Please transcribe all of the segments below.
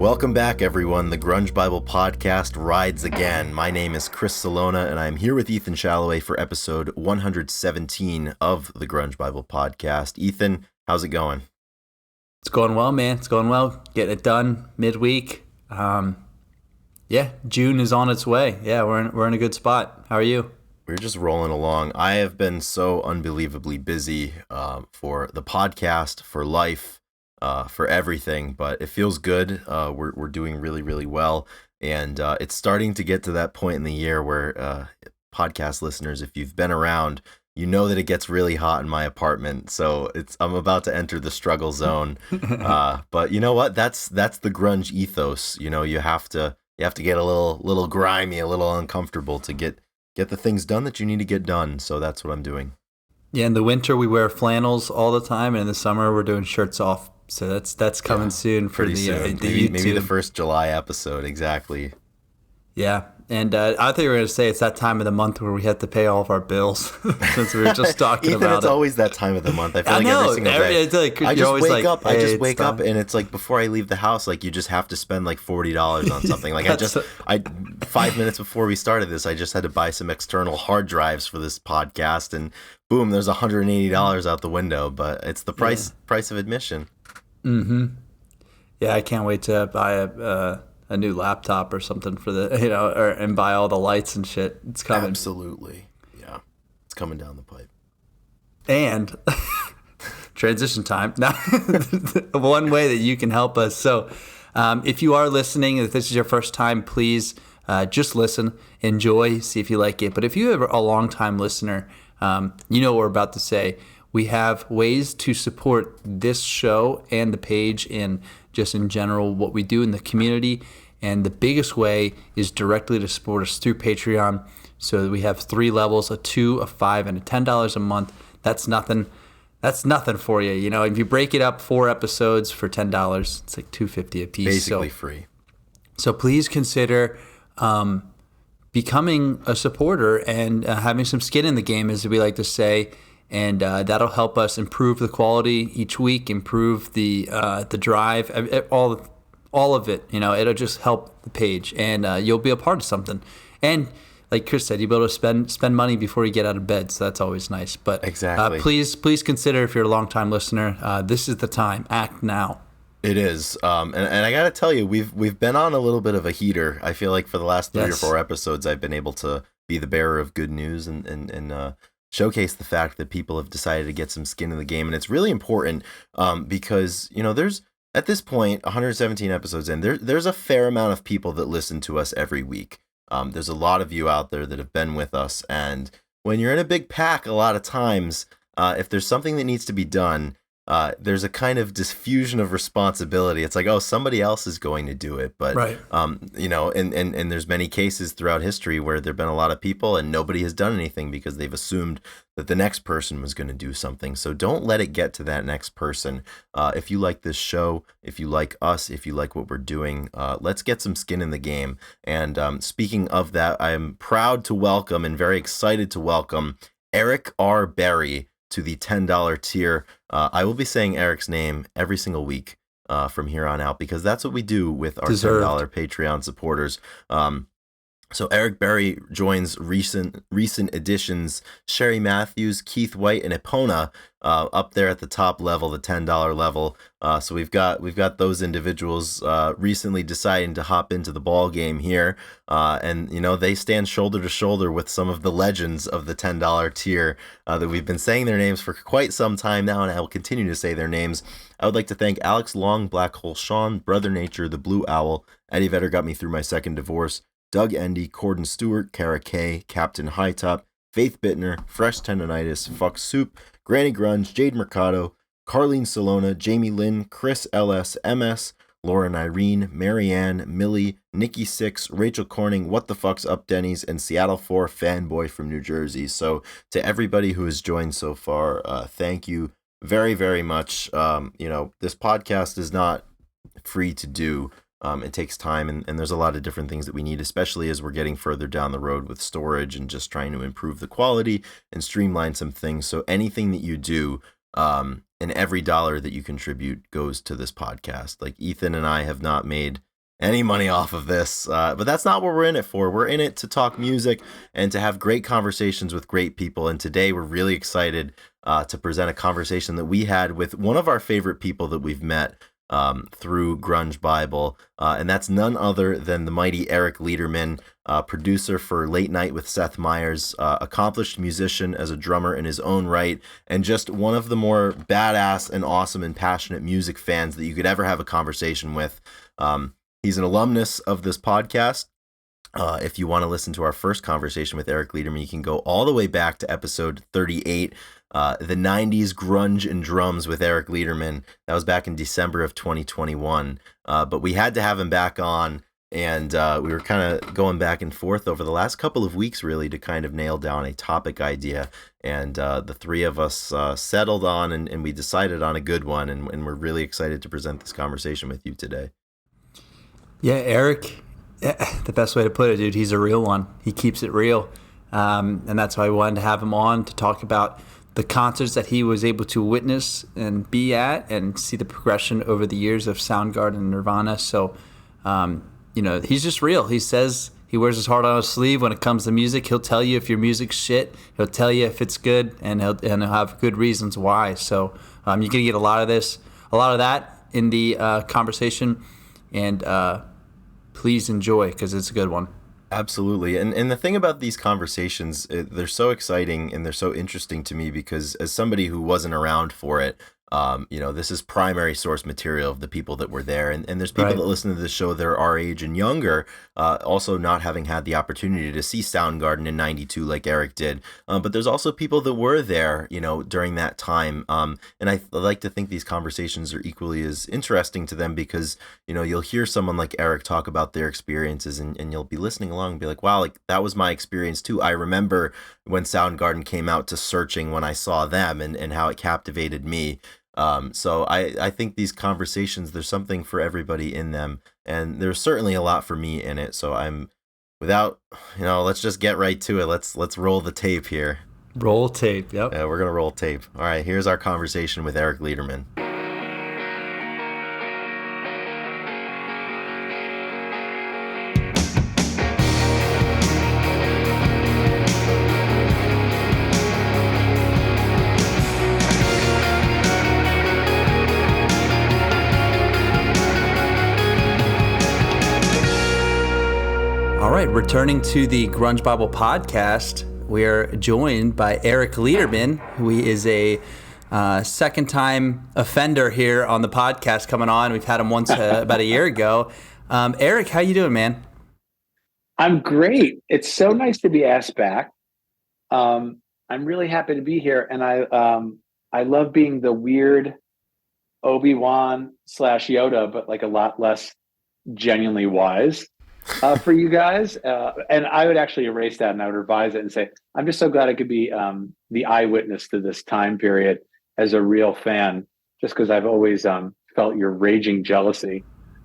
Welcome back, everyone. The Grunge Bible podcast rides again. My name is Chris Salona, and I'm here with Ethan Shalloway for episode 117 of the Grunge Bible podcast. Ethan, how's it going? It's going well, man. It's going well. Getting it done midweek. June is on its way. Yeah, we're in a good spot. How are you? We're just rolling along. I have been so unbelievably busy for the podcast, for life, for everything, but it feels good. We're doing really, really well, and it's starting to get to that point in the year where podcast listeners, if you've been around, you know that it gets really hot in my apartment. So I'm about to enter the struggle zone. But you know what? That's the grunge ethos. You know, you have to get a little grimy, a little uncomfortable to get the things done that you need to get done. So that's what I'm doing. Yeah, in the winter we wear flannels all the time, and in the summer we're doing shirts off. So that's coming soon for the YouTube. Maybe the first July episode, exactly. Yeah, and I thought you were going to say it's that time of the month where we have to pay all of our bills, since we were just talking Ethan, about it's always that time of the month. I feel like know. every single day. It's like, I just wake up, time. and it's like before I leave the house, like you just have to spend like $40 on something. Like I 5 minutes before we started this, I just had to buy some external hard drives for this podcast, and boom, there's $180 out the window. But it's the price of admission. Mm-hmm. Yeah, I can't wait to buy a new laptop or something for the and buy all the lights and shit. It's coming. Absolutely, yeah, it's coming down the pipe. And transition time. Now, one way that you can help us. So, if you are listening, if this is your first time, please just listen, enjoy, see if you like it. But if you are a long-time listener, you know what we're about to say. We have ways to support this show and the page and just in general what we do in the community. And the biggest way is directly to support us through Patreon. So we have 3 levels, a $2, a $5, and a $10 a month. That's nothing. That's nothing for you. You know, if you break it up 4 episodes for $10, it's like $2.50 a piece. Basically free. So please consider becoming a supporter and having some skin in the game, as we like to say. And that'll help us improve the quality each week, improve the drive, all of it. You know, it'll just help the page, and you'll be a part of something. And like Chris said, you'll be able to spend money before you get out of bed, so that's always nice. But exactly. Please consider, if you're a longtime listener, this is the time. Act now. It is, and I got to tell you, we've been on a little bit of a heater. I feel like for the last 3 or 4 episodes, I've been able to be the bearer of good news and showcase the fact that people have decided to get some skin in the game. And it's really important because, you know, there's, at this point, 117 episodes in, there's a fair amount of people that listen to us every week. There's a lot of you out there that have been with us. And when you're in a big pack, a lot of times, if there's something that needs to be done, there's a kind of diffusion of responsibility. It's like, oh, somebody else is going to do it. But, right. You know, and there's many cases throughout history where there've been a lot of people and nobody has done anything because they've assumed that the next person was going to do something. So don't let it get to that next person. If you like this show, if you like us, if you like what we're doing, let's get some skin in the game. And speaking of that, I am proud to welcome and very excited to welcome Eric R. Berry to the $10 tier. I will be saying Eric's name every single week from here on out because that's what we do with our $10 Patreon supporters. So Eric Berry joins recent additions Sherry Matthews, Keith White, and Epona up there at the top level, the $10 level. So we've got those individuals recently deciding to hop into the ball game here, and you know they stand shoulder to shoulder with some of the legends of the $10 tier that we've been saying their names for quite some time now, and I will continue to say their names. I would like to thank Alex Long, Black Hole Sean, Brother Nature, the Blue Owl, Eddie Vedder got me through my second divorce, Doug Endy, Corden Stewart, Kara K, Captain Hightop, Faith Bittner, Fresh Tendonitis, Fuck Soup, Granny Grunge, Jade Mercado, Carlene Salona, Jamie Lynn, Chris LS, MS, Lauren Irene, Marianne, Millie, Nikki Six, Rachel Corning, What the Fuck's Up Denny's, and Seattle 4 Fanboy from New Jersey. So to everybody who has joined so far, thank you very, very much. You know, this podcast is not free to do. It takes time, and there's a lot of different things that we need, especially as we're getting further down the road with storage and just trying to improve the quality and streamline some things. So anything that you do, and every dollar that you contribute goes to this podcast. Like Ethan and I have not made any money off of this. But that's not what we're in it for. We're in it to talk music and to have great conversations with great people. And today we're really excited to present a conversation that we had with one of our favorite people that we've met through Grunge Bible. And that's none other than the mighty Eric Leiderman, producer for Late Night with Seth Meyers, accomplished musician as a drummer in his own right, and just one of the more badass and awesome and passionate music fans that you could ever have a conversation with. He's an alumnus of this podcast. If you want to listen to our first conversation with Eric Leiderman, you can go all the way back to episode 38, the 90s grunge and drums with Eric Leiderman. That was back in December of 2021. But we had to have him back on, and we were kind of going back and forth over the last couple of weeks, really, to kind of nail down a topic idea. And the three of us settled on, and we decided on a good one, and we're really excited to present this conversation with you today. Yeah, Eric, the best way to put it, dude, he's a real one. He keeps it real. And that's why I wanted to have him on to talk about the concerts that he was able to witness and be at and see the progression over the years of Soundgarden and Nirvana. So, he's just real. He says he wears his heart on his sleeve when it comes to music. He'll tell you if your music's shit. He'll tell you if it's good, and he'll have good reasons why. So you're going to get a lot of that in the conversation. And please enjoy, because it's a good one. Absolutely. And the thing about these conversations, they're so exciting and they're so interesting to me because as somebody who wasn't around for it, this is primary source material of the people that were there. And there's people that listen to this show that are our age and younger, also not having had the opportunity to see Soundgarden in 92 like Eric did. But there's also people that were there, during that time. And I like to think these conversations are equally as interesting to them because, you'll hear someone like Eric talk about their experiences and you'll be listening along and be like, wow, like that was my experience too. I remember when Soundgarden came out to Searching when I saw them and how it captivated me. So I think these conversations, there's something for everybody in them, and there's certainly a lot for me in it. So let's just get right to it. Let's roll the tape here. Roll tape. Yep. Yeah, we're going to roll tape. All right. Here's our conversation with Eric Leiderman. Returning to the Grunge Bible podcast, we are joined by Eric Leiderman, who is a second-time offender here on the podcast coming on. We've had him once about a year ago. Eric, how you doing, man? I'm great. It's so nice to be asked back. I'm really happy to be here, and I love being the weird Obi-Wan / Yoda, but like a lot less genuinely wise. For you guys, and I would actually erase that and I would revise it and say, I'm just so glad I could be the eyewitness to this time period as a real fan, just because I've always felt your raging jealousy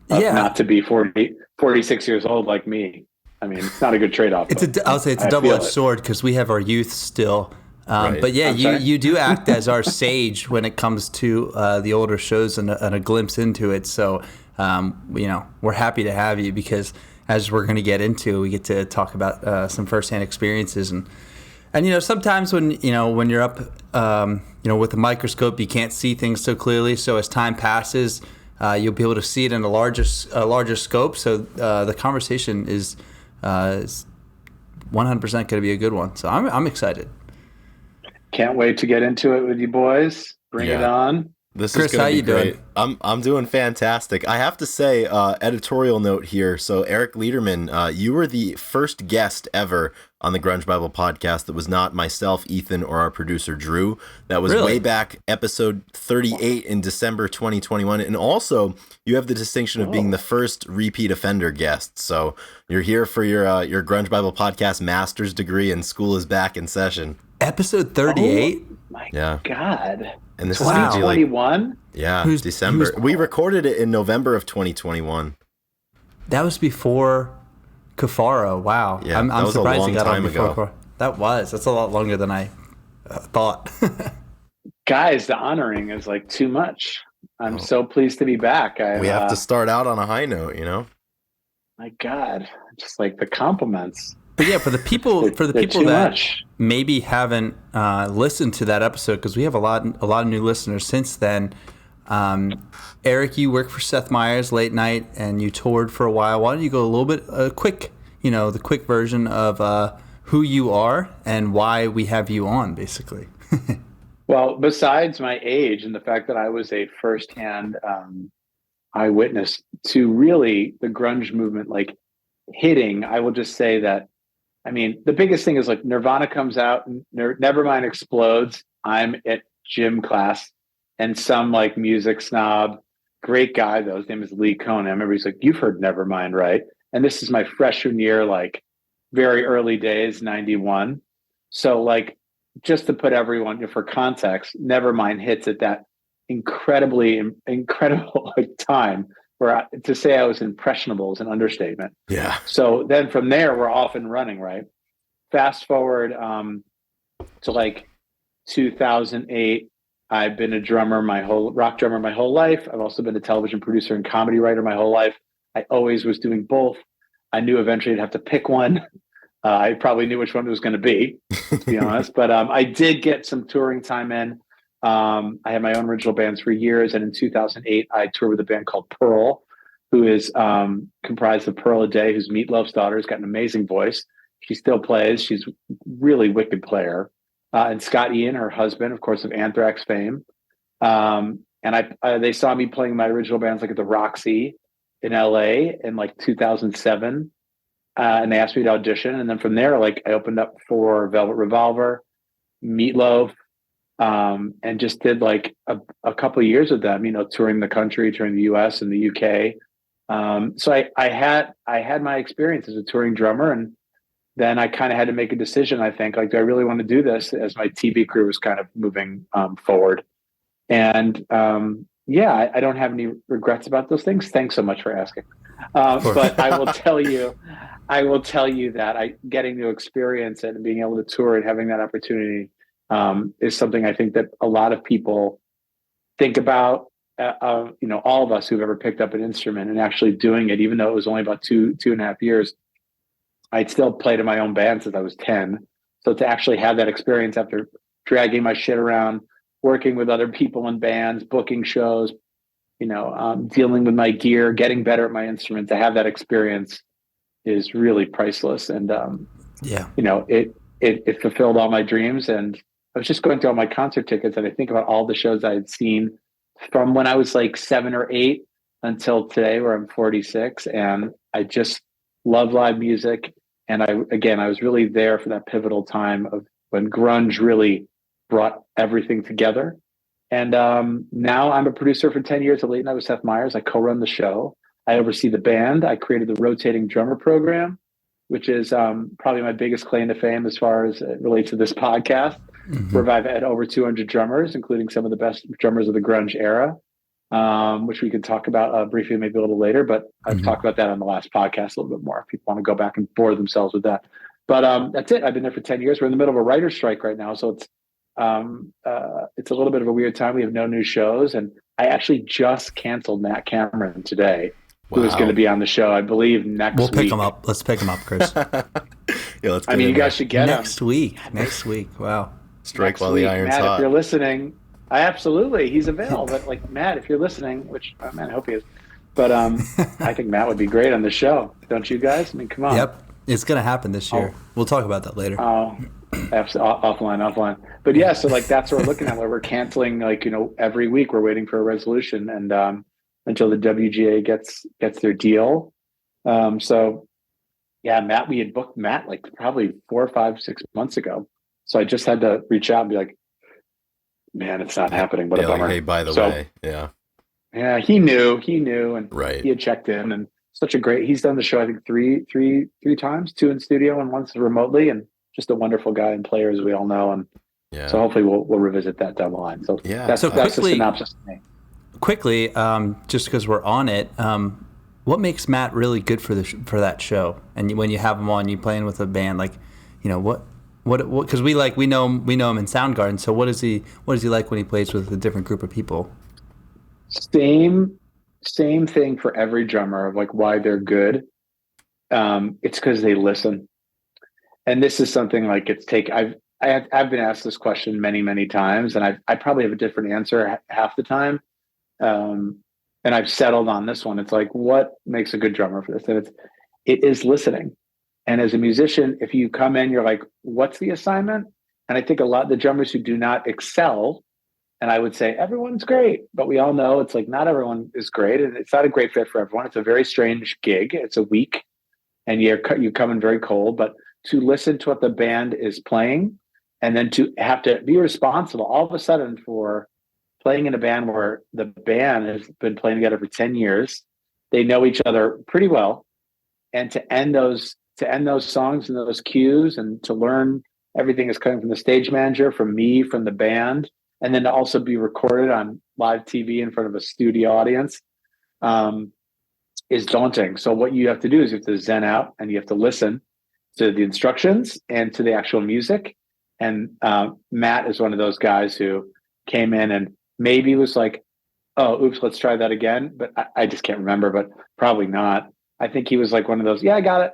of not to be 46 years old like me. I mean, it's not a good trade-off. I'll say it's a double-edged sword because we have our youth still. But yeah, you do act as our sage when it comes to the older shows and a glimpse into it. So, we're happy to have you because as we're going to get into, we get to talk about some firsthand experiences and sometimes when you're up with a microscope, you can't see things so clearly. So as time passes, you'll be able to see it in a larger scope. So the conversation is 100% going to be a good one. So I'm excited. Can't wait to get into it with you boys. Bring it on. This Chris, is going to be how you great. doing? I'm doing fantastic. I have to say, editorial note here. So Eric Leiderman, you were the first guest ever on the Grunge Bible podcast that was not myself, Ethan, or our producer Drew. That was way back, episode 38 in December 2021. And also, you have the distinction of being the first repeat offender guest. So you're here for your Grunge Bible podcast master's degree, and school is back in session. Episode 38? Oh, my God. And this 2021? Is December. We recorded it in November of 2021. That was before Kafaro. Wow. Yeah, I'm surprised it got on before ago. That's a lot longer than I thought. Guys, the honoring is like too much. I'm so pleased to be back. We have to start out on a high note, My God, just like the compliments. But yeah, for the people They're too that much. maybe haven't listened to that episode, because we have a lot of new listeners since then. Eric, you work for Seth Meyers late night, and you toured for a while. Why don't you go a little bit quick, the quick version of who you are and why we have you on, basically. Well, besides my age and the fact that I was a firsthand eyewitness to really the grunge movement, like hitting, I will just say that, I mean, the biggest thing is like Nirvana comes out, Nevermind explodes. I'm at gym class, and some like music snob, great guy though, his name is Lee Cohn. I remember he's like, "You've heard Nevermind, right?" And this is my freshman year, like very early days, 91. So like, just to put everyone for context, Nevermind hits at that incredible like time where to say I was impressionable is an understatement. Yeah. So then from there, we're off and running, right? Fast forward to like 2008. I've been a rock drummer my whole life. I've also been a television producer and comedy writer my whole life. I always was doing both. I knew eventually I'd have to pick one. I probably knew which one it was going to be, to be honest. But I did get some touring time in. I had my own original bands for years. And in 2008, I toured with a band called Pearl, who is comprised of Pearl Aday, who's Meatloaf's daughter, has got an amazing voice. She still plays. She's a really wicked player. And Scott Ian, her husband, of course, of Anthrax fame. And they saw me playing my original bands like at the Roxy in LA in like 2007. And they asked me to audition. And then from there, like I opened up for Velvet Revolver, Meatloaf, and just did like a couple of years with them, touring the country, touring the US and the UK. So I had my experience as a touring drummer, and then I kind of had to make a decision. I think, like, do I really want to do this as my TV career was kind of moving forward? And yeah, I don't have any regrets about those things. Thanks so much for asking. But I will tell you that getting to experience it and being able to tour and having that opportunity is something I think that a lot of people think about. All of us who've ever picked up an instrument and actually doing it, even though it was only about two and a half years. I'd still played in my own band since I was 10. So to actually have that experience after dragging my shit around, working with other people in bands, booking shows, dealing with my gear, getting better at my instrument, to have that experience is really priceless. And, it fulfilled all my dreams. And I was just going through all my concert tickets, and I think about all the shows I had seen from when I was like 7 or 8 until today, where I'm 46. And I just love live music. And I was really there for that pivotal time of when grunge really brought everything together. And now I'm a producer for 10 years at Late Night with Seth Meyers. I co-run the show. I oversee the band. I created the rotating drummer program, which is probably my biggest claim to fame as far as it relates to this podcast, where I've had over 200 drummers, including some of the best drummers of the grunge era, which we could talk about briefly maybe a little later. But I've talked about that on the last podcast a little bit more if people want to go back and bore themselves with that. But that's it. I've been there for 10 years. We're in the middle of a writer's strike right now. So it's a little bit of a weird time. We have no new shows. And I actually just canceled Matt Cameron today, who was going to be on the show, I believe, next week. We'll pick him up. Let's pick him up, Chris. Yeah, let's. I mean, you guys should get next week. Next week. Wow. Strike next while week. the iron's Matt, hot. if you're listening, absolutely, he's available. But like Matt, if you're listening, which man, I hope he is. But I think Matt would be great on the show. Don't you guys? I mean, come on. Yep. It's going to happen this year. We'll talk about that later. Oh, offline. But yeah, so like that's what we're looking at, where we're canceling every week. We're waiting for a resolution, and until the WGA gets their deal. So yeah, Matt, we had booked Matt like probably 4, 5, 6 months ago. So I just had to reach out and be like, man, it's not happening. What a bummer. Like, hey, by the way, yeah. Yeah, he knew, and right. He had checked in, and he's done the show, I think three times, 2 in studio and once remotely, and just a wonderful guy and player, as we all know. And so hopefully we'll revisit that down the line. So that's the synopsis to me. Quickly, just because we're on it, what makes Matt really good for that show? And when you have him on, you playing with a band, like, what? Because we know him in Soundgarden. So what is he like when he plays with a different group of people? Same thing for every drummer of like why they're good. It's because they listen. And this is something like I've been asked this question many, many times, and I probably have a different answer half the time. Um, and I've settled on this one. It's like, what makes a good drummer for this? And it is listening. And as a musician, if you come in, you're like, what's the assignment? And I think a lot of the drummers who do not excel, and I would say everyone's great, but we all know it's like not everyone is great, and it's not a great fit for everyone. It's a very strange gig. It's a week, and you come in very cold. But to listen to what the band is playing, and then to have to be responsible all of a sudden for playing in a band where the band has been playing together for 10 years, they know each other pretty well, and to end those songs and those cues, and to learn everything is coming from the stage manager, from me, from the band, and then to also be recorded on live TV in front of a studio audience, is daunting. So what you have to do is you have to zen out, and you have to listen to the instructions and to the actual music. And Matt is one of those guys who came in and maybe was like, oh, oops, let's try that again. But I just can't remember, but probably not. I think he was like one of those, yeah, I got it.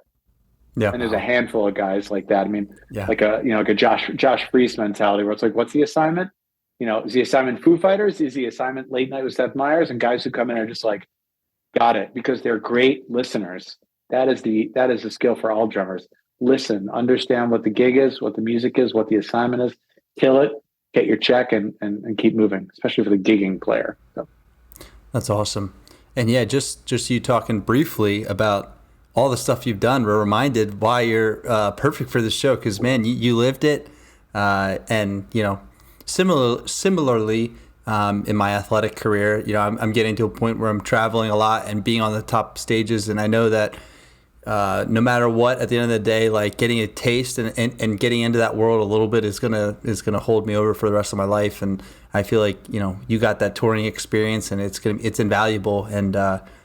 Yeah. And there's a handful of guys like that. I mean, Yeah. like a Josh Freese mentality where it's like, what's the assignment? Is the assignment Foo Fighters? Is the assignment Late Night with Seth Meyers? And guys who come in are just like, got it, because they're great listeners. That is the skill for all drummers. Listen, understand what the gig is, what the music is, what the assignment is, kill it, get your check, and keep moving, especially for the gigging player. So. That's awesome. And yeah, just you talking briefly about all the stuff you've done, we're reminded why you're perfect for this show, because man, you lived it. And similarly, in my athletic career, I'm getting to a point where I'm traveling a lot and being on the top stages, and I know that no matter what, at the end of the day, like getting a taste and getting into that world a little bit is gonna hold me over for the rest of my life. And I feel like you got that touring experience, and it's invaluable, and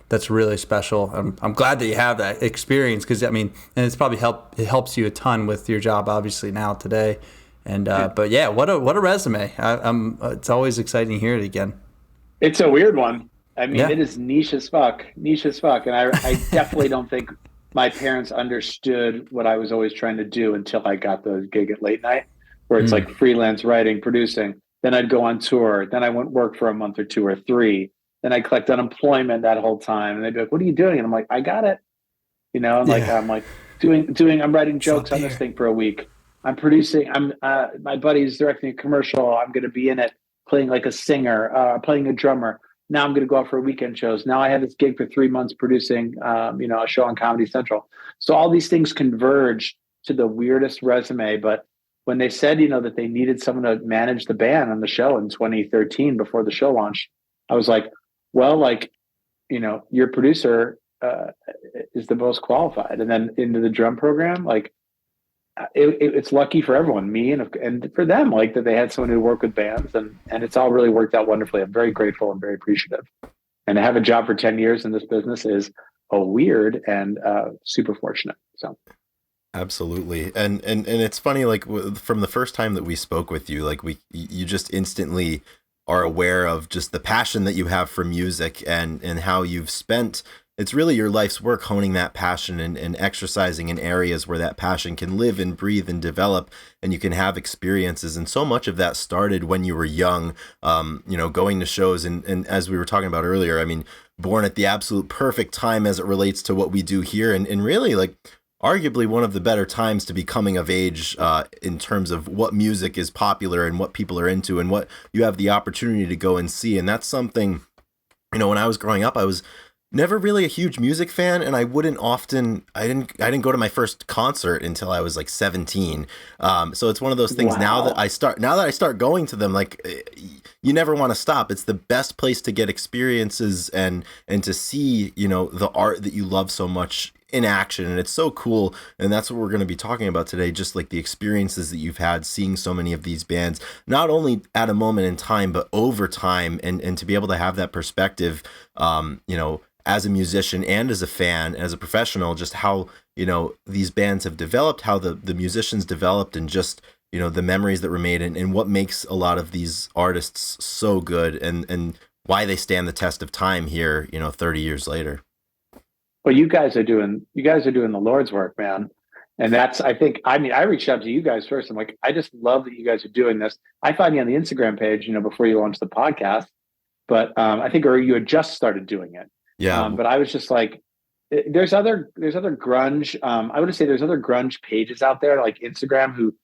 that's really special. I'm glad that you have that experience, because and it's probably it helps you a ton with your job, obviously now today. And but yeah, what a resume! It's always exciting to hear it again. It's a weird one. Yeah. It is niche as fuck, and I definitely don't think my parents understood what I was always trying to do until I got the gig at Late Night, where it's like freelance writing, producing. Then I'd go on tour. Then I wouldn't work for a month or two or three. Then I collect unemployment that whole time, and they'd be like, "What are you doing?" And I'm like, "I got it." I'm like doing. I'm writing jokes on this thing for a week. I'm producing. My buddy's directing a commercial. I'm going to be in it, playing like a singer, playing a drummer. Now I'm going to go out for weekend shows. Now I had this gig for 3 months producing, a show on Comedy Central. So all these things converge to the weirdest resume. But when they said, that they needed someone to manage the band on the show in 2013 before the show launched, I was like, well, your producer is the most qualified. And then into the drum program, like it's lucky for everyone, me and for them, like that they had someone who worked with bands, and it's all really worked out wonderfully. I'm very grateful and very appreciative. And to have a job for 10 years in this business is a weird and super fortunate. So. Absolutely. And it's funny, like from the first time that we spoke with you, like you just instantly are aware of just the passion that you have for music, and how you've spent, it's really your life's work honing that passion and exercising in areas where that passion can live and breathe and develop, and you can have experiences. And so much of that started when you were young, going to shows. And as we were talking about earlier, born at the absolute perfect time as it relates to what we do here. And really, like, arguably one of the better times to be coming of age in terms of what music is popular and what people are into and what you have the opportunity to go and see. And that's something, when I was growing up, I was never really a huge music fan, and I didn't go to my first concert until I was like 17. So it's one of those things. Wow. Now that I start going to them, like, you never want to stop. It's the best place to get experiences and to see, the art that you love so much in action. And it's so cool. And that's what we're going to be talking about today. Just like the experiences that you've had seeing so many of these bands, not only at a moment in time, but over time, and to be able to have that perspective, as a musician and as a fan, as a professional, just how, these bands have developed, how the musicians developed, and just, the memories that were made, and what makes a lot of these artists so good, and why they stand the test of time here, 30 years later. Well, you guys are doing the Lord's work, man. And that's, I reached out to you guys first. I'm like, I just love that you guys are doing this. I found you on the Instagram page, before you launched the podcast, but I think, or you had just started doing it. Yeah. But I was just like, there's other grunge. I would say there's other grunge pages out there like Instagram who,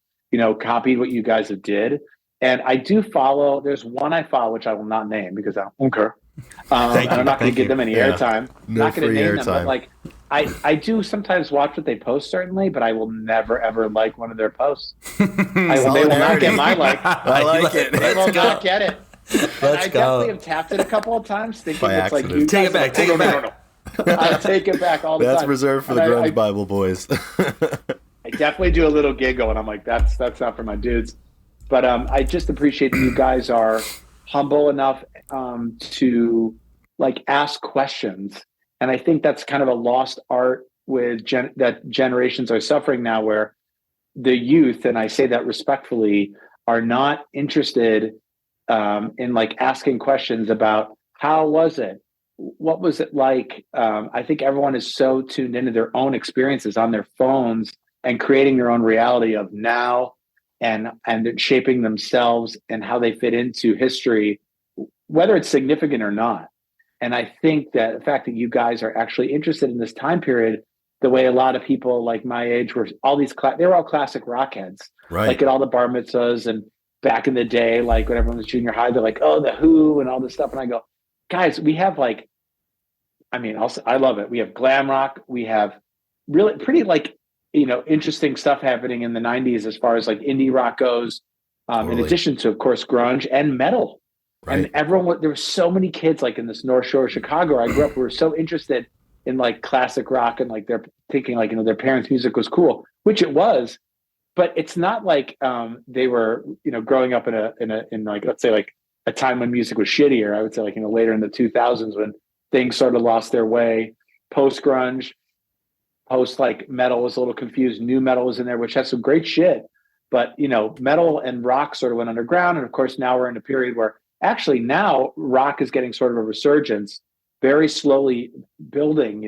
copied what you guys have did. And I do follow, there's one I follow, which I will not name because I don't care. And I'm not going to give them any airtime. No Not going to free name them, but airtime. like, I do sometimes watch what they post, certainly, but I will never ever like one of their posts. They will not get my like. I like it. They will not get it. And I go. definitely have tapped it a couple of times, thinking By it's like accident. you Take it guys are back, like, take "Oh, it no, back." no, no, no." I take it back all the time. That's reserved for And the Grunge I Bible boys. I definitely do a little giggle, and I'm like, that's not for my dudes. But I just appreciate that you guys are humble enough to like ask questions, and I think that's kind of a lost art with that generations are suffering now, where the youth, and I say that respectfully, are not interested in like asking questions about how was it, what was it like. I think everyone is so tuned into their own experiences on their phones and creating their own reality of now, and shaping themselves and how they fit into history, whether it's significant or not. And I think that the fact that you guys are actually interested in this time period, the way a lot of people like my age were, all these they were all classic rock heads, Right. like at all the bar mitzvahs and back in the day, like when everyone was junior high, they're like, oh, the Who and all this stuff. And I go, guys, we have like, I love it. We have glam rock. We have really pretty like, interesting stuff happening in the 90s as far as like indie rock goes, in Totally. addition to, of course, grunge and metal. Right. And there were so many kids like in this North Shore of Chicago where I grew up who were so interested in like classic rock, and like they're thinking like, their parents' music was cool, which it was, but it's not like they were, growing up in like, let's say like a time when music was shittier. I would say like, later in the 2000s when things sort of lost their way, post grunge, post like metal was a little confused. New metal was in there, which has some great shit, but metal and rock sort of went underground. And of course, now we're in a period where actually now rock is getting sort of a resurgence, very slowly building,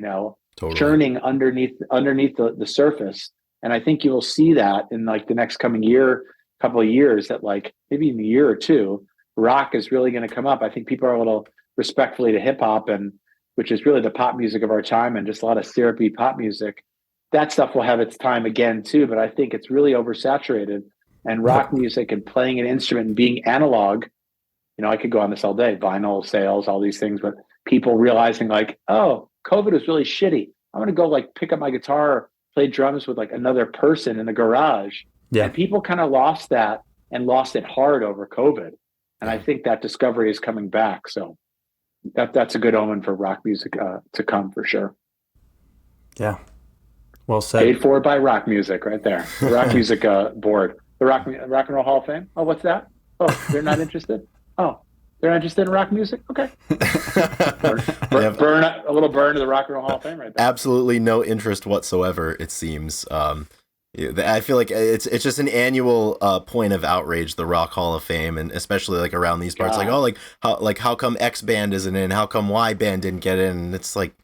Totally. churning underneath the surface. And I think you will see that in like the next couple of years, that like maybe in a year or two, rock is really going to come up. I think people are a little respectfully to hip hop, and which is really the pop music of our time, and just a lot of syrupy pop music. That stuff will have its time again too, but I think it's really oversaturated. And rock music and playing an instrument and being analog, I could go on this all day, vinyl sales, all these things, but people realizing like, oh, COVID was really shitty. I'm going to go like pick up my guitar, play drums with like another person in the garage. Yeah. And people kind of lost that and lost it hard over COVID. And I think that discovery is coming back. So that's a good omen for rock music to come for sure. Yeah. Well said. Paid for by rock music right there. The rock music board. The rock and Roll Hall of Fame. Oh, what's that? Oh, they're not interested? Oh, they're not interested in rock music? Okay. Burn a little burn to the Rock and Roll Hall of Fame right there. Absolutely no interest whatsoever, it seems. I feel like it's just an annual point of outrage, the Rock Hall of Fame, and especially like around these parts, God. how come X band isn't in? How come Y band didn't get in? And it's like,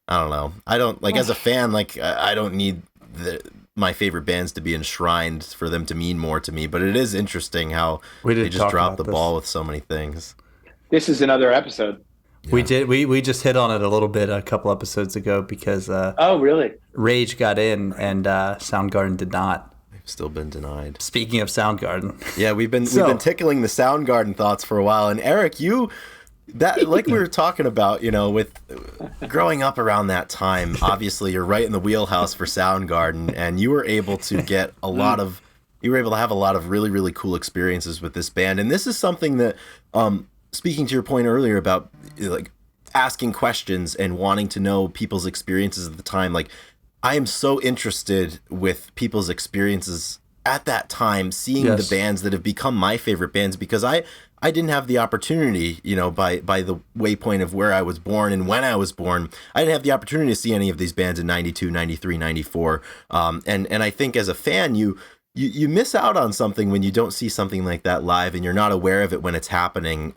I don't know. I don't like, as a fan, like I don't need my favorite bands to be enshrined for them to mean more to me. But it is interesting how they just dropped the ball with so many things. This is another episode. Yeah. We just hit on it a little bit a couple episodes ago because oh really? Rage got in and Soundgarden did not. They've still been denied. Speaking of Soundgarden, yeah, we've been tickling the Soundgarden thoughts for a while, and Eric, like we were talking about, with growing up around that time, obviously you're right in the wheelhouse for Soundgarden, and you were able to have a lot of really, really cool experiences with this band. And this is something that, speaking to your point earlier about like asking questions and wanting to know people's experiences at the time, like I am so interested with people's experiences at that time, seeing the bands that have become my favorite bands, because I didn't have the opportunity, by the waypoint of where I was born and when I was born, I didn't have the opportunity to see any of these bands in 92, 93, 94. And I think as a fan, you miss out on something when you don't see something like that live and you're not aware of it when it's happening.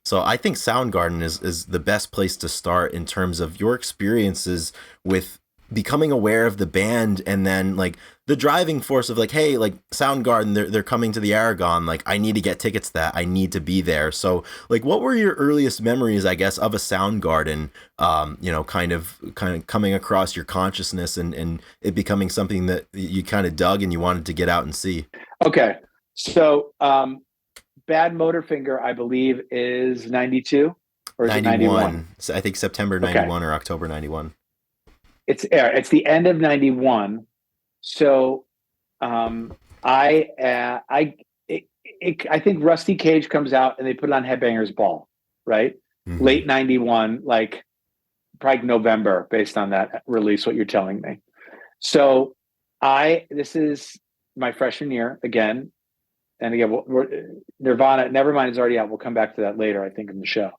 So I think Soundgarden is the best place to start in terms of your experiences with becoming aware of the band, and then like the driving force of like, hey, like Soundgarden, they're coming to the Aragon, like I need to get tickets to that, I need to be there. So like, what were your earliest memories, I guess, of a Soundgarden, kind of coming across your consciousness, and it becoming something that you kind of dug and you wanted to get out and see? Okay. So Bad Motorfinger, I believe, is 92 or is it 91? So I think September 91 or October 91. It's the end of 91. So I think Rusty Cage comes out and they put it on Headbangers Ball, right? Mm-hmm. Late 91, like probably November, based on that release, what you're telling me. So this is my freshman year again. And again, Nirvana, Nevermind is already out. We'll come back to that later, I think, in the show.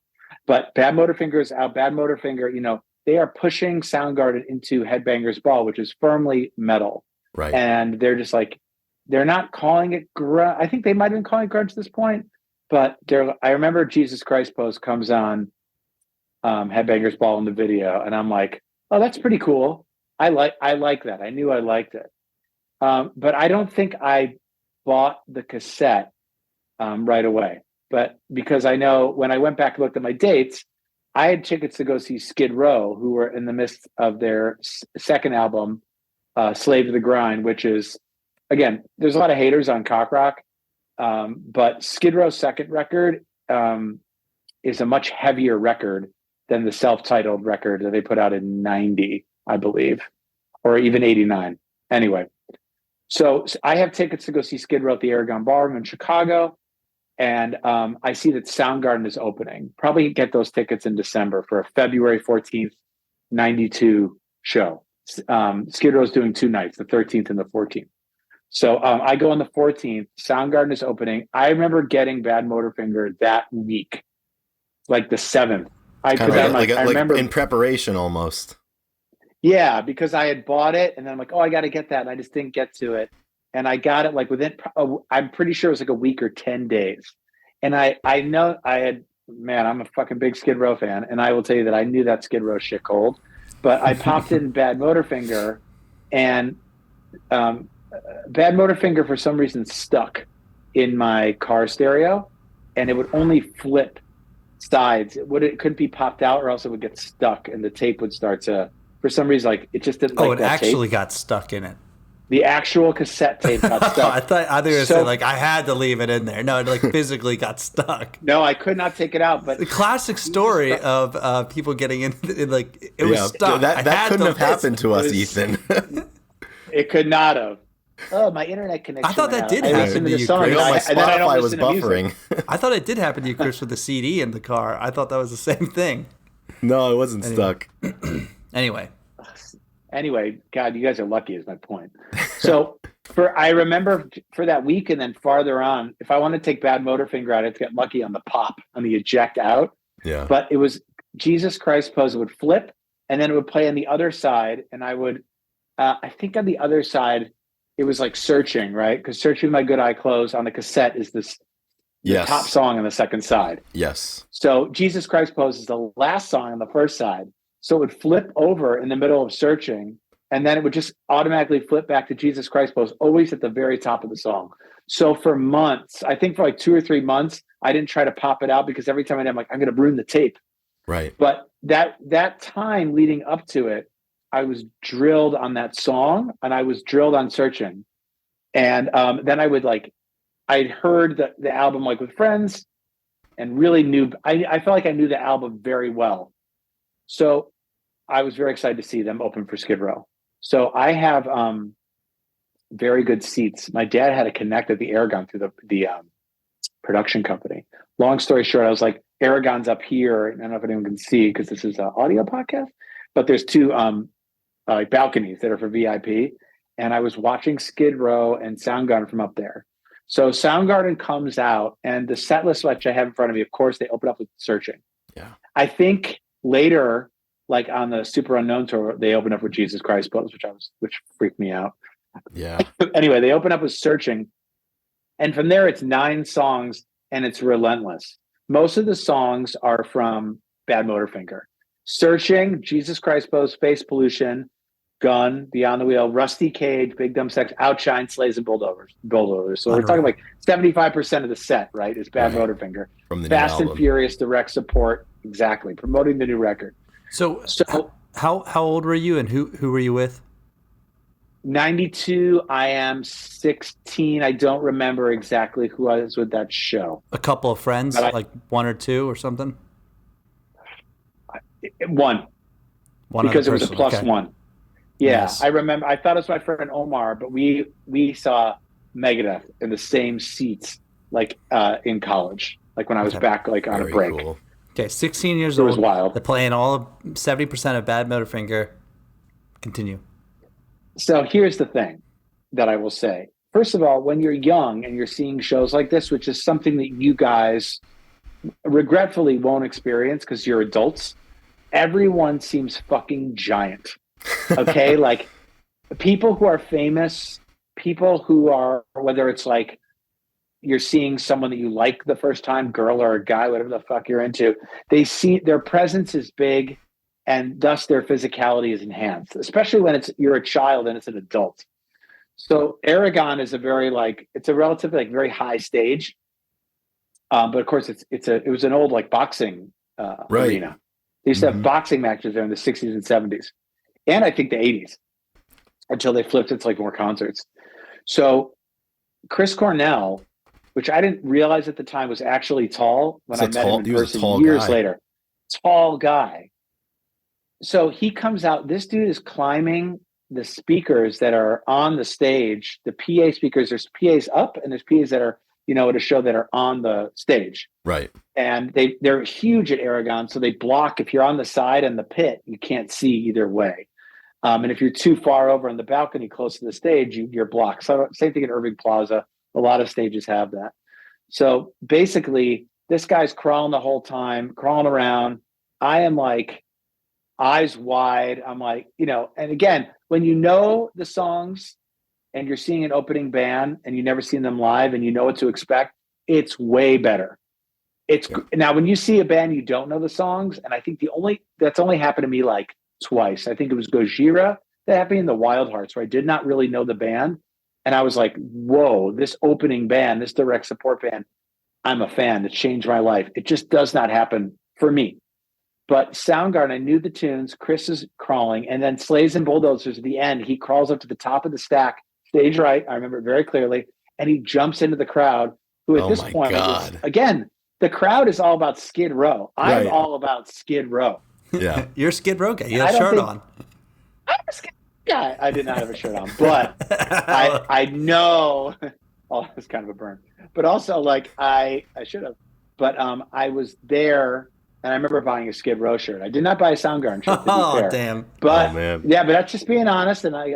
But Bad Motorfinger is out. Bad Motorfinger, they are pushing Soundgarden into Headbangers Ball, which is firmly metal. Right. And they're just like, they're not calling it grunge. I think they might have been calling it grunge at this point, but I remember Jesus Christ Pose comes on Headbangers Ball in the video, and I'm like, oh, that's pretty cool. I like that. I knew I liked it. But I don't think I bought the cassette right away. But because I know when I went back and looked at my dates, I had tickets to go see Skid Row, who were in the midst of their second album, Slave to the Grind, which is, again, there's a lot of haters on cock rock, but Skid Row's second record is a much heavier record than the self-titled record that they put out in 90, I believe, or even 89. Anyway, so I have tickets to go see Skid Row at the Aragon Ballroom in Chicago. And I see that Soundgarden is opening. Probably get those tickets in December for a February 14th, 92 show. Skid Row is doing 2 nights, the 13th and the 14th. So I go on the 14th. Soundgarden is opening. I remember getting Bad Motorfinger that week, like the 7th. I remember in preparation almost. Yeah, because I had bought it, and then I'm like, oh, I got to get that, and I just didn't get to it. And I got it like within, I'm pretty sure it was like a week or 10 days. And I know I'm a fucking big Skid Row fan. And I will tell you that I knew that Skid Row shit cold, but I popped in Bad Motorfinger, and Bad Motorfinger for some reason stuck in my car stereo, and it would only flip sides. It couldn't be popped out, or else it would get stuck and the tape would start to, for some reason, like it just didn't. Oh, it actually got stuck in it. The actual cassette tape got stuck. I thought you were saying like I had to leave it in there. No, it like physically got stuck. No, I could not take it out. But the classic story of people getting in, like it was stuck. That couldn't have happened to us, Ethan. It could not have. Oh, my internet connection. I thought that did happen to you, Chris. My Spotify was buffering. I thought it did happen to you, Chris, with the CD in the car. I thought that was the same thing. No, it wasn't stuck. Anyway, God, you guys are lucky is my point. So I remember for that week and then farther on, if I want to take Bad Motorfinger out, I had to get lucky on the pop, on the eject out. Yeah. But it was Jesus Christ Pose would flip, and then it would play on the other side. And I would, I think on the other side, it was like Searching, right? Because Searching with My Good Eye Closed on the cassette is the top song on the second side. Yes. So Jesus Christ Pose is the last song on the first side. So it would flip over in the middle of Searching, and then it would just automatically flip back to Jesus Christ Pose, always at the very top of the song. So for months, I think for like 2 or 3 months, I didn't try to pop it out because every time I'm like, I'm going to ruin the tape. Right. But that time leading up to it, I was drilled on that song, and I was drilled on Searching. And then I'd heard the album like with friends, and really I felt like I knew the album very well. So I was very excited to see them open for Skid Row. So I have very good seats. My dad had a connect at the Aragon through the production company. Long story short, I was like, Aragon's up here. I don't know if anyone can see because this is an audio podcast, but there's 2 balconies that are for VIP. And I was watching Skid Row and Soundgarden from up there. So Soundgarden comes out, and the set list which I have in front of me, of course, they open up with Searching. Yeah. I think later, like on the Super Unknown tour, they opened up with Jesus Christ Pose, which freaked me out. Yeah. Anyway, they open up with Searching. And from there, it's 9 songs and it's relentless. Most of the songs are from Bad Motorfinger. Searching, Jesus Christ Pose, Face Pollution, Gun, Beyond the Wheel, Rusty Cage, Big Dumb Sex, Outshine, Slays, and Bulldozers. So we're talking like 75% of the set, right, is Bad Motorfinger. From the Fast new and album. Furious, Direct Support, exactly, promoting the new record. So how old were you and who were you with? 92, I am 16. I don't remember exactly who I was with that show. A couple of friends, like 1 or 2 or something? One because it was a plus okay. one. Yeah, Nice. I remember. I thought it was my friend Omar, but we saw Megadeth in the same seats, like in college, like when I was back, like on Very a break. cool. Okay, 16 years It old. was wild. They're playing all of 70% of Bad Motorfinger. Continue. So here's the thing that I will say. First of all, when you're young and you're seeing shows like this, which is something that you guys regretfully won't experience because you're adults, everyone seems fucking giant. Okay? Like people who are famous, people who are, whether it's like you're seeing someone that you like the first time, girl or a guy, whatever the fuck you're into, they see their presence is big and thus their physicality is enhanced, especially when you're a child and it's an adult. So Aragon is a relatively like very high stage. But of course it was an old like boxing arena. They used to have boxing matches there in the 60s and 70s. And I think the 80s until they flipped it to like more concerts. So Chris Cornell, which I didn't realize at the time was actually tall when I met him in person years later. Tall guy. So he comes out, this dude is climbing the speakers that are on the stage, the PA speakers. There's PAs up and there's PAs that are, at a show that are on the stage. Right. And they're huge at Aragon. So they block, if you're on the side in the pit, you can't see either way. And if you're too far over on the balcony close to the stage, you're blocked. So same thing at Irving Plaza. A lot of stages have that. So basically, this guy's crawling the whole time, crawling around. I am like eyes wide. I'm like, and again, when you know the songs and you're seeing an opening band and you've never seen them live and you know what to expect, it's way better. Now when you see a band you don't know the songs, and I think that's only happened to me like twice. I think it was Gojira that happened in the Wild Hearts, where I did not really know the band, and I was like, "Whoa, this opening band, this direct support band, I'm a fan. It changed my life." It just does not happen for me. But Soundgarden, I knew the tunes. Chris is crawling, and then Slays and Bulldozers at the end. He crawls up to the top of the stack, stage right. I remember it very clearly, and he jumps into the crowd. Who at this point, again, the crowd is all about Skid Row. I'm all about Skid Row. Yeah, you're a Skid Row guy. You have a shirt on. I'm a Skid Row guy. I did not have a shirt on, but I know. Oh, that's kind of a burn. But also, like I should have. But I was there. And I remember buying a Skid Row shirt. I did not buy a Soundgarden shirt, to be fair. Damn. But, man. Yeah, but that's just being honest. And I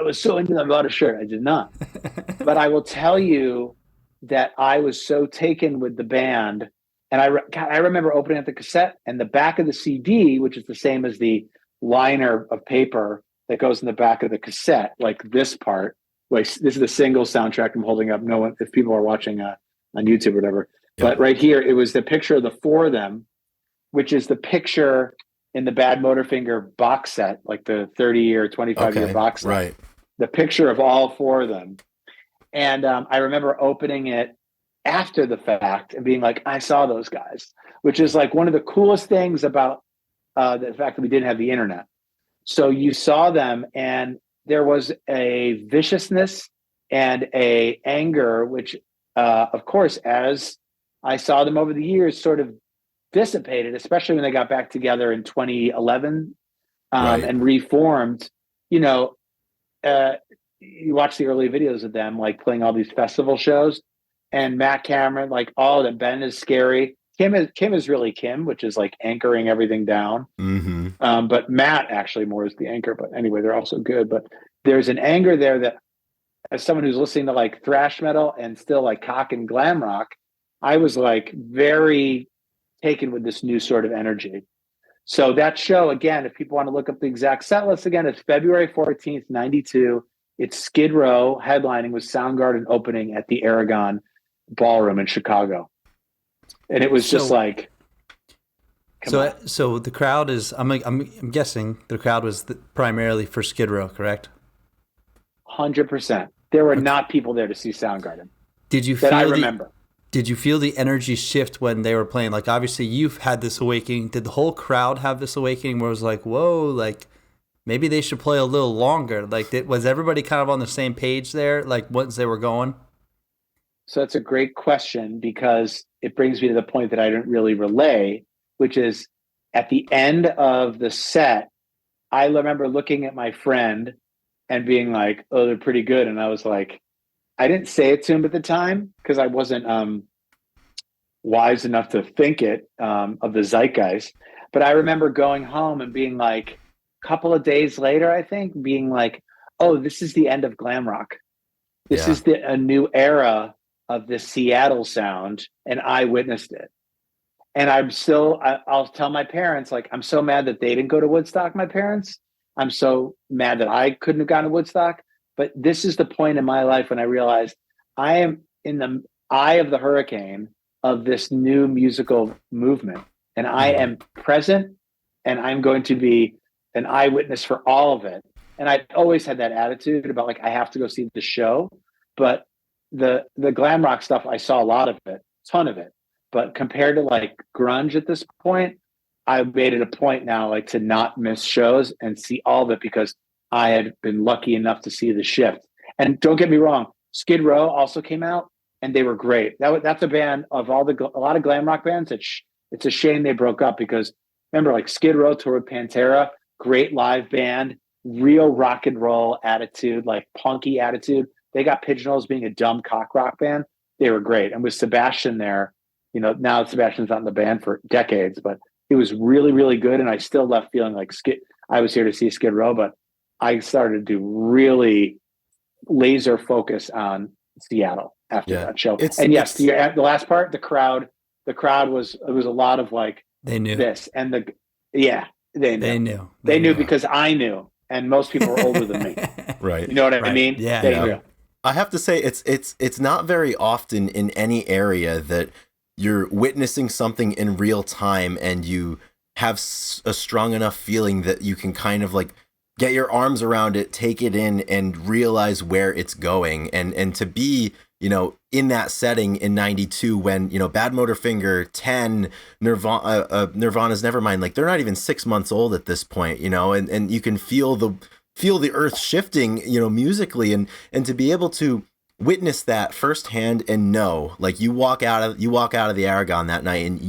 was so into them, I bought a shirt. I did not. But I will tell you that I was so taken with the band. And I remember opening up the cassette and the back of the CD, which is the same as the liner of paper that goes in the back of the cassette, like this part. Like, this is the single soundtrack I'm holding up. No one, if people are watching on YouTube or whatever. Yep. But right here, it was the picture of the 4 of them, which is the picture in the Bad Motorfinger box set, like the 30-year, 25-year box set. Right. The picture of all 4 of them. And I remember opening it after the fact and being like, I saw those guys, which is like one of the coolest things about the fact that we didn't have the internet. So you saw them and there was a viciousness and a anger, which, of course, as I saw them over the years, sort of dissipated, especially when they got back together in 2011 and reformed. You watch the early videos of them like playing all these festival shows, and Matt Cameron, like all that. Ben is scary. Kim is really Kim, which is like anchoring everything down. Mm-hmm. But Matt actually more is the anchor. But anyway, they're also good. But there's an anger there that, as someone who's listening to like thrash metal and still like cock and glam rock, I was like very taken with this new sort of energy. So that show, again, if people want to look up the exact set list again, it's February 14th, 92 It's Skid Row headlining with Soundgarden opening at the Aragon Ballroom in Chicago. And it was just like, so the crowd is, I'm guessing the crowd was primarily for Skid Row, correct? 100%. There were not people there to see Soundgarden. Did you that feel I remember? Did you feel the energy shift when they were playing? Like, obviously you've had this awakening. Did the whole crowd have this awakening where it was like, whoa, like maybe they should play a little longer? Like, was everybody kind of on the same page there, like once they were going? So that's a great question, because it brings me to the point that I didn't really relay, which is at the end of the set, I remember looking at my friend and being like, oh, they're pretty good. And I was like, I didn't say it to him at the time because I wasn't wise enough to think it of the zeitgeist. But I remember going home and being like, a couple of days later, I think, being like, oh, this is the end of glam rock. This is a new era of the Seattle sound, and I witnessed it. And I'll tell my parents, like, I'm so mad that they didn't go to Woodstock, my parents. I'm so mad that I couldn't have gone to Woodstock. But this is the point in my life when I realized I am in the eye of the hurricane of this new musical movement. And I am present, and I'm going to be an eyewitness for all of it. And I've always had that attitude about, like, I have to go see the show. But the glam rock stuff, I saw a lot of it, ton of it. But compared to like grunge at this point, I made it a point now, like, to not miss shows and see all of it, because I had been lucky enough to see the shift. And don't get me wrong, Skid Row also came out, and they were great. That's a band of a lot of glam rock bands. It's a shame they broke up, because remember, like, Skid Row toured with Pantera, great live band, real rock and roll attitude, like punky attitude. They got pigeonholed as being a dumb cock rock band. They were great. And with Sebastian there, now Sebastian's not in the band for decades, but it was really, really good. And I still left feeling like I was here to see Skid Row, but I started to really laser focus on Seattle after that show. The last part, the crowd was, it was a lot of like, they knew this and they knew because I knew, and most people were older than me. Right. You know what I mean? Yeah. They knew. I have to say it's not very often in any area that you're witnessing something in real time and you have a strong enough feeling that you can kind of like get your arms around it, take it in, and realize where it's going. And to be, in that setting in 92 when, Badmotorfinger, 10, Nirvana's Nevermind, like, they're not even 6 months old at this point, and you can feel the earth shifting, musically, and to be able to witness that firsthand and know, like, you walk out of the Aragon that night and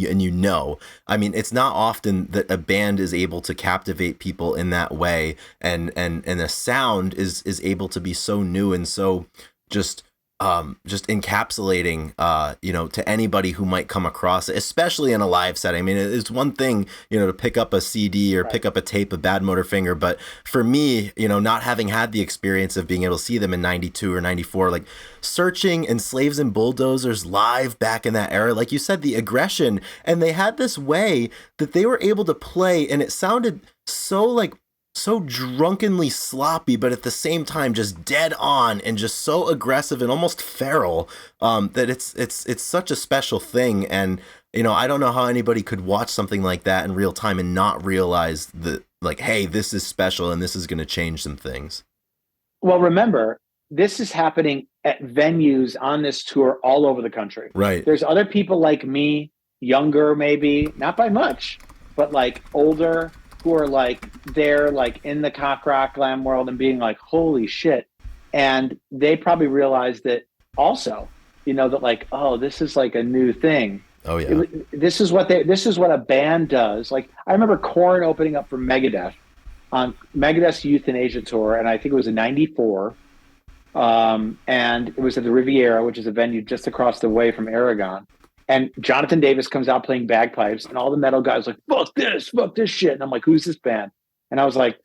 I mean, it's not often that a band is able to captivate people in that way, and the sound is able to be so new and so just encapsulating, to anybody who might come across it, especially in a live setting. I mean, it's one thing, to pick up a CD or pick up a tape of Badmotorfinger, but for me, not having had the experience of being able to see them in 92 or 94, like Searching and Slaves and Bulldozers live back in that era, like you said, the aggression, and they had this way that they were able to play, and it sounded so drunkenly sloppy, but at the same time just dead on and just so aggressive and almost feral, that it's such a special thing. And I don't know how anybody could watch something like that in real time and not realize that, like, hey, this is special and this is going to change some things. Well, remember, this is happening at venues on this tour all over the country. Right. There's other people like me, younger maybe, not by much, but like older, who are like, they're like in the cock rock glam world and being like, holy shit. And they probably realized that also, that like, oh, this is like a new thing. Oh yeah. This is what a band does. Like, I remember Korn opening up for Megadeth on Megadeth's Euthanasia tour. And I think it was in 94. And it was at the Riviera, which is a venue just across the way from Aragon. And Jonathan Davis comes out playing bagpipes, and all the metal guys are like, fuck this shit. And I'm like, who's this band? And I was like,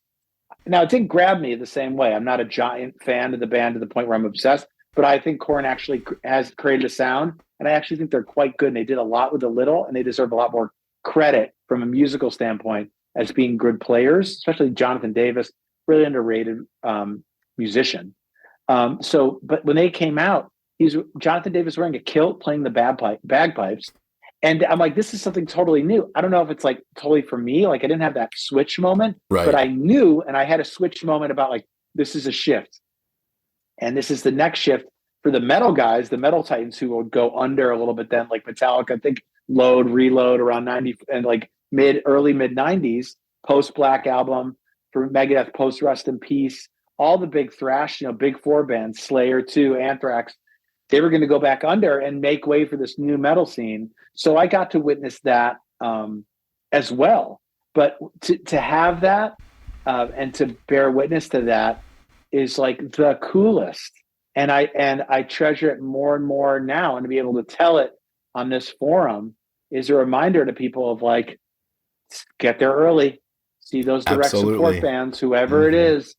now it didn't grab me the same way. I'm not a giant fan of the band to the point where I'm obsessed, but I think Korn actually has created a sound, and I actually think they're quite good. And they did a lot with a little, and they deserve a lot more credit from a musical standpoint as being good players, especially Jonathan Davis, really underrated musician. But when they came out, Jonathan Davis wearing a kilt, playing the bagpipes. And I'm like, this is something totally new. I don't know if it's like totally for me. Like I didn't have that switch moment, Right. but I knew, and I had a switch moment about like, this is a shift. And this is the next shift for the metal guys, the metal titans who would go under a little bit then, like Metallica, I think Load, Reload around 90 and like early mid 90s, post Black Album for Megadeth, post Rust in Peace, all the big thrash, big four bands, Slayer 2, Anthrax, they were going to go back under and make way for this new metal scene. So I got to witness that as well. But to have that and to bear witness to that is like the coolest. And I treasure it more and more now. And to be able to tell it on this forum is a reminder to people of like, get there early, see those direct support bands, whoever it is,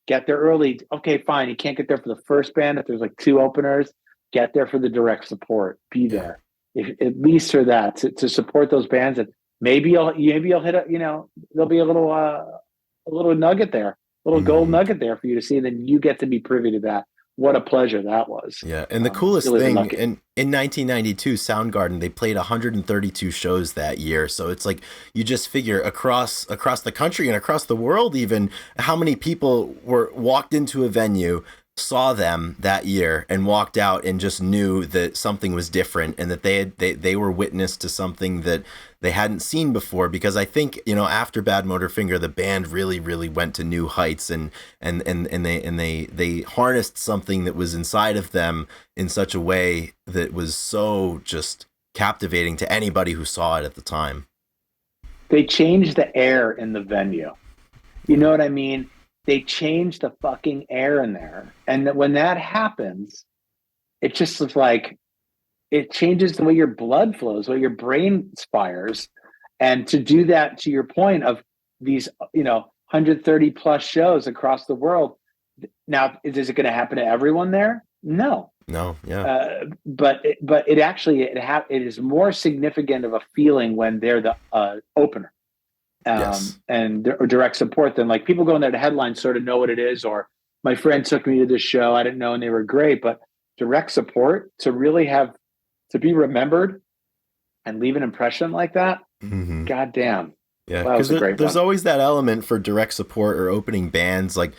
get there early. Okay, fine. You can't get there for the first band if there's like 2 openers. Get there for the direct support. Be there, at least for that, to support those bands. And maybe you'll hit there'll be a little nugget there, a little gold nugget there for you to see. And then you get to be privy to that. What a pleasure that was. Yeah, and the coolest thing in 1992, Soundgarden, they played 132 shows that year. So it's like you just figure across the country and across the world, even how many people walked into a venue, saw them that year, and walked out and just knew that something was different and that they were witness to something that they hadn't seen before. Because I think, after Bad Motor Finger, the band really, really went to new heights and they harnessed something that was inside of them in such a way that was so just captivating to anybody who saw it at the time. They changed the air in the venue. You know what I mean? They changed the fucking air in there. And when that happens, it just is like, it changes the way your blood flows, the way your brain fires. And to do that, to your point of these, 130 plus shows across the world. Now, is it going to happen to everyone there? No. Yeah. But it actually, it is more significant of a feeling when they're the opener. And direct support than like people going there to headline sort of know what it is, or my friend took me to this show, I didn't know, and they were great. But direct support, to really to be remembered and leave an impression like that, God damn. Yeah, because there's always that element for direct support or opening bands. Like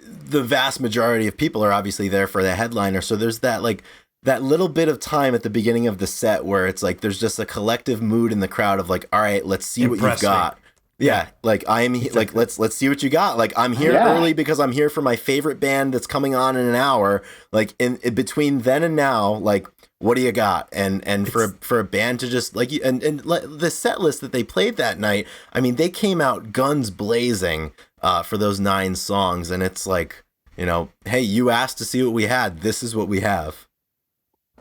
the vast majority of people are obviously there for the headliner, so there's that like that little bit of time at the beginning of the set where it's like there's just a collective mood in the crowd of like, all right, let's see what you've got. Yeah, like let's see what you got. Like I'm here early because I'm here for my favorite band that's coming on in an hour. Like in between then and now, like what do you got? And for a band to just like and the set list that they played that night, I mean, they came out guns blazing for those 9 songs, and it's like, hey, you asked to see what we had. This is what we have.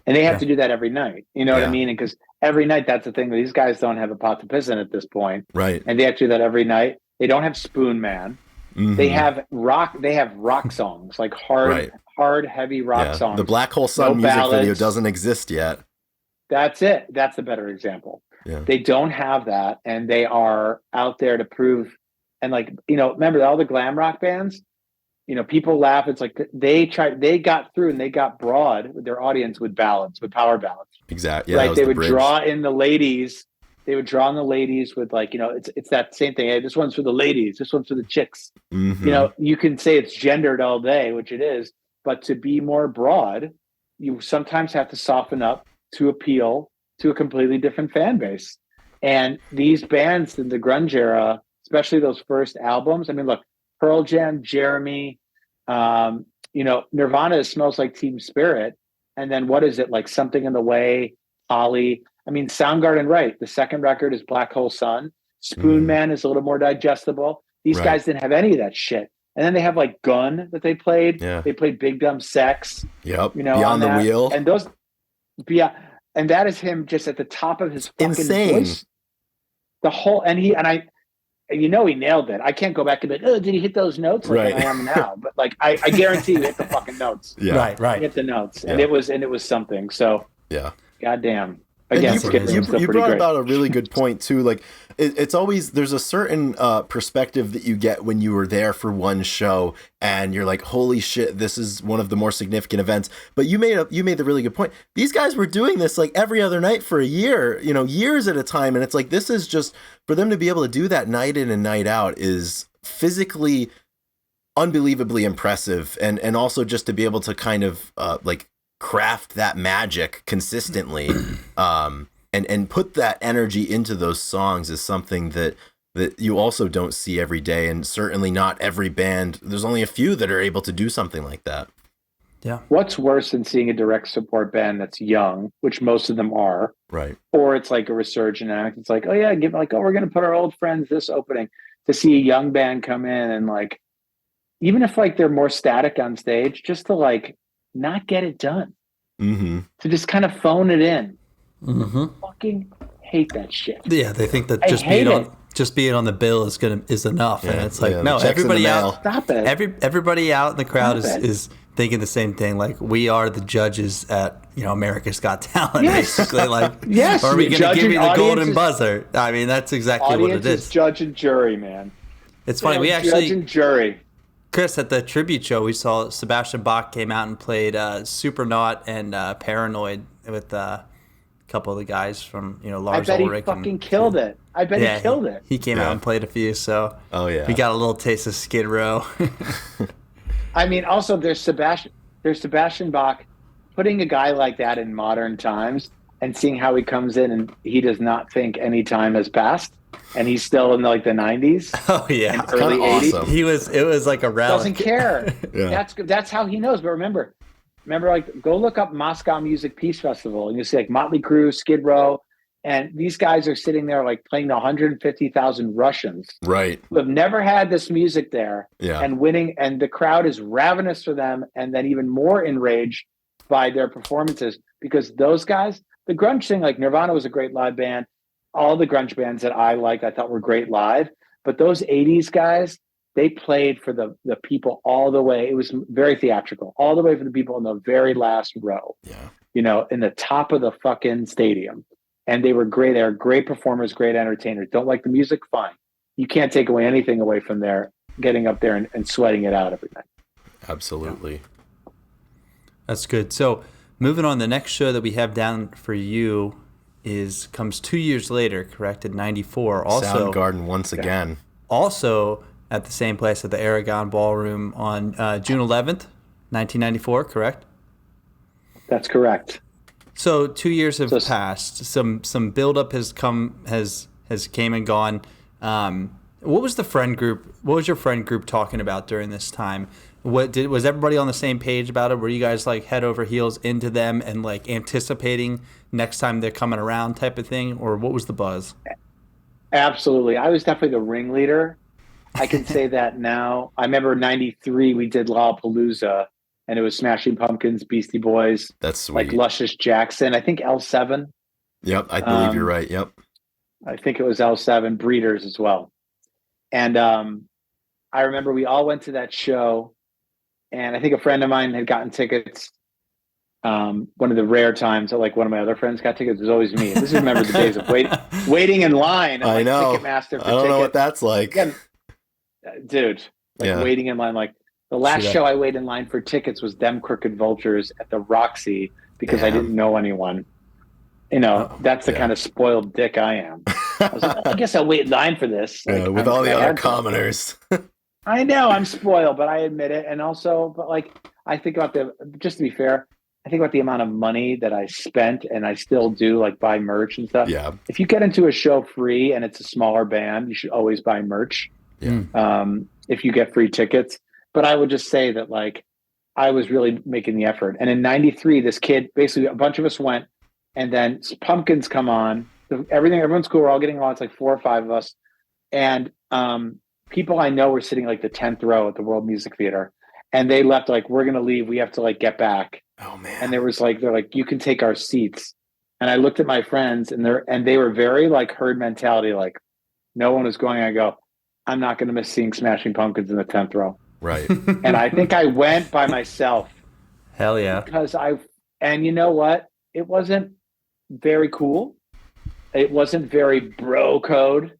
And they have to do that every night. You know what I mean? Because every night, that's the thing. These guys don't have a pot to piss in at this point. Right. And they have to do that every night. They don't have Spoon Man. They have rock songs, like hard, heavy rock songs. The Black Hole Sun music video doesn't exist yet. That's it. That's the better example. Yeah. They don't have that. And they are out there to prove. And like, remember all the glam rock bands? People laugh. It's like they got through and they got broad with their audience with ballads, with power ballads. Exactly. Yeah, right. They would draw in the ladies. They would draw in the ladies with like, it's that same thing. Hey, this one's for the ladies. This one's for the chicks. You can say it's gendered all day, which it is, but to be more broad, you sometimes have to soften up to appeal to a completely different fan base. And these bands in the grunge era, especially those first albums, I mean, look, Pearl Jam, Jeremy, Nirvana Smells Like Teen Spirit. And then what is it? Like Something in the Way, Holly. I mean, Soundgarden, right. The second record is Black Hole Sun. Spoon Man is a little more digestible. These guys didn't have any of that shit. And then they have like Gun that they played. Yeah. They played Big Dumb Sex. Yep. Beyond the Wheel. And and that is him just at the top of his fucking voice. The whole, he nailed it. I can't go back and be like, oh, did he hit those notes like I am now? But like, I guarantee you hit the fucking notes. Yeah. Right. Hit the notes. And it was something. So yeah. Goddamn. Again, And Skid Row is still you pretty brought great. about a really good point too. Like it's always, there's a certain perspective that you get when you were there for one show and you're like, holy shit, this is one of the more significant events. But you made the really good point. These guys were doing this like every other night for a year, years at a time. And it's like, this is just, for them to be able to do that night in and night out is physically unbelievably impressive. And also just to be able to kind of like craft that magic consistently and put that energy into those songs is something that you also don't see every day, and certainly not every band. There's only a few that are able to do something like that. Yeah. What's worse than seeing a direct support band that's young, which most of them are, Right? or it's like a resurgent act. It's like, oh yeah, we're going to put our old friends this opening. To see a young band come in and like, even if like they're more static on stage, just to like not get it done, Mm-hmm. to just kind of phone it in. Mm-hmm. Fucking hate that shit. Yeah, they think that I hate it. just being on the bill is enough, and it's like, no, checks in the everybody mail. out, Stop it. everybody out in the crowd Stop it. is thinking the same thing. Like, we are the judges at America's Got Talent, Yes. basically. Like, Yes, are we the going to give judging you the audience golden is- buzzer? I mean, that's exactly what Audience it is is. judge and jury, man. It's funny. We Judge actually, and jury. Chris, at the tribute show, we saw Sebastian Bach came out and played Supernaut and Paranoid with a couple of the guys from I Lars bet he Ulrich. fucking killed it. I bet he killed it. He came out and played a few, so Oh, yeah. we got a little taste of Skid Row. I mean, also there's Sebastian Bach. Putting a guy like that in modern times and seeing how he comes in and he does not think any time has passed, and he's still in like the 90s, Oh yeah, early Kinda 80s. awesome. it was like a relic. Doesn't care. Yeah. That's how he knows. But remember, like, go look up Moscow Music Peace Festival and you'll see like Motley Crue, Skid Row, and these guys are sitting there like playing to 150,000 Russians Right. who have never had this music there, Yeah. and winning, and the crowd is ravenous for them, and then even more enraged by their performances, because those guys, the grunge thing, like Nirvana was a great live band. All the grunge bands that I liked, I thought were great live, but those 80s guys, they played for the people all the way. It was very theatrical, all the way for the people in the very last row, Yeah. in the top of the fucking stadium. And they were great. They were great performers, great entertainers. Don't like the music? Fine. You can't take away anything away from their getting up there and sweating it out every night. Absolutely. That's good. So moving on, the next show that we have down for you comes 2 years later, correct? In '94. Also, Soundgarden once again. also at the same place at the Aragon Ballroom on June 11th, 1994, correct? That's correct. So 2 years have passed. Some buildup has came and gone. What was the friend group? What was your friend group talking about during this time? Was everybody on the same page about it? Were you guys like head over heels into them and like anticipating next time they're coming around type of thing, or what was the buzz? Absolutely. I was definitely the ringleader. I can say that now. I remember '93 we did Lollapalooza, and it was Smashing Pumpkins, Beastie Boys, That's sweet. like Luscious Jackson. I think L7. Yep. I believe you're right. Yep. I think it was L7, Breeders as well. And I remember we all went to that show, and I think a friend of mine had gotten tickets. One of the rare times that like one of my other friends got tickets. It was always me. This is remember the days of waiting in line. At, I like, know. Ticketmaster for I don't know what tickets. that's like. Again, dude, like Yeah. waiting in line. Like the last See that. show I waited in line for tickets was Them Crooked Vultures at the Roxy because I Yeah. didn't know anyone. That's the kind of spoiled dick I am. I was like, I guess I'll wait in line for this. Like, With all the I other had to. commoners. I know I'm spoiled, but I admit it. And also, but like, I think about just to be fair, I think about the amount of money that I spent, and I still do, like buy merch and stuff. Yeah. If you get into a show free and it's a smaller band, you should always buy merch. Yeah. If you get free tickets. But I would just say that like I was really making the effort. And in '93, this kid, basically a bunch of us went, and then Pumpkins come on. Everyone's cool. We're all getting along. It's like 4 or 5 of us. And people I know were sitting like the 10th row at the World Music Theater. And they left like, we're going to leave. We have to like get back. Oh man. And they're like, you can take our seats. And I looked at my friends, and they were very like herd mentality. Like no one was going. I go, I'm not going to miss seeing Smashing Pumpkins in the 10th row. Right. And I think I went by myself Hell yeah. because and you know what? It wasn't very cool. It wasn't very bro code,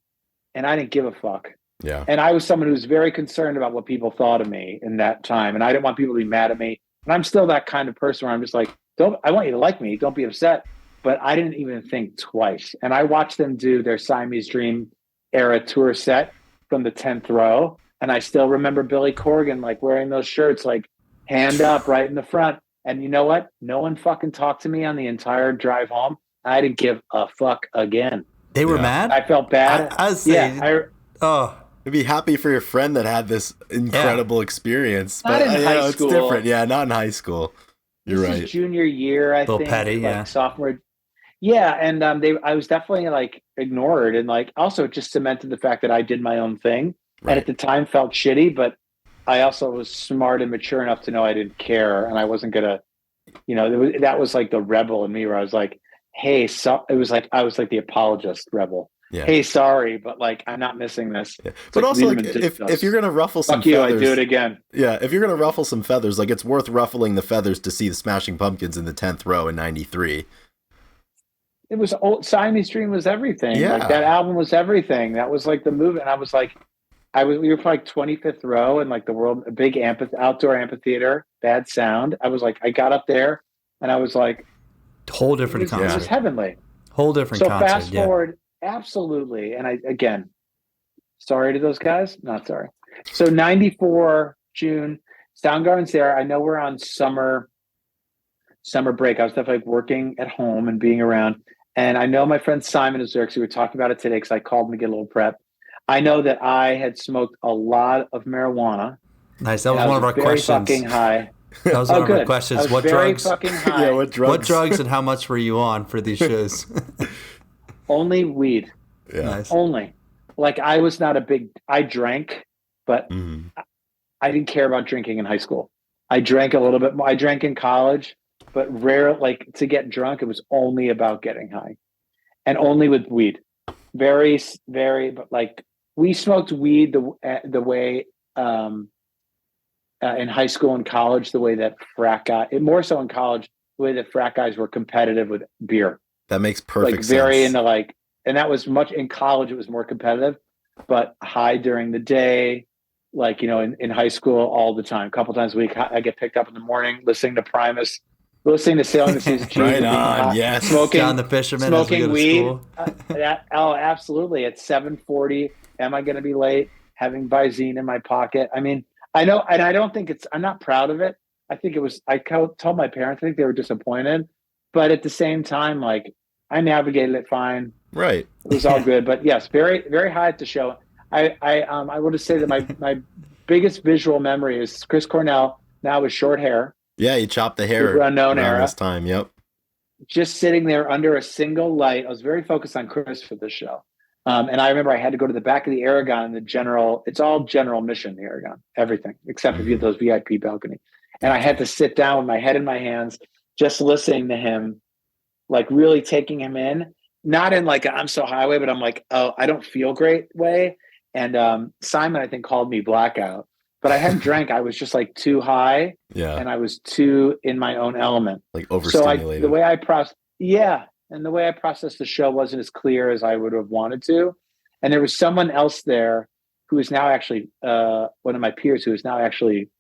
and I didn't give a fuck. Yeah. And I was someone who was very concerned about what people thought of me in that time, and I didn't want people to be mad at me. And I'm still that kind of person where I'm just like, I want you to like me, don't be upset. But I didn't even think twice. And I watched them do their Siamese Dream era tour set from the 10th row, and I still remember Billy Corgan like wearing those shirts, like hand up right in the front. And you know what? No one fucking talked to me on the entire drive home. I didn't give a fuck again. They were mad? I felt bad. I was saying, I'd be happy for your friend that had this incredible experience. Not But in high school. It's different. Yeah, not in high school. You're This right. is junior year, I think. Petty, like yeah. sophomore. Yeah, and I was definitely like ignored, and like also it just cemented the fact that I did my own thing, Right. and at the time felt shitty, but I also was smart and mature enough to know I didn't care, and I wasn't gonna, that was like the rebel in me where I was like, hey, so it was like I was like the apologist rebel. Yeah. Hey, sorry, but like I'm not missing this. Yeah. But like, also, like, if you're gonna ruffle some fuck you, feathers, I do it again. Yeah, if you're gonna ruffle some feathers, like it's worth ruffling the feathers to see the Smashing Pumpkins in the 10th row in '93. It was old. Siamese Dream was everything. Yeah. Like that album was everything. That was like the movie. And I was like, we were like 25th row in like the world, a big outdoor amphitheater, bad sound. I was like, I got up there and I was like, whole different concert. It was heavenly. Whole different concert. So fast forward, absolutely. And again, sorry to those guys, not sorry. So 94 June, Soundgarden's there. I know we're on summer break. I was definitely working at home and being around. And I know my friend Simon is there because we were talking about it today because I called him to get a little prep. I know that I had smoked a lot of marijuana. Nice. That was one of our questions. Fucking high. That was one of our questions. What drugs? Fucking high. Yeah, what drugs? What drugs and how much were you on for these shows? Only weed. Yeah. Nice. Only. Like I was not I drank, but I didn't care about drinking in high school. I drank a little bit more. I drank in college, but rare, like to get drunk, it was only about getting high and only with weed. Very, very, but like we smoked weed the way in high school and college, the way that more so in college, the way that frat guys were competitive with beer. That makes perfect like sense. Very into like, and that was much in college. It was more competitive, but high during the day. Like, in high school all the time, a couple times a week, I get picked up in the morning, listening to Primus, listening to Sailing the Seas of Cheese. Right on, yes. Smoking, John the Fisherman, smoking weed. School. Absolutely. At 7:40, am I going to be late? Having Visine in my pocket. I mean, I know, and I don't think I'm not proud of it. I think I told my parents, I think they were disappointed, but at the same time, like I navigated it fine. Right. It was all good, but yes, very, very high at the show. I would just say that my biggest visual memory is Chris Cornell now with short hair. Yeah, he chopped the hair Super Unknown era. This time. Yep. Just sitting there under a single light. I was very focused on Chris for this show. And I remember I had to go to the back of the Aragon, it's all general mission, the Aragon, everything, except for those VIP balcony. And I had to sit down with my head in my hands, just listening to him, like really taking him in, not in like I'm so high way, but I'm like, oh, I don't feel great way. And Simon, I think, called me blackout, but I hadn't drank. I was just like too high, and I was too in my own element, like overstimulated. So the way I processed the show wasn't as clear as I would have wanted to. And there was someone else there who is now actually one of my peers, who is now actually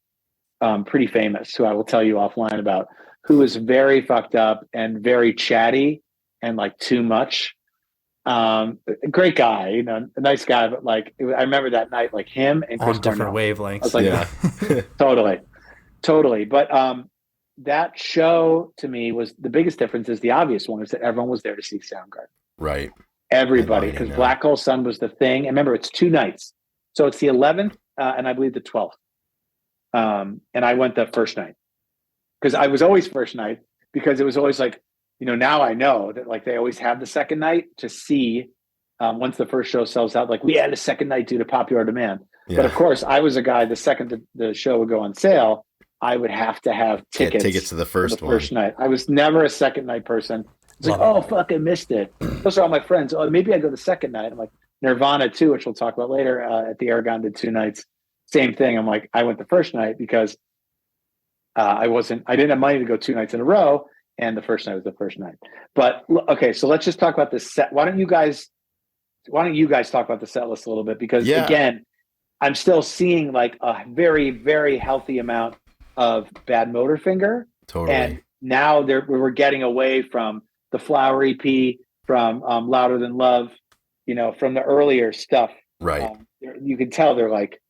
pretty famous, who I will tell you offline about, who is very fucked up and very chatty and like too much. Great guy, a nice guy, but like I remember that night, like him and Chris on different Cornell. wavelengths. I was like, totally. But that show to me was the biggest difference. Is the obvious one is that everyone was there to see Soundgarden. Right. Everybody, because Black Hole Sun was the thing. And remember, it's 2 nights, so it's the 11th and I believe the 12th. And I went the first night because I was always first night because it was always like. Now I know that like they always have the second night to see once the first show sells out. Like we had a second night due to popular demand. Yeah. But of course, I was a guy. The second the show would go on sale, I would have to have tickets to the first night. I was never a second night person. It's like, oh fuck, I missed it. Those are all my friends. Oh, maybe I go the second night. I'm like Nirvana too, which we'll talk about later. At the Aragon did 2 nights. Same thing. I'm like, I went the first night because I didn't have money to go 2 nights in a row. and the first night was the first night. But okay, so let's just talk about the set. Why don't you guys talk about the set list a little bit? Because again, I'm still seeing like a very, very healthy amount of Bad Motorfinger. Totally. And now we're getting away from the Flower EP, from Louder Than Love, from the earlier stuff. Right. You can tell they're like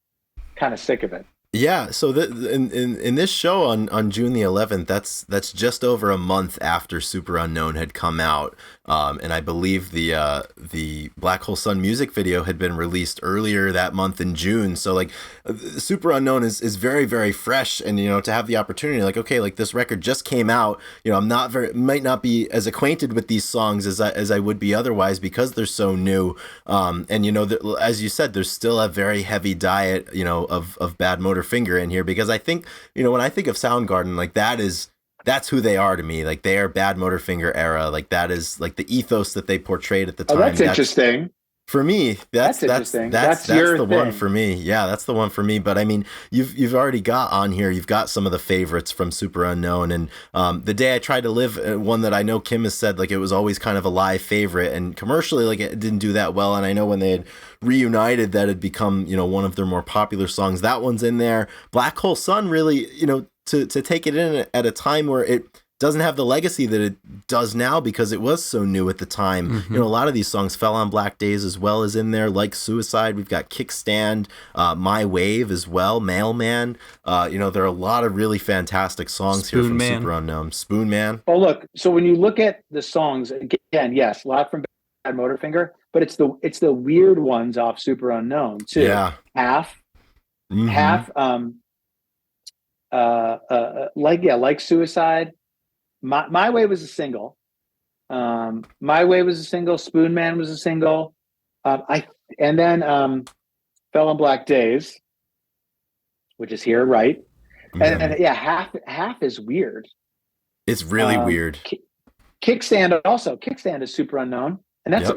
kind of sick of it. Yeah, so in this show on June the 11th, that's just over a month after Super Unknown had come out, and I believe the Black Hole Sun music video had been released earlier that month in June. So like, Super Unknown is very, very fresh, and to have the opportunity, like, okay, like this record just came out, I'm might not be as acquainted with these songs as I would be otherwise because they're so new, and as you said, there's still a very heavy diet of Bad Motorfinger in here, because I think when I think of Soundgarden, like that's who they are to me. Like they are Bad Motorfinger era. Like that is like the ethos that they portrayed at the time. Oh, that's interesting. For me, that's interesting. That's your the thing. one for me. Yeah, that's the one for me. But I mean, you've already got on here. You've got some of the favorites from Super Unknown, and The Day I Tried to Live, one that I know Kim has said like it was always kind of a live favorite, and commercially like it didn't do that well. And I know when they had reunited, that had become one of their more popular songs. That one's in there. Black Hole Sun really to take it in at a time where it doesn't have the legacy that it does now because it was so new at the time. Mm-hmm. A lot of these songs Fell on Black Days as well as in there, like Suicide. We've got Kickstand, My Wave as well, Mailman. There are a lot of really fantastic songs Spoon here from Man. Super Unknown. Spoon Man. Oh, look. So when you look at the songs again, yes, a lot from Bad Motorfinger, but it's the weird ones off Super Unknown too. Yeah. Half, Mm-hmm. like Suicide. My Way was a single. My Way was a single. Spoon Man was a single. And then Fell on Black Days, which is here, right? And yeah, half is weird. It's really weird. Kickstand also. Kickstand is Super Unknown, and that's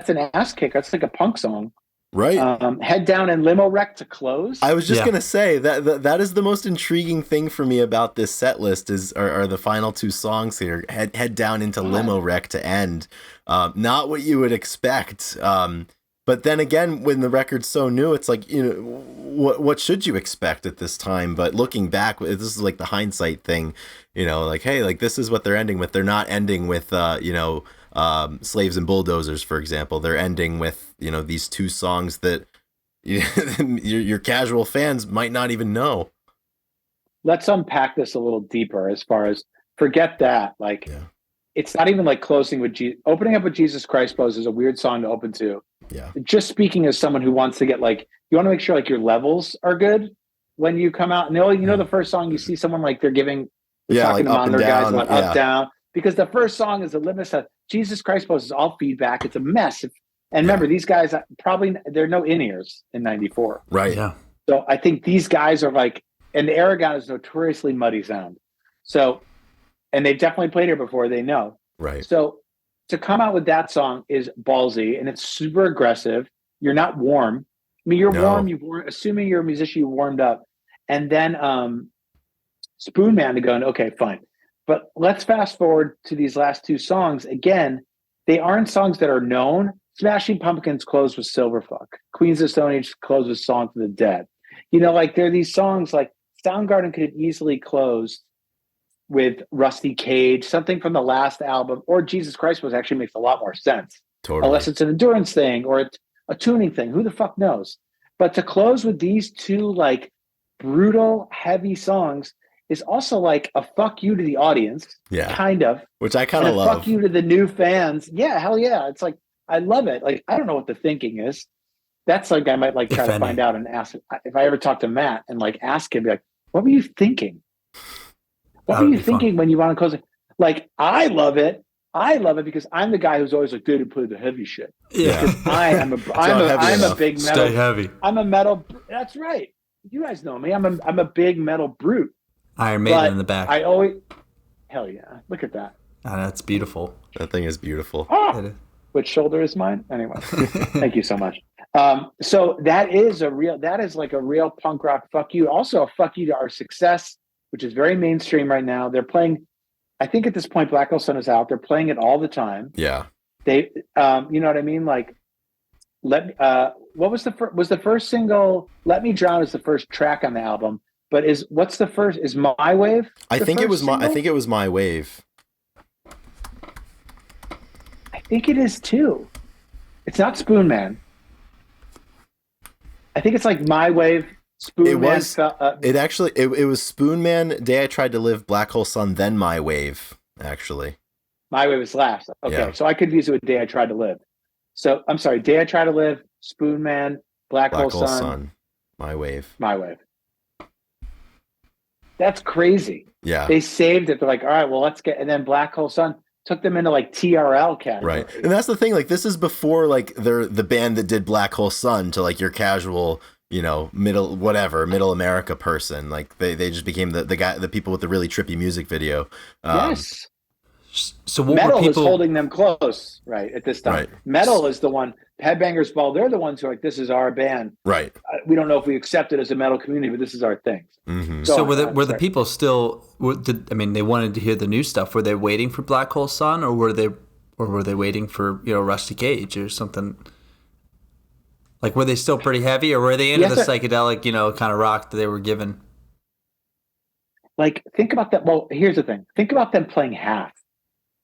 an ass kick. That's like a punk song. Right. Head Down and Limo Wreck to close. I was just gonna say that is the most intriguing thing for me about this set list are the final two songs here. Head Down into Limo Wreck to end. Not what you would expect. But then again, when the record's so new, it's like, what should you expect at this time? But looking back, this is like the hindsight thing, like, hey, like this is what they're ending with. They're not ending with, Slaves and Bulldozers, for example. They're ending with, these two songs that your casual fans might not even know. Let's unpack this a little deeper as far as forget that. Like, it's not even like closing with opening up with Jesus Christ Pose is a weird song to open to. Yeah. Just speaking as someone who wants to get like, you want to make sure like your levels are good when you come out. And the first song you see someone like they're talking like to up and guys down, about up, down, because the first song is a limit of Jesus Christ Pose is all feedback. It's a mess. And remember, these guys they're no in-ears in 94. Right. Yeah. So I think these guys are like, and the Aragon is notoriously muddy sound. So, and they've definitely played here before, they know. Right. So to come out with that song is ballsy, and it's super aggressive. You're not warm. I mean, you're warm. Assuming you're a musician, you warmed up. And then Spoon Man to go, okay, fine. But let's fast forward to these last two songs. Again, they aren't songs that are known. Smashing Pumpkins closed with Silverfuck. Queens of Stone Age closed with Song for the Dead. Like there are these songs like Soundgarden could have easily closed with Rusty Cage, something from the last album, or Jesus Christ was actually makes a lot more sense. Totally. Unless it's an endurance thing or it's a tuning thing. Who the fuck knows? But to close with these two like brutal, heavy songs is also like a fuck you to the audience. Yeah. Kind of. Which I kind of love. Fuck you to the new fans. Yeah, hell yeah. It's like, I love it. Like, I don't know what the thinking is. That's like, I might like try to find out and ask if I ever talk to Matt and like ask him, be like, what were you thinking? What were you thinking when you want to close it? Like, I love it. I love it because I'm the guy who's always like, they didn't play the heavy shit. Yeah. I'm a big metal. Stay heavy. I'm a metal. That's right. You guys know me. I'm a big metal brute. Iron Maiden in the back. Hell yeah. Look at that. Oh, that's beautiful. That thing is beautiful. Oh, which shoulder is mine? Anyway, thank you so much. So that is like a real punk rock fuck you. Also a fuck you to our success, which is very mainstream right now. They're playing I think at this point, Black Hole Sun is out. They're playing it all the time. Yeah. They, you know what I mean? Like, what was the first single? Let Me Drown is the first track on the album. But what's the first? Is My Wave? I think it was My Wave. I think it is too. It's not Spoon Man. I think it's like My Wave. Spoon Man. It was Spoon Man, Day I Tried to Live, Black Hole Sun, then My Wave. Actually, My Wave was last. Okay, yeah. So I confused it with Day I Tried to Live. So I'm sorry. Day I Tried to Live, Spoon Man, Black Hole Sun, My Wave. My Wave. That's crazy. Yeah. They saved it. They're like, all right, well, let's get, and then Black Hole Sun took them into like TRL category. Right. And that's the thing. Like, this is before like they're the band that did Black Hole Sun to like your casual, you know, middle America person. Like they just became the people with the really trippy music video. Yes. So what Metal were people is holding them close, right, at this time. Right. Metal is the one. Headbangers Ball, they're the ones who are like, this is our band. Right. We don't know if we accept it as a metal community, but this is our thing. Mm-hmm. So were the people still? They wanted to hear the new stuff. Were they waiting for Black Hole Sun, or were they waiting for Rusty Cage or something? Like, were they still pretty heavy, or were they into the psychedelic kind of rock that they were given? Like, think about that. Well, here's the thing. Think about them playing Half.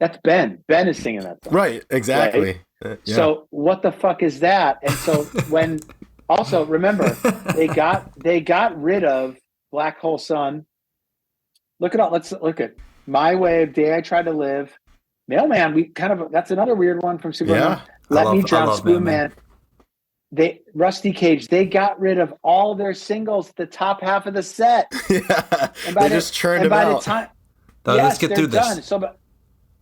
That's Ben. Ben is singing that song. Right, exactly. Right? Yeah. So what the fuck is that? And so also remember, they got rid of Black Hole Sun. Let's look at My Wave, Day I Tried to Live, Mailman. That's another weird one from Superman. Yeah. Let Me Drown, Spoon Man. Rusty Cage, they got rid of all their singles, the top half of the set. Yeah. They just churned them out. Let's get through this. Done. So,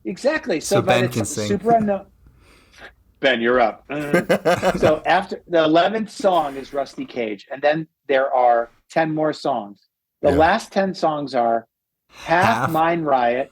exactly. So Ben can sing. Super Unknown. Ben, you're up. So after the 11th song is Rusty Cage, and then there are 10 more songs. The last 10 songs are Half, Mind Riot,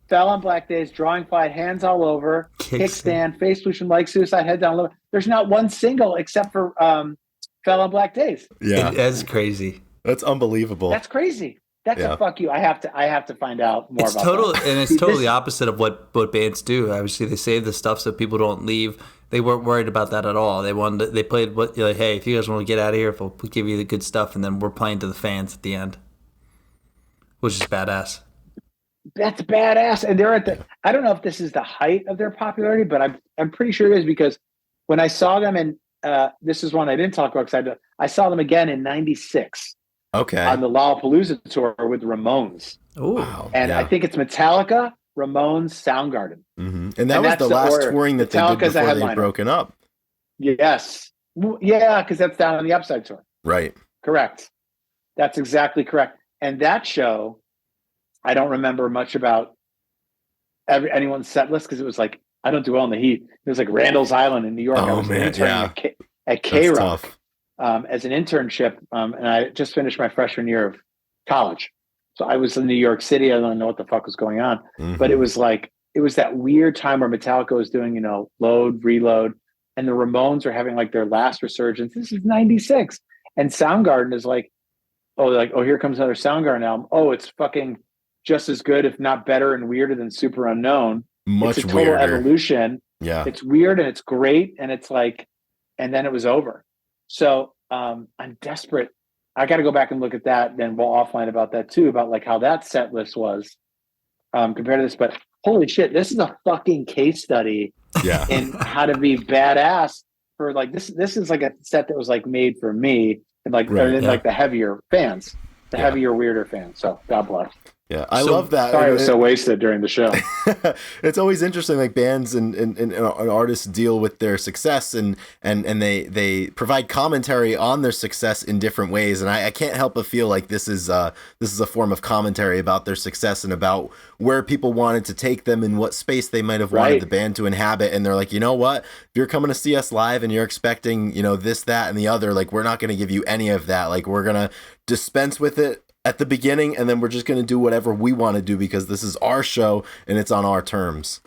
Fell on Black Days, Drawing Fight, Hands All Over, Kickstand, Face Pollution, Like Suicide, Head Down Low. There's not one single except for Fell on Black Days. Yeah, that's crazy. That's unbelievable. That's crazy. That's a fuck you. I have to find out more about that. And it's totally opposite of what bands do. Obviously, they save the stuff so people don't leave. They weren't worried about that at all. They played hey, if you guys want to get out of here, we'll give you the good stuff, and then we're playing to the fans at the end, which is badass. That's badass. And they're I don't know if this is the height of their popularity, but I'm pretty sure it is, because when I saw them, and this is one I didn't talk about because I saw them again in '96. Okay. On the Lollapalooza tour with Ramones. Oh, wow. And I think it's Metallica, Ramones, Soundgarden. Mm-hmm. And that was the last touring that they did before they broken up. Yes. Yeah, because that's down on the Upside tour. Right. Correct. That's exactly correct. And that show, I don't remember much about anyone's set list, because it was like, I don't do well in the heat. It was like Randall's Island in New York. I was interning at K-Rock. As an internship, and I just finished my freshman year of college. So I was in New York City. I don't know what the fuck was going on. Mm-hmm. But it was that weird time where Metallica was doing, Load, Reload, and the Ramones are having like their last resurgence. This is '96. And Soundgarden is like, here comes another Soundgarden album. Oh, it's fucking just as good, if not better and weirder than Super Unknown. Much it's a total weirder. Evolution. Yeah. It's weird and it's great. And it's like, and then it was over. So I'm desperate. I got to go back and look at that. Then we'll offline about that too, about like how that set list was compared to this. But holy shit, this is a fucking case study in how to be badass for like this. This is like a set that was like made for me and like like the heavier fans, heavier, weirder fans. So God bless. Yeah, I love that. Sorry, I was so wasted during the show. It's always interesting, like bands and artists deal with their success and they provide commentary on their success in different ways. And I can't help but feel like this is a form of commentary about their success and about where people wanted to take them and what space they might have wanted the band to inhabit. And they're like, you know what? If you're coming to see us live and you're expecting, this, that, and the other, like, we're not going to give you any of that. Like, we're going to dispense with it at the beginning, and then we're just going to do whatever we want to do because this is our show and it's on our terms.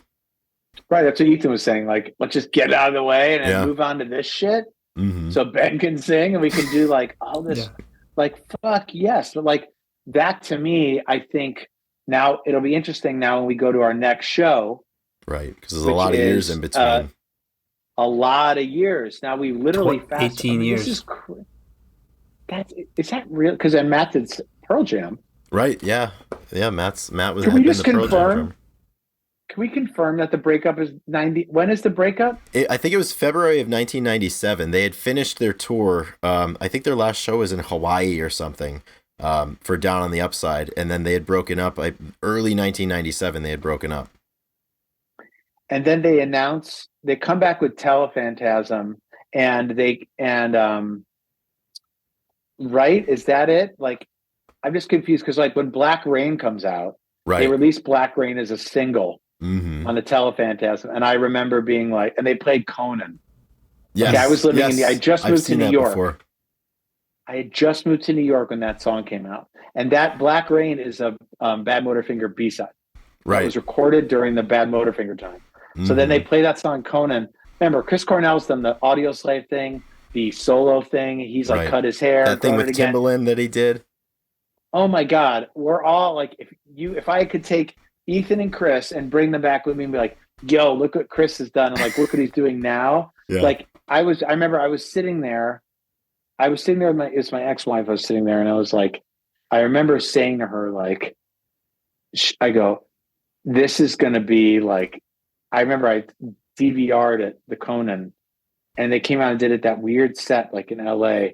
Right. That's what Ethan was saying. Like, let's just get out of the way and then move on to this shit. Mm-hmm. So Ben can sing and we can do like all this, like, fuck yes. But like that to me, I think Now it'll be interesting now when we go to our next show. Right, because there's a lot of years in between. A lot of years. Now we literally 18 years. This is that real? Because then Matt did Pearl Jam. Right. Yeah. Matt was. Can we just Pearl confirm? Can we confirm that the breakup is 90? When is the breakup? I think it was February of 1997. They had finished their tour. I think their last show was in Hawaii or something for Down on the Upside, and then they had broken up. Early 1997, they had broken up. And then they come back with Telephantasm, right? Is that it? Like, I'm just confused because like when Black Rain comes out, right, they released Black Rain as a single on the Telephantasm, and I remember being like, and they played Conan. Yes, I was living I just moved to New York. Before. I had just moved to New York when that song came out, and that Black Rain is a Bad Motorfinger B-side. Right, it was recorded during the Bad Motorfinger time. So then they play that song Conan. Remember, Chris Cornell's done the Audio Slave thing, the solo thing. He's like cut his hair. That thing with Timbaland that he did. Oh my God. We're all like, if I could take Ethan and Chris and bring them back with me and be like, yo, look what Chris has done. And like, look what he's doing now. Yeah. Like I remember I was sitting there with my ex-wife. I was sitting there and I was like, I remember saying to her, like, I go, this is going to be like, I remember I DVR'd it, the Conan, and they came out and did it, that weird set like in LA.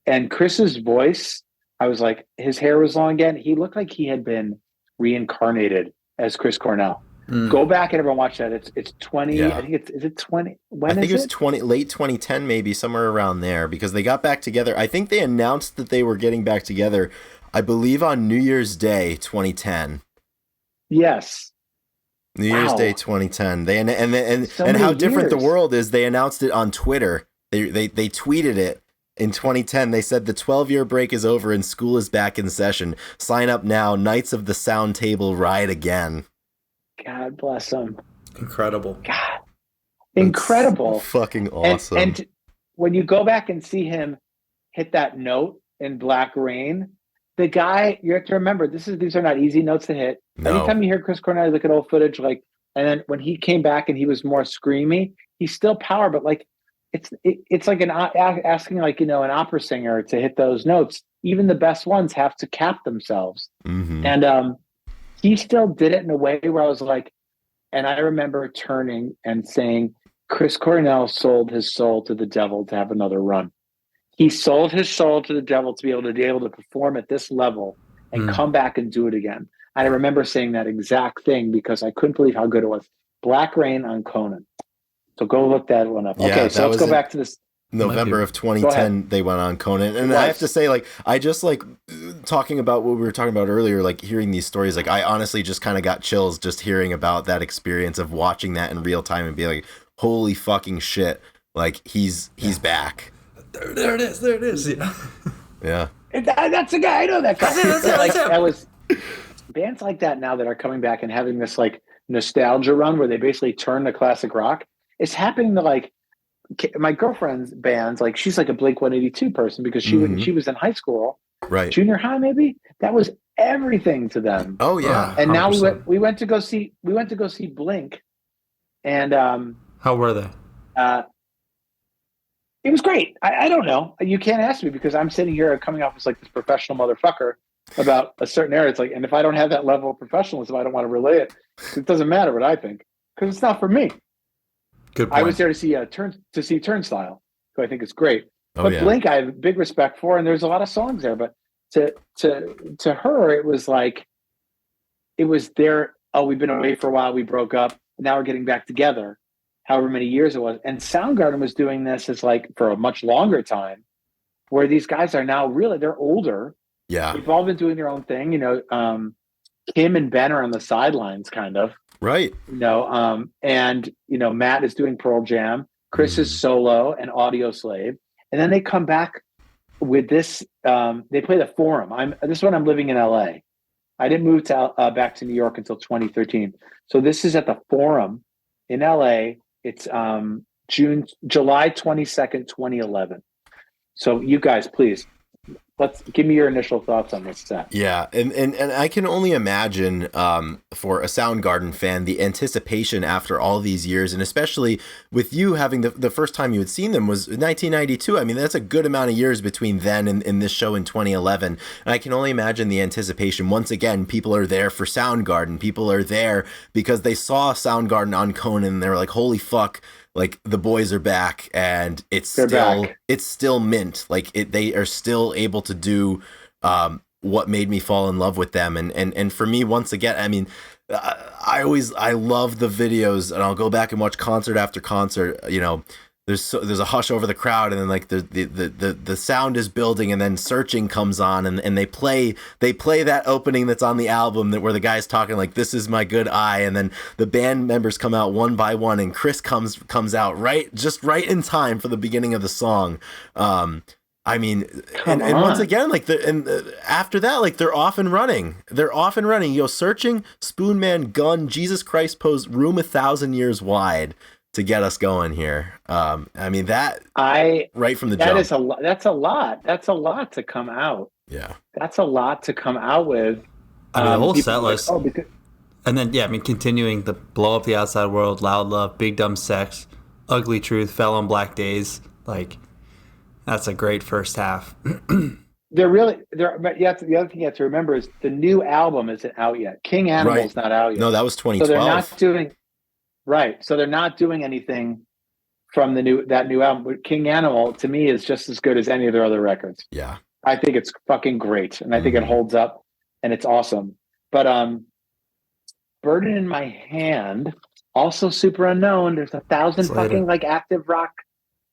And Chris's voice, I was like, his hair was long again. He looked like he had been reincarnated as Chris Cornell. Go back and everyone watch that. It's 20. Yeah. I think is it 20? I think it was 20, late 2010, maybe somewhere around there, because they got back together. I think they announced that they were getting back together, I believe on New Year's Day, 2010. Yes. New Year's Day 2010. And how different the world is. They announced it on Twitter. They tweeted it in 2010. They said the 12-year break is over and school is back in session. Sign up now. Knights of the Sound Table ride again. God bless them. Incredible. God, incredible. That's fucking awesome. And when you go back and see him hit that note in Black Rain, the guy, you have to remember, these are not easy notes to hit. No. Anytime you hear Chris Cornell, look at old footage, like, and then when he came back and he was more screamy, he's still power, but like, it's like asking like, an opera singer to hit those notes. Even the best ones have to cap themselves. And he still did it in a way where I was like, and I remember turning and saying, Chris Cornell sold his soul to the devil to have another run. He sold his soul to the devil to be able to perform at this level and come back and do it again. I remember saying that exact thing because I couldn't believe how good it was. Black Rain on Conan. So go look that one up. Yeah, okay, so let's go back to this. November of 2010, they went on Conan. And I have to say, like, I just like talking about what we were talking about earlier, like hearing these stories, like I honestly just kind of got chills just hearing about that experience of watching that in real time and be like, holy fucking shit. Like he's back. There it is. Yeah. Yeah. That's the guy. I know that guy. That's it. That was bands like that now that are coming back and having this like nostalgia run where they basically turn to classic rock. It's happening to like my girlfriend's bands. Like she's like a Blink-182 person because she was in high school, right? Junior high, maybe. That was everything to them. Oh yeah. And 100%. Now we went to go see Blink, and how were they? It was great. I don't know. You can't ask me because I'm sitting here coming off as like this professional motherfucker about a certain area. It's like, and if I don't have that level of professionalism, I don't want to relay it. It doesn't matter what I think because it's not for me. Good point. I was there to see Turnstile, who I think is great. But Blink, I have big respect for, and there's a lot of songs there. But to her, it was like, it was there. Oh, we've been away for a while. We broke up. Now we're getting back together. However many years it was. And Soundgarden was doing this as like for a much longer time, where these guys are now really, they're older. Yeah. They've all been doing their own thing. Kim and Ben are on the sidelines kind of. Right. And Matt is doing Pearl Jam. Chris is solo and Audio Slave. And then they come back with this, they play the Forum. This is when I'm living in LA. I didn't move back to New York until 2013. So this is at the Forum in LA. It's July 22nd, 2011. So you guys, please let's give me your initial thoughts on this set. Yeah, and I can only imagine for a Soundgarden fan the anticipation after all these years, and especially with you having the first time you had seen them was 1992. I mean, that's a good amount of years between then and this show in 2011. And I can only imagine the anticipation. Once again, people are there for Soundgarden. People are there because they saw Soundgarden on Conan and they were like, holy fuck. Like the boys are back, and it's still mint. Like they are still able to do what made me fall in love with them. And for me, once again, I mean, I love the videos, and I'll go back and watch concert after concert. You know, there's a hush over the crowd, and then like the sound is building, and then Searching comes on, and they play that opening that's on the album where the guy's talking like, this is my good eye, and then the band members come out one by one, and Chris comes out right in time for the beginning of the song. I mean, and once again, like after that, like they're off and running. You know, Searching, Spoonman, Gun, Jesus Christ Pose, Room 1,000 Years Wide to get us going here. I mean, right from the jump. That's a lot. That's a lot to come out. Yeah. That's a lot to come out with. I mean, the whole set list. Like, and then, yeah, I mean, continuing the Blow Up the Outside World, Loud Love, Big Dumb Sex, Ugly Truth, Fell on Black Days. Like, that's a great first half. But the other thing you have to remember is the new album isn't out yet. King Animal's not out yet. No, that was 2012. So they're not doing... Right. So they're not doing anything from that new album. King Animal, to me, is just as good as any of their other records. Yeah. I think it's fucking great. And I think it holds up and it's awesome. But Burden in My Hand, also super unknown. There's 1,000 fucking like active rock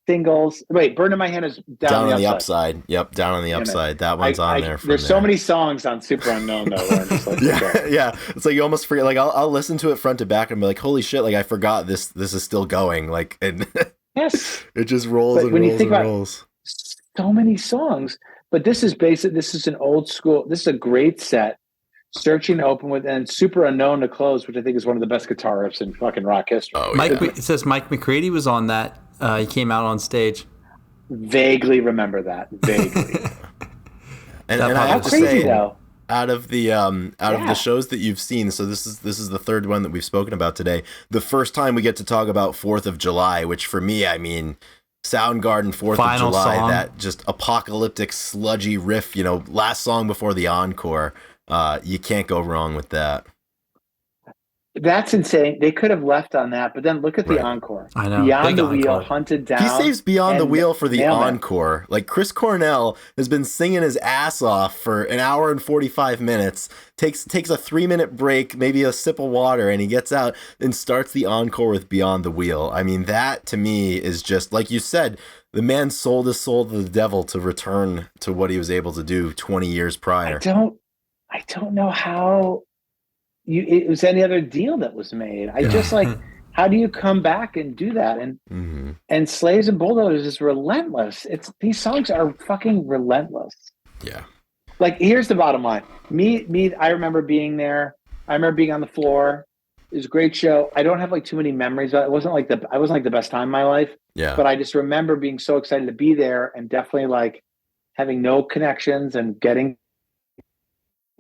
singles. Wait, Burden in My Hand is down on the upside. Yep, Down on the Upside. That one's on there. There's so many songs on Super Unknown though. Where I'm just like, yeah. It's like you almost forget. Like I'll listen to it front to back and be like, holy shit! Like I forgot this is still going. Like and yes, it just rolls and rolls and rolls. So many songs, but this is basic. This is an old school. This is a great set. Searching to open with, and Super Unknown to close, which I think is one of the best guitar riffs in fucking rock history. Oh, It says Mike McCready was on that. He came out on stage. Vaguely remember that. Vaguely. and I have to crazy, say, though. out of the shows that you've seen, so this is the third one that we've spoken about today. The first time we get to talk about 4th of July, which for me, I mean, Soundgarden 4th Final of July, song. that just apocalyptic sludgy riff, you know, last song before the encore. You can't go wrong with that. That's insane. They could have left on that, but then look at the encore. I know. Beyond Big the encore. Wheel, Hunted Down. He saves Beyond the Wheel for the nailed it. encore. Like Chris Cornell has been singing his ass off for an hour and 45 minutes, takes a 3-minute break, maybe a sip of water, and he gets out and starts the encore with Beyond the Wheel. I mean, that to me is just, like you said, the man sold his soul to the devil to return to what he was able to do 20 years prior. I don't know how it was any other deal that was made. I just like, how do you come back and do that? And Slaves and Bulldozers is relentless. These songs are fucking relentless. Yeah. Like, here's the bottom line. I remember being there. I remember being on the floor. It was a great show. I don't have like too many memories. I wasn't like the best time in my life. Yeah. But I just remember being so excited to be there and definitely like having no connections and getting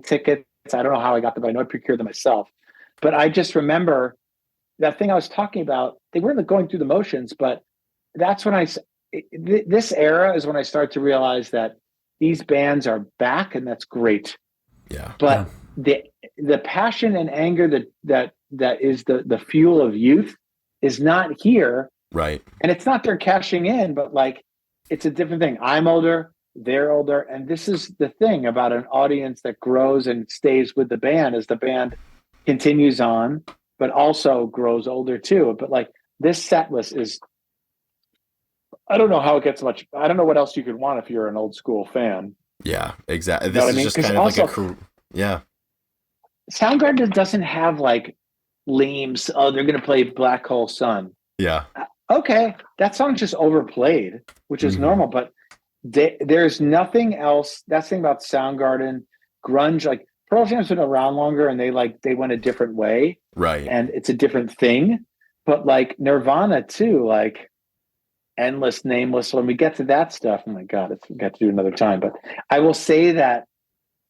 tickets. I don't know how I got them. I know I procured them myself. But I just remember that thing I was talking about. They weren't going through the motions, but that's when this era is when I start to realize that these bands are back, and that's great. Yeah. But the passion and anger that is the fuel of youth is not here. Right. And it's not they're cashing in, but like it's a different thing. I'm older, they're older, and this is the thing about an audience that grows and stays with the band as the band continues on, but also grows older too. But like this set list is, I don't know how it gets much. I don't know what else you could want if you're an old school fan. Yeah, exactly. You know This is what I mean? just 'Cause kind of also, like a yeah. Soundgarden doesn't have like leames. Oh, they're going to play Black Hole Sun. Yeah. Okay, that song's just overplayed, which is normal. But there's nothing else. That's the thing about Soundgarden, grunge. Like Pearl Jam's been around longer, and they went a different way, Right. and it's a different thing. But like Nirvana too, like endless, nameless. When we get to that stuff, oh my God, we got to do another time. But I will say that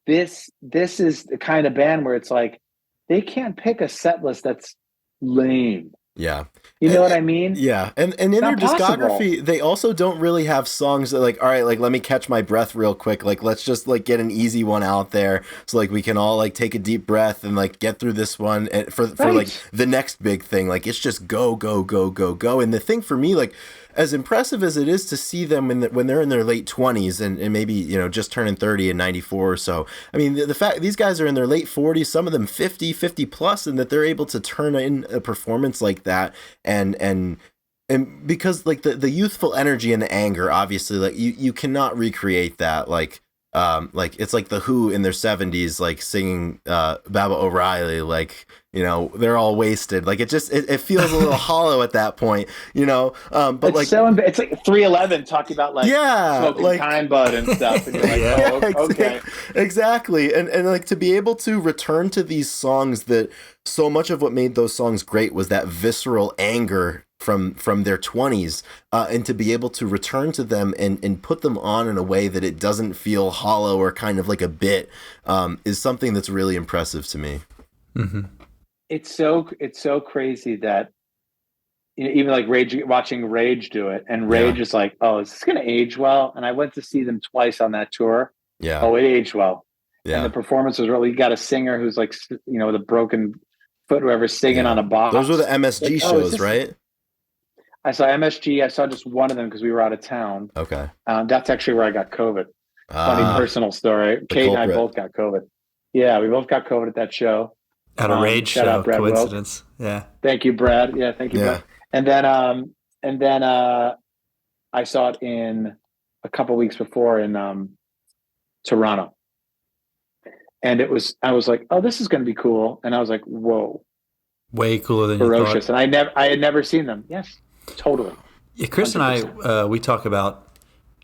this is the kind of band where it's like they can't pick a set list that's lame. Yeah. You know what I mean? Yeah. And in their discography, they also don't really have songs that like, all right, like let me catch my breath real quick. Like let's just like get an easy one out there. So like we can all like take a deep breath and like get through this one and for like the next big thing. Like it's just go, go, go, go, go. And the thing for me, like as impressive as it is to see them when they're in their late 20s and maybe, you know, just turning 30 in 94 or so. I mean, the fact these guys are in their late 40s, some of them 50 plus, and that they're able to turn in a performance like that and because like the youthful energy and the anger, obviously, like you cannot recreate that. Like it's like the Who in their 70s, like singing Baba O'Reilly, like, you know, they're all wasted. Like it feels a little hollow at that point, you know. But it's like it's like 311 talking about like smoking like, time bud and stuff. And you're like, okay, exactly. And like to be able to return to these songs that so much of what made those songs great was that visceral anger from their 20s, and to be able to return to them and put them on in a way that it doesn't feel hollow or kind of like a bit, is something that's really impressive to me. Mm-hmm. It's so crazy that, you know, even like watching Rage do it, and Rage is like, oh, is this gonna age well? And I went to see them twice on that tour. Yeah. Oh, it aged well. Yeah. And the performance was really, you got a singer who's like, you know, with a broken foot, whoever, singing on a box. Those were the MSG shows, right? I saw MSG. I saw just one of them because we were out of town. Okay. That's actually where I got COVID. Funny personal story. Kate and I both got COVID. Yeah, we both got COVID at that show. At a Rage show, out, coincidence. Wilk. Yeah. Thank you, Brad. Yeah, thank you, Brad. And then I saw it in a couple weeks before in Toronto. And I was like, oh, this is going to be cool. And I was like, whoa. Way cooler than ferocious. you thought. And I had never seen them. Yes, totally. Yeah, Chris 100%. And I, we talk about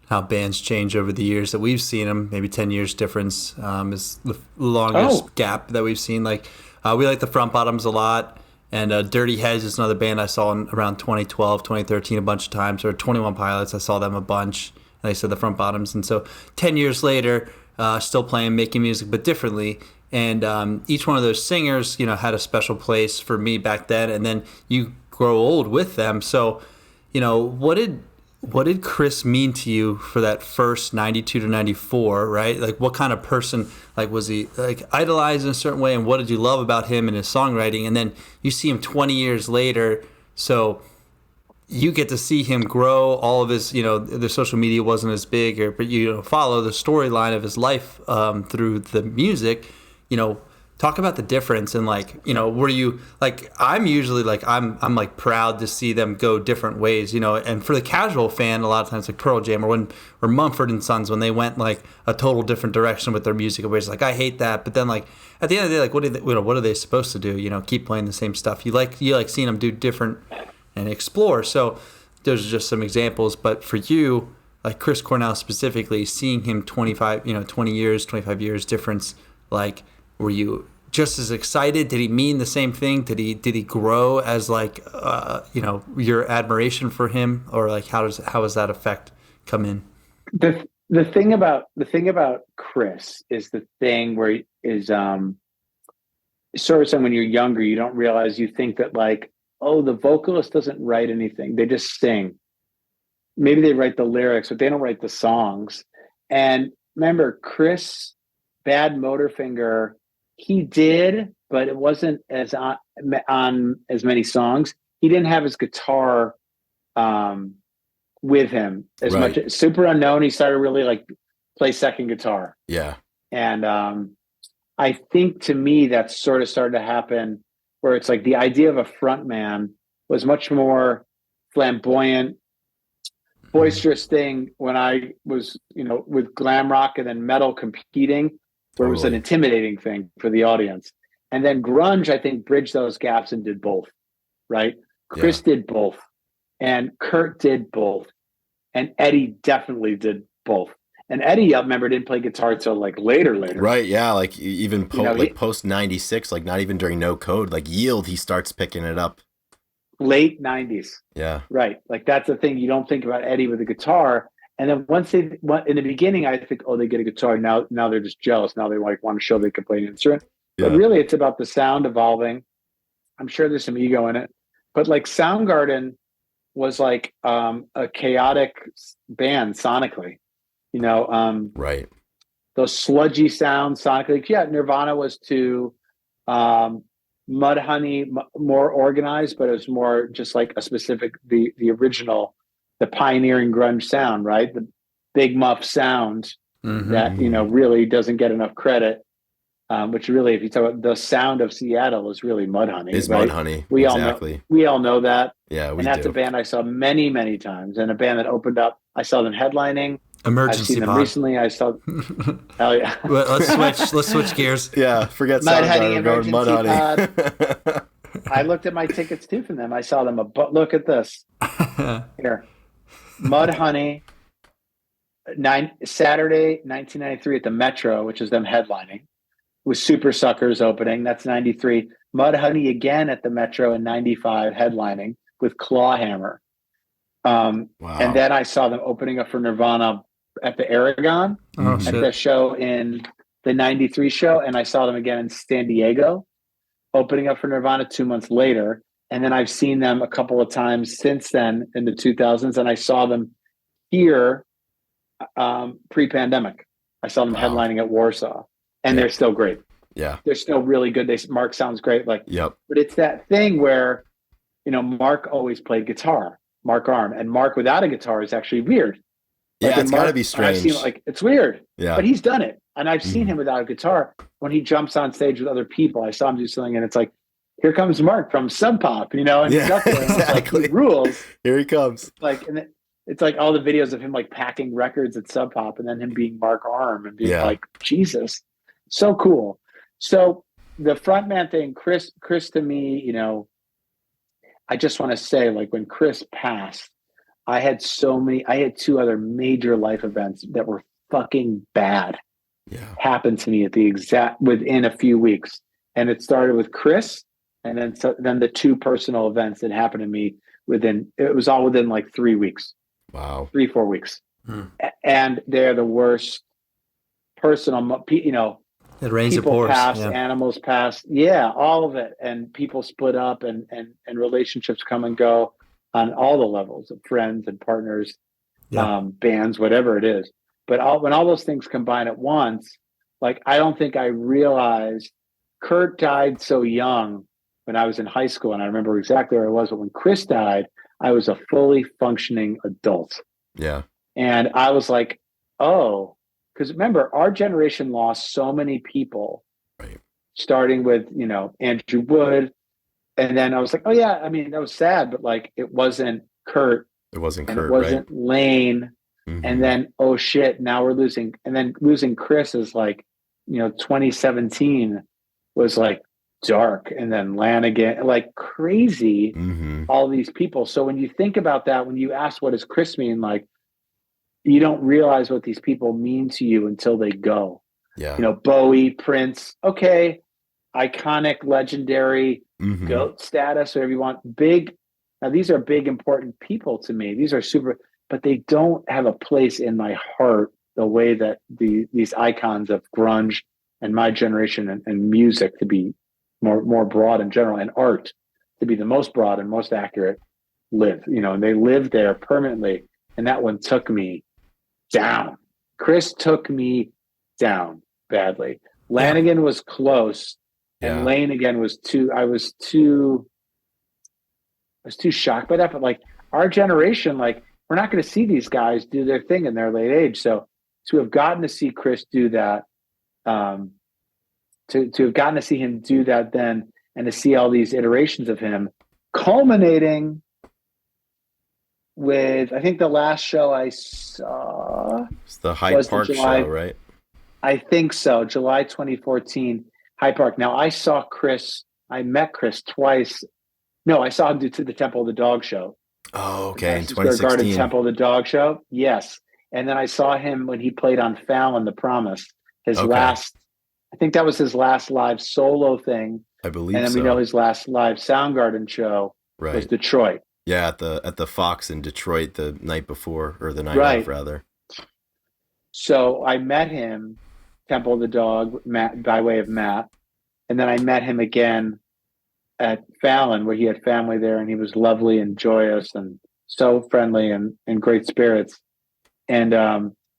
how bands change over the years that we've seen them. Maybe 10 years difference is the longest gap that we've seen. Like we like the Front Bottoms a lot. And Dirty Heads is another band I saw in around 2012, 2013 a bunch of times. Or 21 Pilots, I saw them a bunch. And I said the Front Bottoms. And so 10 years later, still playing, making music, but differently. And each one of those singers, you know, had a special place for me back then. And then you grow old with them. So, you know, what did Chris mean to you for that first 92 to 94, right? Like what kind of person, like was he like idolized in a certain way? And what did you love about him and his songwriting? And then you see him 20 years later. So you get to see him grow all of his, you know, the social media wasn't as big, but you know, follow the storyline of his life through the music. You know, talk about the difference and like, you know, were you like, I'm usually like, I'm like proud to see them go different ways, you know, and for the casual fan, a lot of times like Pearl Jam or Mumford and Sons, when they went like a total different direction with their music, where it's like, I hate that. But then like at the end of the day, like, what are they supposed to do? You know, keep playing the same stuff. You like seeing them do different and explore. So those are just some examples. But for you, like Chris Cornell specifically, seeing him 20 years, 25 years difference, like, were you just as excited? Did he mean the same thing? Did he grow as like you know, your admiration for him, or like how does that effect come in? The thing about Chris is the thing where he is sort of when you're younger, you don't realize, you think that like, oh, the vocalist doesn't write anything, they just sing. Maybe they write the lyrics, but they don't write the songs. And remember, Chris, Bad Motorfinger, he did, but it wasn't as on as many songs. He didn't have his guitar with him as much. Super Unknown, he started really like play second guitar. Yeah. And I think to me that sort of started to happen where it's like the idea of a front man was much more flamboyant, boisterous thing when I was, you know, with glam rock and then metal competing, where it was an intimidating thing for the audience. And then grunge, I think, bridged those gaps and did both, right? Chris did both, and Kurt did both, and Eddie definitely did both. And Eddie, I remember, didn't play guitar till like later. Right, yeah, like even post 96, like not even during No Code, like Yield, he starts picking it up. late 90s. Yeah. Right. Like that's the thing. You don't think about Eddie with a guitar. And then once in the beginning, I think, oh, they get a guitar. Now they're just jealous. Now they like want to show they can play an instrument. But Yeah. really, it's about the sound evolving. I'm sure there's some ego in it. But like Soundgarden was like a chaotic band sonically. Right. Those sludgy sounds sonically. Yeah, Nirvana was too. Mudhoney more organized, but it was more just like a specific the original, the pioneering grunge sound, right? The big muff sound that really doesn't get enough credit. Which really, if you talk about the sound of Seattle, is really Mudhoney. Is right? Mudhoney. We exactly. all know that. Yeah, we and that's do. a band I saw many, many times, and a band that opened up. I saw them headlining. Emergency I've seen them pod. recently. I saw. Hell yeah. Well, let's switch gears. Yeah, forget Mudhoney Soundgarden. We're going Emergency Mudhoney. I looked at my tickets too from them. I saw them. But look at this here, Mudhoney. Saturday, 1993 at the Metro, which is them headlining, with Super Suckers opening. That's 93. Mudhoney again at the Metro in 95 headlining with Clawhammer. Wow. And then I saw them opening up for Nirvana at the Aragon at the show in the 93 show. And I saw them again in San Diego, opening up for Nirvana 2 months later. And then I've seen them a couple of times since then in the 2000s. And I saw them here pre-pandemic. I saw them headlining at Warsaw. And they're still great. Yeah. They're still really good. Mark sounds great. Like, yep. But it's that thing where, Mark always played guitar, Mark Arm, and Mark without a guitar is actually weird. Yeah, it's gotta be strange. I've seen, it's weird. Yeah. But he's done it. And I've seen him without a guitar. When he jumps on stage with other people, I saw him do something and it's like, here comes Mark from Sub Pop, and he's up there. Exactly. Like, he rules. Here he comes. Like, and it's like all the videos of him like packing records at Sub Pop and then him being Mark Arm and being like, Jesus, so cool. So the frontman thing, Chris to me, I just want to say, like, when Chris passed, I had two other major life events that were fucking bad happen to me within a few weeks. And it started with Chris, and then the two personal events that happened to me it was all within like 3 weeks. Wow. 3-4 weeks. And they're the worst personal, it rains people it pours. pass, animals pass. Yeah, all of it. And people split up and relationships come and go on all the levels of friends and partners, bands, whatever it is. But when all those things combine at once, like, I don't think I realized Kurt died so young when I was in high school. And I remember exactly where I was. But when Chris died, I was a fully functioning adult. Yeah. And I was like, oh, because remember, our generation lost so many people, starting with, Andrew Wood. And then I was like, oh, yeah, I mean, that was sad, but like, it wasn't Kurt. It wasn't and Kurt, it wasn't Lane. And then, oh, shit, now we're losing. And then losing Chris is like, 2017 was like dark. And then Lanigan, like crazy, all these people. So when you think about that, when you ask, what does Chris mean? Like, you don't realize what these people mean to you until they go. Yeah. Bowie, Prince, okay, iconic, legendary, GOAT status, whatever you want. Big. Now, these are big, important people to me. These are super, but they don't have a place in my heart the way that these icons of grunge and my generation and music, to be more broad in general, and art to be the most broad and most accurate, live. And they live there permanently. And that one took me down. Chris took me down badly. Lanigan was close, and Lane again was too. I was too shocked by that. But like, our generation, like, we're not going to see these guys do their thing in their late age. So to have gotten to see Chris do that, to have gotten to see him do that then, and to see all these iterations of him, culminating with, I think the last show I saw, it's the Hyde Park show, right? I think so. July 2014, Hyde Park. Now, I met Chris twice. No, I saw him do to the Temple of the Dog show. Oh, okay. In Square 2016. Garden Temple of the Dog show. Yes. And then I saw him when he played on Fallon, The Promise, I think that was his last live solo thing. I believe so. And then we know his last live Soundgarden show was Right. Detroit. Yeah, at the Fox in Detroit the night before, or the night of Right. rather. So I met him, Temple of the Dog, Matt, by way of Matt. And then I met him again at Fallon, where he had family there, and he was lovely and joyous and so friendly and in great spirits. And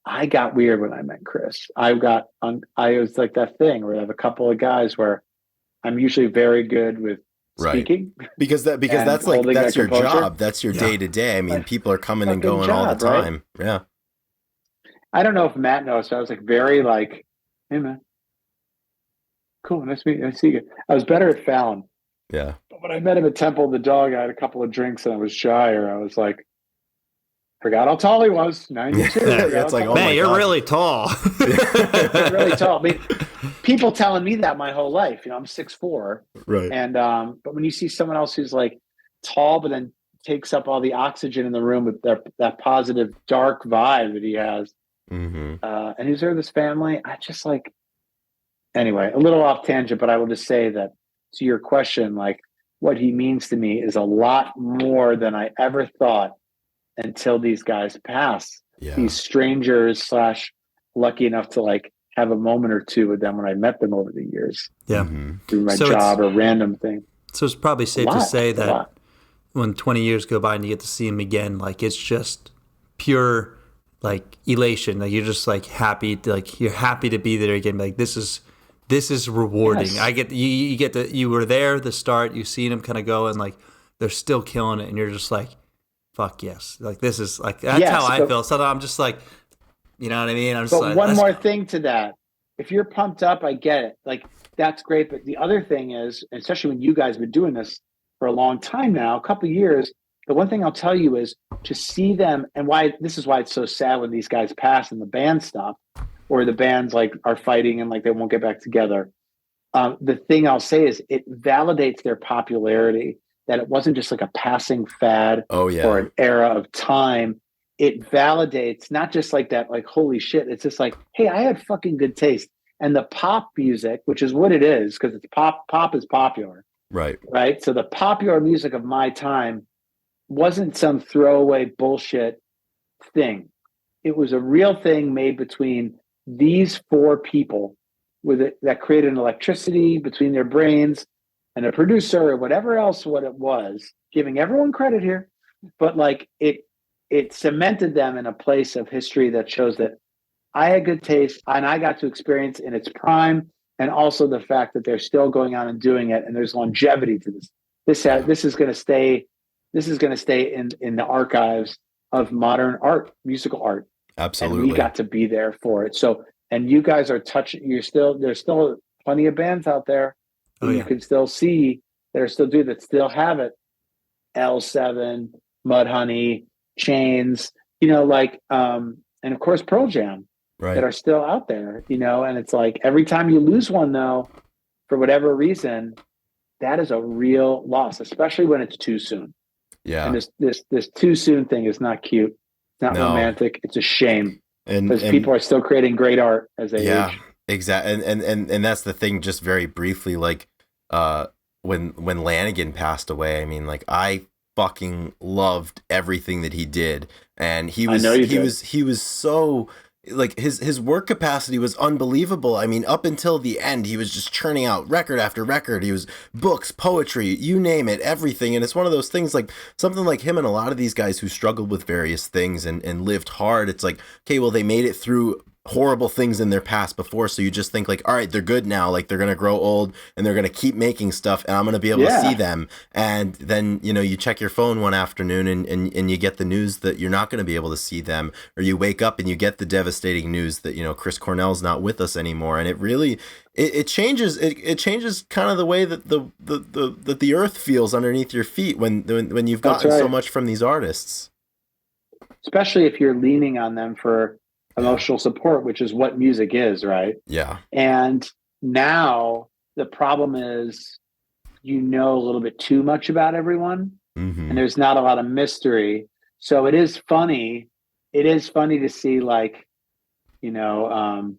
I got weird when I met Chris. I was like that thing where I have a couple of guys where I'm usually very good with Right. speaking Because and that's like holding that's that your composure. job. That's your Yeah. day to day. I mean, My people are coming and fucking going all the job, right? time. Yeah. I don't know if Matt knows. So I was like very like, hey man, cool, nice to meet you. Nice to see you. I was better at Fallon. Yeah. But when I met him at Temple of the Dog, I had a couple of drinks and I was shy, or I was like, forgot how tall he was, 92. Yeah, Forgot it's how like, tall oh he Man, my was. you're God. really tall. Really tall. I mean, people telling me that my whole life. I'm 6'4", Right. and but when you see someone else who's like tall, but then takes up all the oxygen in the room with that positive dark vibe that he has, Mm-hmm. and he's there with his family, I just like. Anyway, a little off tangent, but I will just say that to your question, like what he means to me is a lot more than I ever thought until these guys pass. Yeah. These strangers slash lucky enough to like have a moment or two with them when I met them over the years Yeah. Mm-hmm. through my So job or random thing. So it's probably safe to say A that lot. when 20 years go by and you get to see him again, like it's just pure like elation. Like you're just like happy, like you're happy to be there again. Like this is rewarding. Yes. I get you get to you were there at the start. You seen them kind of go and like they're still killing it, and you're just like, fuck yes. Like this is like that's Yes, how I but- feel. So I'm just like, you know what I mean? I'm just But like, one let's more go. thing to that. If you're pumped up, I get it. Like that's great. But the other thing is, especially when you guys have been doing this for a long time now, a couple of years, the one thing I'll tell you is to see them, and why this is why it's so sad when these guys pass and the band stop, or the bands like are fighting and like they won't get back together. The thing I'll say is it validates their popularity, that it wasn't just like a passing fad Oh yeah. or an era of time. It validates not just like that, like, holy shit. It's just like, hey, I had fucking good taste. And the pop music, which is what it is, because it's pop is popular, Right. right? So the popular music of my time wasn't some throwaway bullshit thing. It was a real thing made between these four people with it that created an electricity between their brains and a producer or whatever else what it was, giving everyone credit here, but like it cemented them in a place of history that shows that I had good taste and I got to experience in its prime, and also the fact that they're still going on and doing it, and there's longevity to this. This is going to stay. This is going to stay in the archives of modern art, musical art, Absolutely. and we got to be there for it. So, and you guys are touching. There's still plenty of bands out there that you can still see that are still that still have it. L7, Mudhoney, Chains, and of course Pearl Jam Right. that are still out there, and it's like every time you lose one though, for whatever reason, that is a real loss, especially when it's too soon. Yeah. And this too soon thing is not cute. It's not romantic. It's a shame. Because people are still creating great art as they age. Exactly. And that's the thing, just very briefly, like when Lanigan passed away, I mean, like I fucking loved everything that he did. And he was so like his work capacity was unbelievable. I mean, up until the end, he was just churning out record after record. He was books, poetry, you name it, everything. And it's one of those things, like something like him and a lot of these guys who struggled with various things and lived hard. It's like, okay, well, they made it through horrible things in their past before, so you just think like, all right, they're good now, like they're gonna grow old and they're gonna keep making stuff and I'm gonna be able to see them. And then you check your phone one afternoon and you get the news that you're not gonna be able to see them, or you wake up and you get the devastating news that Chris Cornell's not with us anymore. And it really it changes kind of the way that the earth feels underneath your feet when you've gotten so much from these artists, especially if you're leaning on them for emotional support, which is what music is, right? Yeah. And now the problem is, a little bit too much about everyone, and there's not a lot of mystery. So it is funny. It is funny to see, like, your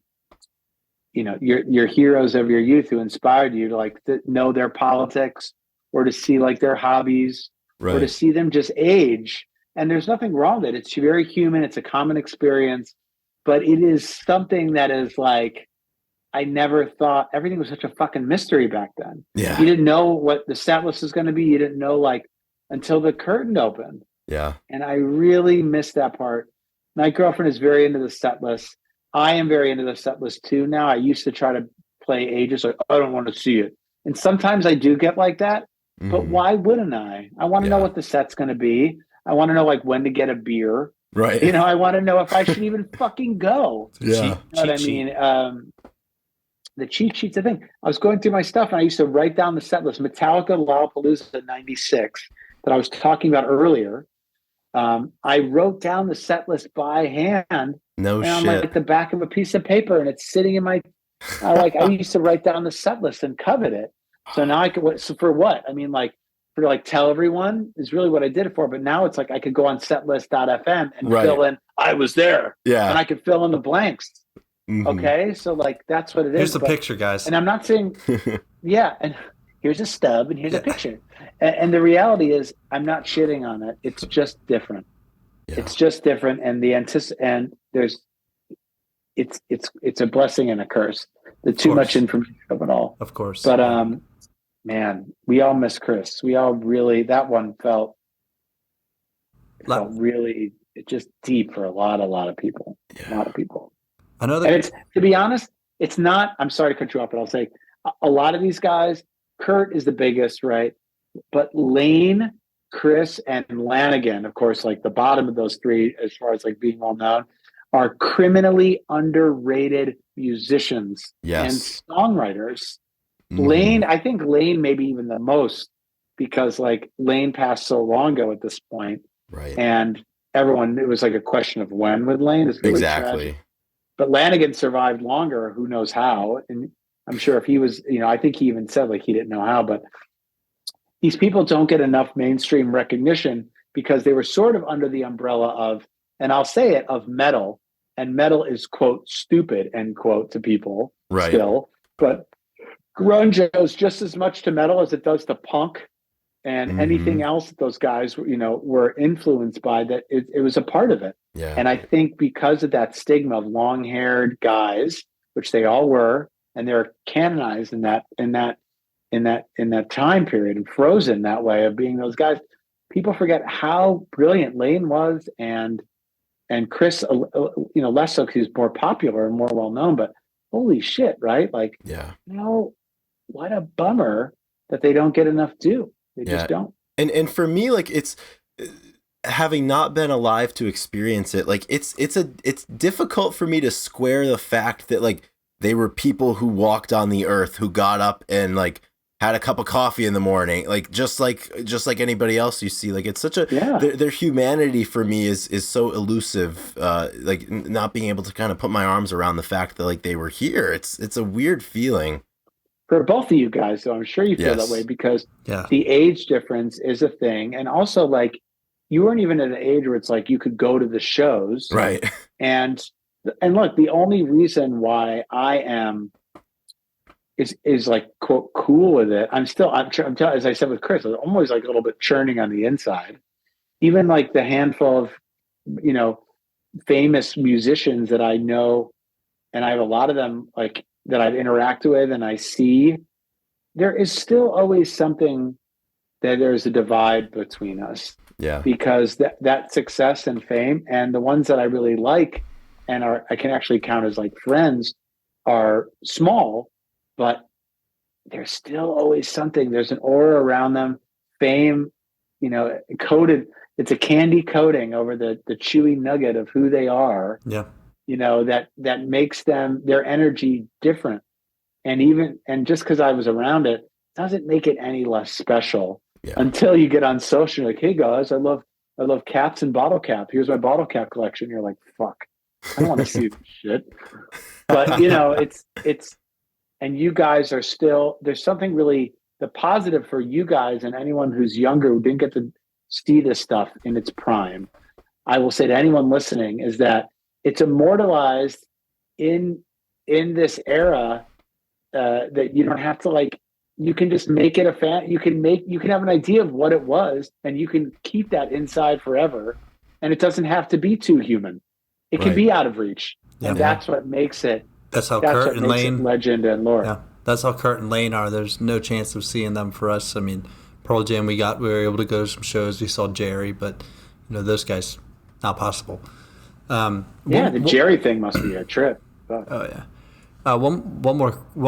heroes of your youth who inspired you to like to know their politics or to see like their hobbies or to Right. see them just age. And there's nothing wrong with it. It's very human. It's a common experience, but it is something that is like, I never thought everything was such a fucking mystery back then. You Yeah. didn't know what the set list was going to be. You didn't know like until the curtain opened. Yeah. And I really miss that part. My girlfriend is very into the set list. I am very into the set list too now. I used to try to play ages like, I don't want to see it. And sometimes I do get like that, but Hmm. why wouldn't I? I want to know Yeah. what the set's going to be. I want to know like when to get a beer. Right. You know, I want to know if I should even fucking go. Yeah. You know what I mean? The cheat sheet's the thing. I was going through my stuff and I used to write down the set list. Metallica Lollapalooza '96 that I was talking about earlier. I wrote down the set list by hand No and on shit. like the back of a piece of paper, and it's sitting in my. I used to write down the set list and covet it. So now I could. So for what? I mean, like for like tell everyone is really what I did it for. But now it's like I could go on setlist.fm and Right. fill in. I was there, Yeah. and I could fill in the blanks. Mhm. Okay, so like that's what it is. Here's the but- picture, guys. And I'm not saying, yeah, and here's a stub and here's a picture. And the reality is, I'm not shitting on it. It's just different. Yeah. It's just different, and and there's, it's a blessing and a curse. The too much information of it all. Of course. But man, we all miss Chris. We all really, that one felt really, it just deep for a lot of people. A lot of people. Another, And it's, to be honest, it's not, I'm sorry to cut you off, but I'll say a lot of these guys, Kurt is the biggest, right? But Lane, Chris, and Lanigan, of course, like the bottom of those three, as far as like being well known, are criminally underrated musicians Yes. and songwriters. Mhm. Lane, I think Lane maybe even the most, because like Lane passed so long ago at this point, Right. and everyone, it was like a question of when with Lane. It's really Exactly. tragic. But Lanigan survived longer, who knows how. And I'm sure if he was, you know, I think he even said like he didn't know how, but these people don't get enough mainstream recognition because they were sort of under the umbrella of, and I'll say it, of metal. And metal is, quote, stupid, end quote, to people Right. still. But grunge owes just as much to metal as it does to punk and anything else that those guys, you know, were influenced by, that it was a part of it. Yeah. And I think because of that stigma of long-haired guys, which they all were, and they're canonized in that time period and frozen that way of being those guys, people forget how brilliant Lane was, and Chris, you know, less so because he's more popular and more well known. But holy shit, right? Like, Yeah. you know, what a bummer that they don't get enough due. They Yeah. just don't. And for me, like, it's having not been alive to experience it, like it's difficult for me to square the fact that like they were people who walked on the earth, who got up and like had a cup of coffee in the morning, like just like anybody else you see. Like it's such a their humanity for me is so elusive, like not being able to kind of put my arms around the fact that like they were here. It's a weird feeling. For both of you guys, though, I'm sure you feel that way because the age difference is a thing. And also, like, you weren't even at an age where it's like you could go to the shows. Right. And look, the only reason why I am is like, quote, cool with it. I'm as I said with Chris, I'm always like a little bit churning on the inside. Even like the handful of, you know, famous musicians that I know, and I have a lot of them like that I've interacted with and I see, there is still always something that there's a divide between us. Yeah. Because that success and fame, and the ones that I really like and I can actually count as like friends, are small, but there's still always something. There's an aura around them. Fame, you know, coated. It's a candy coating over the chewy nugget of who they are. Yeah. You know, that makes them, their energy different. And just because I was around it doesn't make it any less special until you get on social. You're like, hey guys, I love caps and bottle cap. Here's my bottle cap collection. You're like, fuck, I don't want to see this shit. But you know, it's, and you guys are still, there's something really, the positive for you guys and anyone who's younger who didn't get to see this stuff in its prime, I will say to anyone listening, is that it's immortalized in this era, that you don't have to like you can just make it a fan. You can have an idea of what it was, and you can keep that inside forever. And it doesn't have to be too human. It can be out of reach. And that's what makes it. That's how Kurt and Lane, legend and lore. Yeah, that's how Kurt and Lane are. There's no chance of seeing them for us. I mean, Pearl Jam, we were able to go to some shows. We saw Jerry, but those guys, not possible. The Jerry thing must be a trip. Oh yeah. One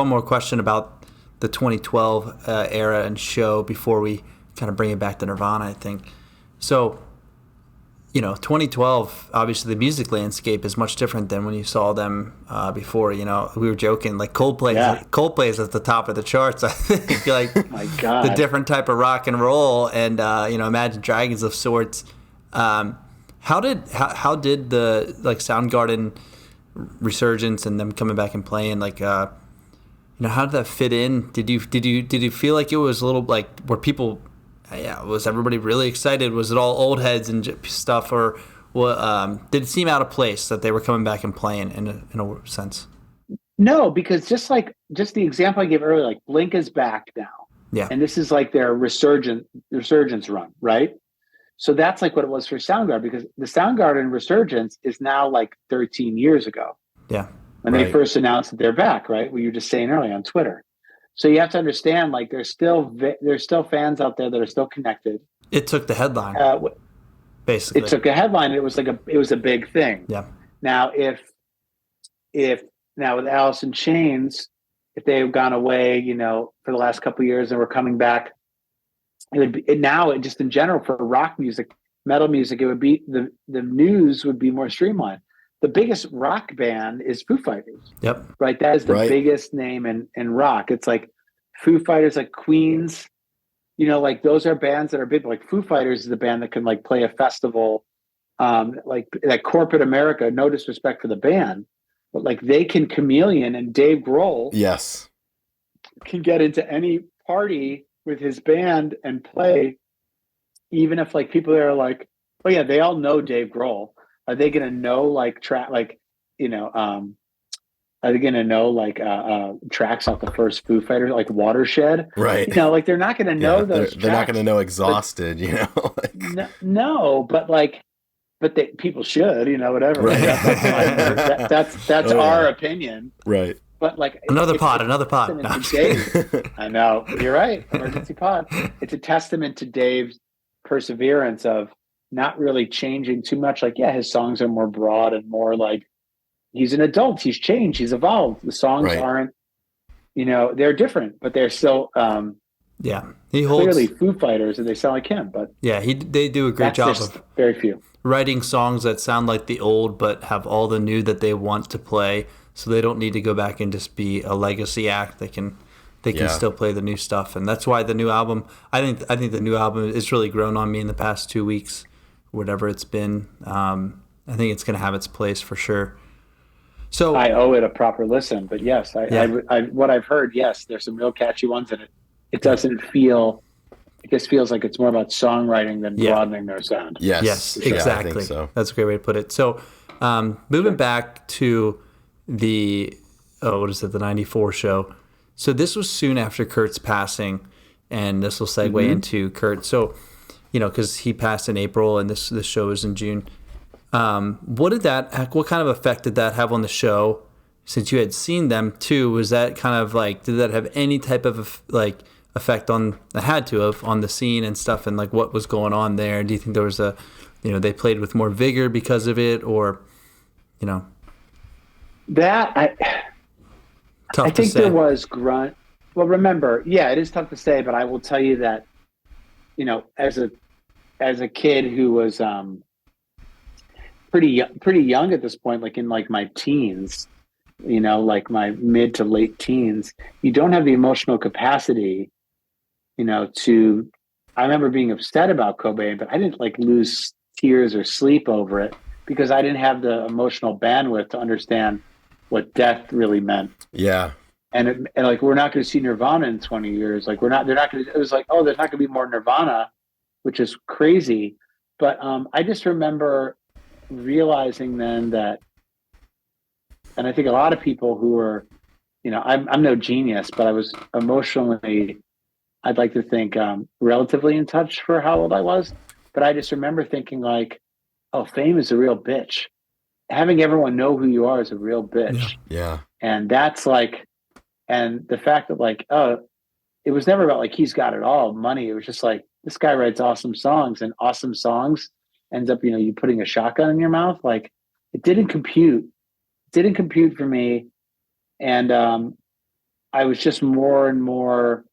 more question about the 2012 era and show before we kind of bring it back to Nirvana, I think. So, 2012, obviously the music landscape is much different than when you saw them before. We were joking, like Coldplay is at the top of the charts. I think, like, my God, the different type of rock and roll, and Imagine Dragons of sorts. How did the Soundgarden resurgence and them coming back and playing, how did that fit in? Did you feel like it was a little like were people? Was everybody really excited? Was it all old heads and stuff, or did it seem out of place that they were coming back and playing in a sense? No, because just the example I gave earlier, like Blink is back now, and this is like their resurgence run, right? So that's like what it was for Soundgarden, because the Soundgarden resurgence is now like 13 years ago. Yeah. When they first announced that they're back, right? What you were just saying earlier on Twitter. So you have to understand, like, there's still fans out there that are still connected. It took the headline. Basically. It took a headline. It was a big thing. Yeah. Now, if now with Alice in Chains, if they have gone away, for the last couple of years and were coming back, just in general for rock music, metal music, it would be the news would be more streamlined. The biggest rock band is Foo Fighters. Yep. Right. That is the biggest name in rock. It's like Foo Fighters, like Queens, like those are bands that are big. Like Foo Fighters is the band that can like play a festival, like corporate America, no disrespect for the band, but like they can chameleon, and Dave Grohl can get into any party with his band and play, even if like people are like, oh yeah, they all know Dave Grohl. Are they going to know are they going to know tracks off the first Foo Fighters, like Watershed? Right. Like they're not going to know those. They're not going to know Exhausted, No, but people should, whatever. Right. That's our opinion. Right. But like another pod. No, Dave, I know, you're right. Emergency pod. It's a testament to Dave's perseverance of not really changing too much. Like, his songs are more broad and more like he's an adult. He's changed. He's evolved. The songs aren't, they're different, but they're still, he holds clearly Foo Fighters, and they sound like him. But they do a great job of very few writing songs that sound like the old, but have all the new that they want to play. So they don't need to go back and just be a legacy act. They can still play the new stuff, and that's why the new album. I think the new album has really grown on me in the past 2 weeks, whatever it's been. I think it's going to have its place for sure. So I owe it a proper listen, but yes, I what I've heard, yes, there's some real catchy ones in it. It doesn't feel. It just feels like it's more about songwriting than broadening their sound. Yes, sure. exactly. I think so. That's a great way to put it. So moving back to the the 94 show. So this was soon after Kurt's passing, and this will segue into Kurt. So, because he passed in April and this show is in June. What kind of effect did that have on the show? Since you had seen them too, was that kind of like, did that have any type of like effect on the scene and stuff, and like what was going on there? Do you think there was they played with more vigor because of it, or that I think there was grunt. Well, remember, it is tough to say, but I will tell you that, as a kid who was pretty young at this point, like in like my teens, like my mid to late teens, you don't have the emotional capacity, to. I remember being upset about Cobain, but I didn't like lose tears or sleep over it because I didn't have the emotional bandwidth to understand what death really meant. Yeah. And like, we're not going to see Nirvana in 20 years. Like, they're not going to, it was like, oh, there's not going to be more Nirvana, which is crazy. But I just remember realizing then that, and I think a lot of people who were I'm no genius, but I was emotionally, I'd like to think, relatively in touch for how old I was. But I just remember thinking like, oh, fame is a real bitch. Having everyone know who you are is a real Yeah. bitch. Yeah. And that's like, and the fact that like, oh, it was never about like he's got it all money. It was just like this guy writes awesome songs, and awesome songs ends up, you putting a shotgun in your mouth. Like it didn't compute for me. And I was just more and more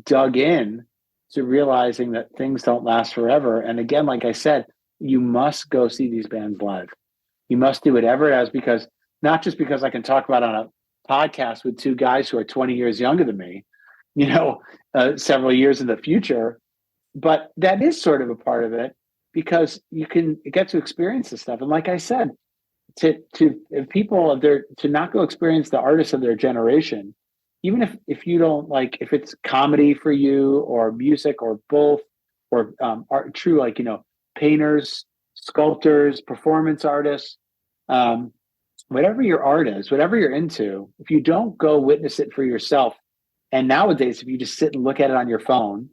dug in to realizing that things don't last forever. And again, like I said, you must go see these bands live. You must do whatever it is, because not just because I can talk about it on a podcast with two guys who are 20 years younger than me, several years in the future, but that is sort of a part of it because you can get to experience this stuff. And like I said, to if people of their to not go experience the artists of their generation, even if you don't like, if it's comedy for you or music or both, or art, true, like painters, sculptors, performance artists, um, whatever your art is, whatever you're into, if you don't go witness it for yourself, and nowadays if you just sit and look at it on your phone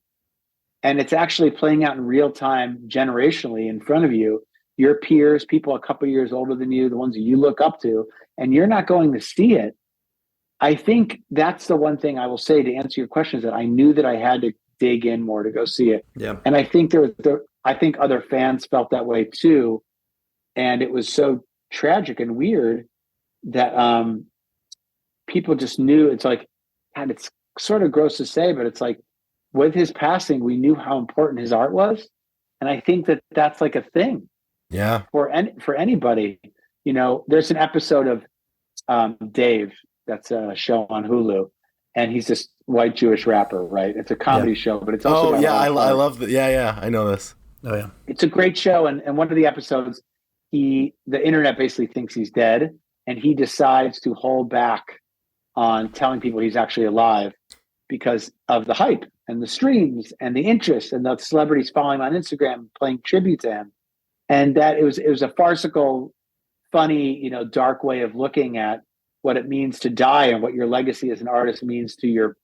and it's actually playing out in real time generationally in front of you, your peers, people a couple years older than you, the ones that you look up to, and you're not going to see it. I think that's the one thing I will say to answer your question, is that I knew that I had to dig in more to go see it. Yeah. And I think I think other fans felt that way too. And it was so tragic and weird that people just knew. It's like, God, it's sort of gross to say, but it's like with his passing, we knew how important his art was. And I think that that's like a thing Yeah. for anybody. There's an episode of Dave, that's a show on Hulu, and he's this white Jewish rapper, right? It's a comedy show, but it's also I love that. Yeah, I know this. Oh yeah. It's a great show, and one of the episodes, the internet basically thinks he's dead, and he decides to hold back on telling people he's actually alive because of the hype and the streams and the interest and the celebrities following him on Instagram playing tribute to him. And that it was a farcical, funny, dark way of looking at what it means to die and what your legacy as an artist means to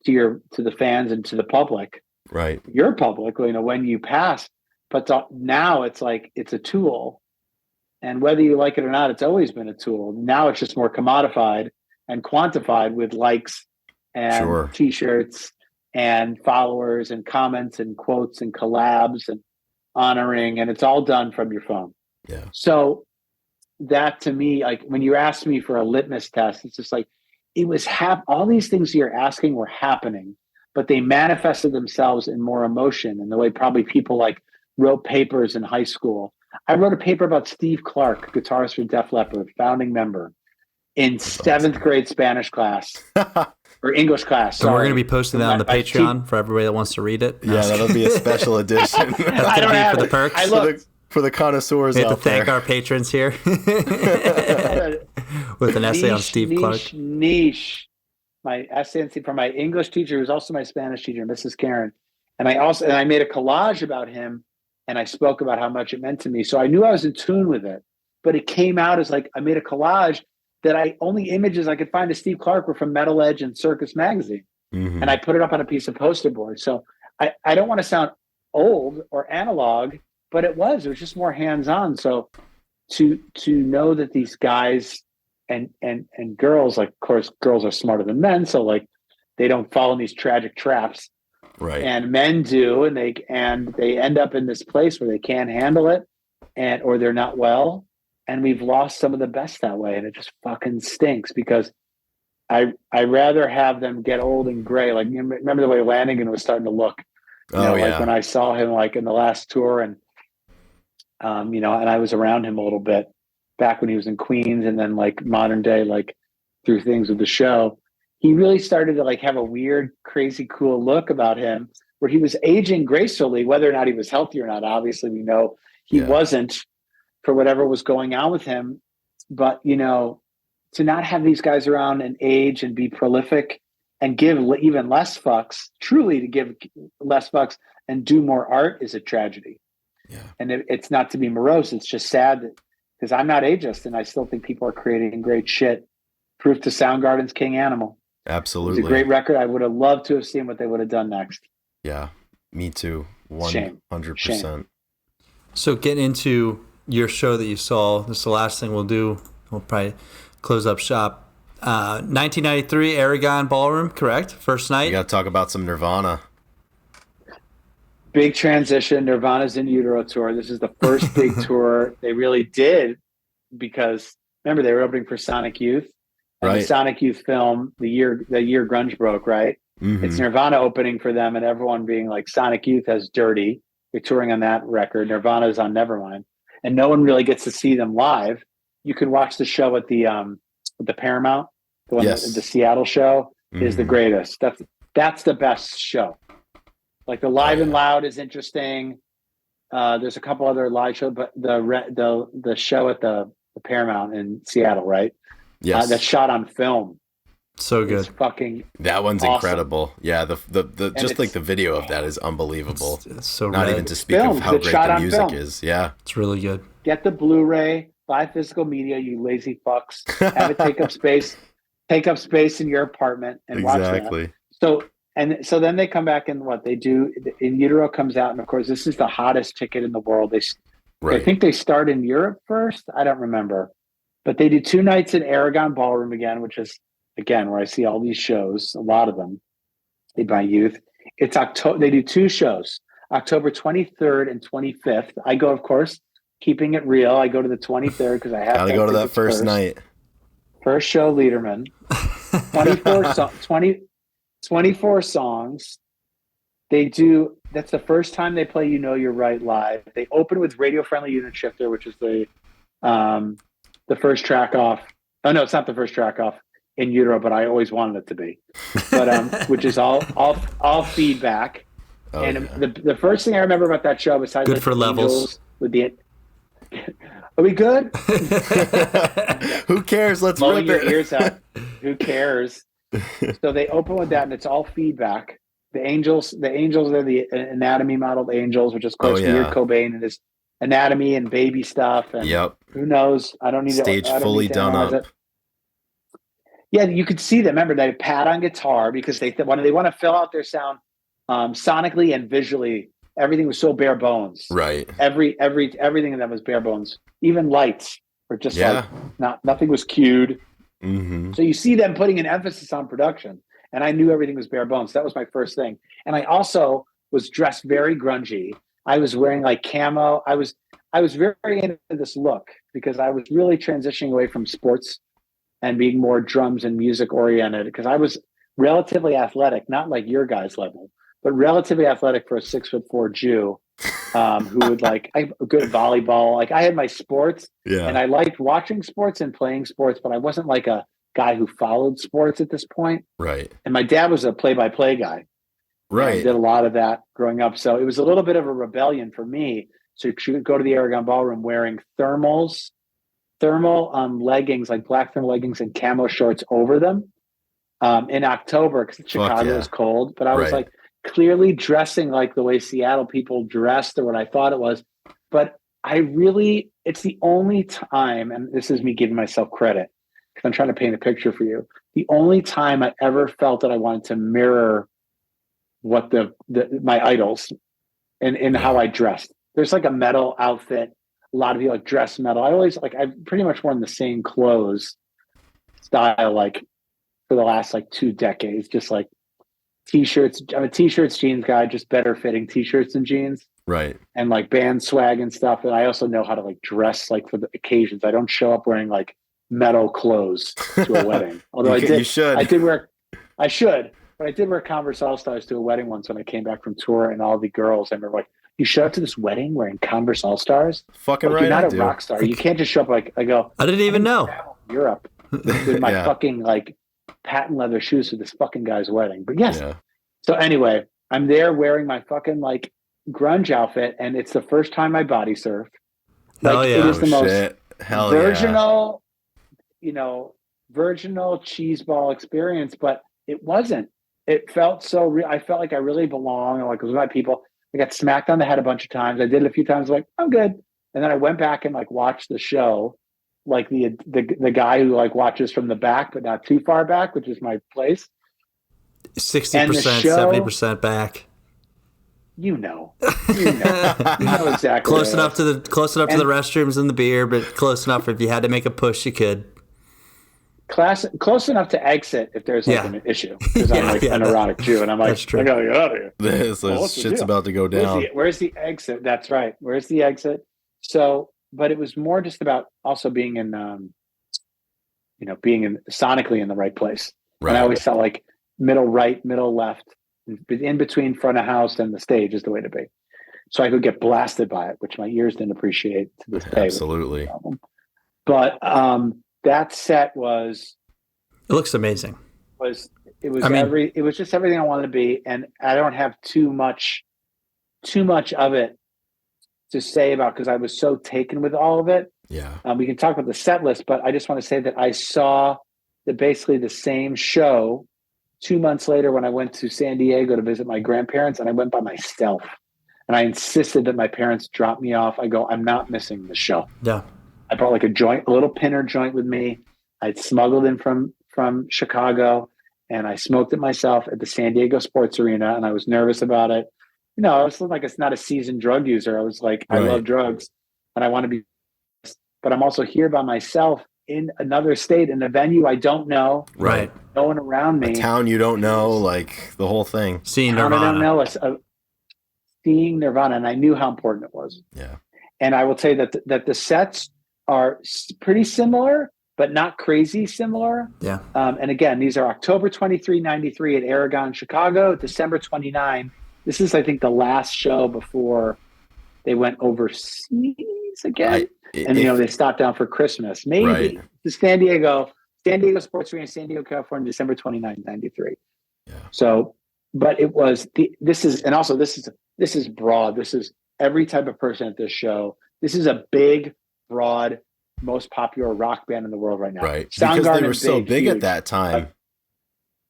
the fans and to the public. Right. Your public, when you pass. But now it's like it's a tool, and whether you like it or not, it's always been a tool. Now it's just more commodified and quantified with likes and T-shirts and followers and comments and quotes and collabs and honoring, and it's all done from your phone. Yeah. So that, to me, like when you asked me for a litmus test, it's just like it was all these things you're asking were happening, but they manifested themselves in more emotion, and the way probably people like wrote papers in high school. I wrote a paper about Steve Clark, guitarist for Def Leppard, founding member, in seventh grade Spanish class or English class. So we're going to be posting that on the Patreon for everybody that wants to read it. Yeah, that'll be a special edition. That's going to be for the perks. For the connoisseurs we have out to thank there. our patrons here with an essay on Steve Clark. Niche. My essay from my English teacher, who's also my Spanish teacher, Mrs. Karen. And I made a collage about him, and I spoke about how much it meant to me. So I knew I was in tune with it, but it came out as like I made a collage that only images I could find of Steve Clark were from Metal Edge and Circus Magazine. Mm-hmm. And I put it up on a piece of poster board. So I don't want to sound old or analog, but it was just more hands-on. So to know that these guys and girls, like, of course, girls are smarter than men. So like they don't fall in these tragic traps. Right. And men do, and they end up in this place where they can't handle it, or they're not well. And we've lost some of the best that way, and it just fucking stinks because I rather have them get old and gray. Like, you remember the way Lanigan was starting to look, like when I saw him like in the last tour, and and I was around him a little bit back when he was in Queens, and then like modern day, like through things with the show. He really started to like have a weird, crazy, cool look about him where he was aging gracefully, whether or not he was healthy or not. Obviously, we know he wasn't for whatever was going on with him. But, to not have these guys around and age and be prolific and give even less fucks, truly to give less fucks and do more art is a tragedy. Yeah. And it's not to be morose. It's just sad because I'm not ageist and I still think people are creating great shit. proof to Soundgarden's King Animal. Absolutely. It's a great record. I would have loved to have seen what they would have done next. Yeah, me too. Shame. 100%. So getting into your show that you saw, this is the last thing we'll do. We'll probably close up shop. 1993 Aragon Ballroom, correct? First night. We got to talk about some Nirvana. Big transition. Nirvana's In Utero tour. This is the first big tour they really did because remember they were opening for Sonic Youth. And Right. the Sonic Youth film, the year grunge broke, right? Mm-hmm. It's Nirvana opening for them, and everyone being like, Sonic Youth has Dirty. They're touring on that record. Nirvana's on Nevermind, and no one really gets to see them live. You can watch the show at the Paramount, the one Yes. the Seattle show is the Mhm. greatest. That's the best show. Like the Live and Loud is interesting. There's a couple other live shows, but the show at the Paramount in Seattle, right? Yes. That's shot on film. So good. It's fucking That one's awesome. incredible. Yeah, the just like the video of that is unbelievable. It's so Not rad. even to speak Filmed. of how It's great shot the on music film. is. Yeah. It's really good. get the Blu-ray, buy physical media, you lazy fucks. Have it take up space in your apartment and watch that. Exactly. So then they come back and what they do, In Utero comes out, and of course this is the hottest ticket in the world. I Right. think they start in Europe first. I don't remember, but they do 2 nights in Aragon Ballroom again, which is again where I see all these shows. A lot of them made by youth. It's October. They do 2 shows, October 23rd and 25th. I go, of course, keeping it real. I go to the 23rd because I have Gotta go to that first night. First show, Leiderman. 24 songs. They do. That's the first time they play "You Know You're Right" live. They open with "Radio Friendly Unit Shifter," which is the first track off. Oh no, it's not the first track off In Utero, but I always wanted it to be. But which is all feedback. Oh, and yeah. the first thing I remember about that show, besides Good like for the levels. Angels with the. Are we good? Who cares? Let's Blowing rip your it. ears out. Who cares? So they open with that, and it's all feedback. The Angels are the anatomy modeled Angels, which is of course Oh, yeah. weird Cobain and his anatomy and baby stuff. And Yep. who knows? I don't need Stage to. I don't fully need to done analyze up. it. Yeah, you could see them. Remember, they pat on guitar because they want to fill out their sound sonically and visually. Everything was so bare bones. Right. Everything in them was bare bones. Even lights were just Yeah. like nothing was cued. Mm-hmm. So you see them putting an emphasis on production, and I knew everything was bare bones. That was my first thing. And I also was dressed very grungy. I was wearing like camo. I was very into this look because I was really transitioning away from sports and being more drums and music oriented because I was relatively athletic, not like your guys' level, but relatively athletic for a 6'4" Jew who would like I good volleyball. Like I had my sports, Yeah. and I liked watching sports and playing sports, but I wasn't like a guy who followed sports at this point. Right. And my dad was a play-by-play guy. I Right. did a lot of that growing up, so it was a little bit of a rebellion for me. So you could go to the Aragon Ballroom wearing thermal leggings, like black thermal leggings and camo shorts over them in October because Chicago yeah. was cold. But I was Right. like clearly dressing like the way Seattle people dressed or what I thought it was. But it's the only time, and this is me giving myself credit because I'm trying to paint a picture for you. The only time I ever felt that I wanted to mirror what my idols and how I dressed. There's like a metal outfit. A lot of people like dress metal. I've pretty much worn the same clothes style like for the last like 2 decades, just like t-shirts. I'm a t-shirts jeans guy, just better fitting t-shirts and jeans Right. and like band swag and stuff. And I also know how to like dress like for the occasions. I don't show up wearing like metal clothes to a wedding. Although You should. I should, but I did wear Converse All-Stars to a wedding once when I came back from tour, and all the girls, I remember like, you showed up to this wedding wearing Converse All-Stars? Fucking Like, right. you're not I a do. rock star. You can't just show up like, I go, I didn't even know. travel to Europe with my Yeah. fucking like patent leather shoes to this fucking guy's wedding. But yes. Yeah. So anyway, I'm there wearing my fucking like grunge outfit, and it's the first time I body surfed. Hell Like, yeah. it is the Oh, most shit. Hell virginal, virginal cheeseball experience, but it wasn't. It felt so real. I felt like I really belong, and like it was my people. I got smacked on the head a bunch of times. I did it a few times, like, I'm good. And then I went back and like watched the show. like the guy who like watches from the back, but not too far back, which is my place. 60%, 70% back. You know exactly. Close enough to the restrooms and the beer, but close enough if you had to make a push, you could. Close enough to exit if there's like an issue, because I'm like an erotic Jew, and I'm like, I gotta get out of here. This shit's about to go down. Where's the exit? That's right. Where's the exit? So, but it was more just about also being in, sonically in the right place. Right. And I always felt like middle right, middle left, in between front of house and the stage is the way to be. So I could get blasted by it, which my ears didn't appreciate to this day. Absolutely. But that set it looks amazing. It was just everything I wanted to be, and I don't have too much of it to say about, because I was so taken with all of it. Yeah. We can talk about the set list, but I just want to say that I saw basically the same show 2 months later when I went to San Diego to visit my grandparents, and I went by myself, and I insisted that my parents drop me off. I go, I'm not missing the show. Yeah. I brought like a little pinner joint with me. I'd smuggled in from Chicago, and I smoked it myself at the San Diego Sports Arena, and I was nervous about it. I was like, it's not a seasoned drug user. I was like, I love drugs, and I want to be, but I'm also here by myself in another state, in a venue I don't know. Right. No one around me. A town you don't know, like the whole thing. Seeing Nirvana. I don't know. Seeing Nirvana, and I knew how important it was. Yeah. And I will tell you that the sets are pretty similar, but not crazy similar. Yeah. And again, these are October 23, 93 at Aragon, Chicago, December 29. This is, I think, the last show before they went overseas again. They stopped down for Christmas. Maybe the San Diego Sports Arena, San Diego, California, December 29, 93. Yeah. So, but it was this is broad. This is every type of person at this show. This is a big, broad, most popular rock band in the world right now. Right. Because they were so big at that time.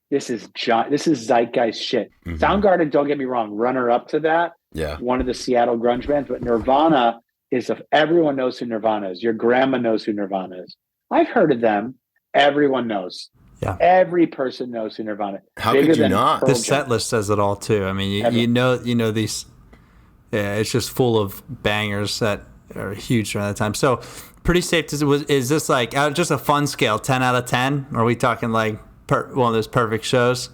This is zeitgeist shit. Mm-hmm. Soundgarden, don't get me wrong, runner up to that. Yeah. One of the Seattle grunge bands, but Nirvana everyone knows who Nirvana is. Your grandma knows who Nirvana is. I've heard of them. Everyone knows. Yeah. Every person knows who Nirvana is. How could you not? This set list says it all too. I mean, you know these. Yeah, it's just full of bangers that are huge around that time. So, pretty safe to. Is this like just a fun scale, 10 out of 10? Or are we talking like one of those perfect shows?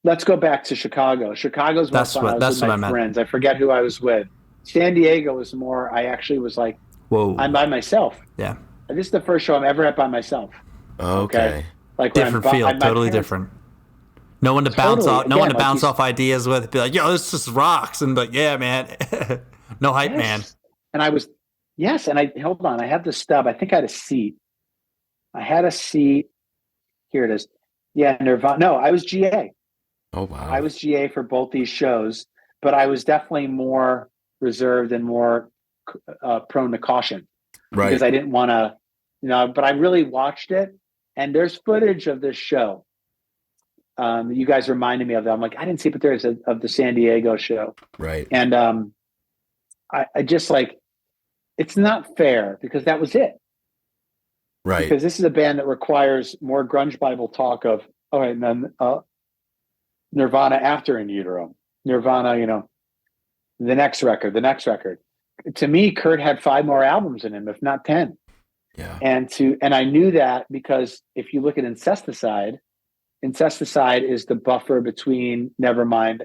Let's go back to Chicago. Chicago's more fun. I was with my friends. I forget who I was with. San Diego was more. I actually was like, whoa, I'm by myself. Yeah. This is the first show I'm ever at by myself. Okay. Like different feel, totally different. No one to bounce off. No one to bounce off ideas with. Be like, yo, this just rocks, and like, yeah, man, no hype, man. And I was, and I hold on. I have the stub. I think I had a seat. Here it is. Yeah, Nirvana. No, I was GA. Oh wow. I was GA for both these shows, but I was definitely more reserved and more prone to caution, right? Because I didn't want to, but I really watched it, and there's footage of this show. You guys reminded me of that. I'm like, I didn't see, but there is of the San Diego show, right? And I just like, it's not fair because that was it, right? Because this is a band that requires more grunge Bible talk of, all right, and then Nirvana after In Utero, Nirvana, the next record. To me, Kurt had 5 more albums in him, if not 10. Yeah. And I knew that because if you look at Incesticide is the buffer between Nevermind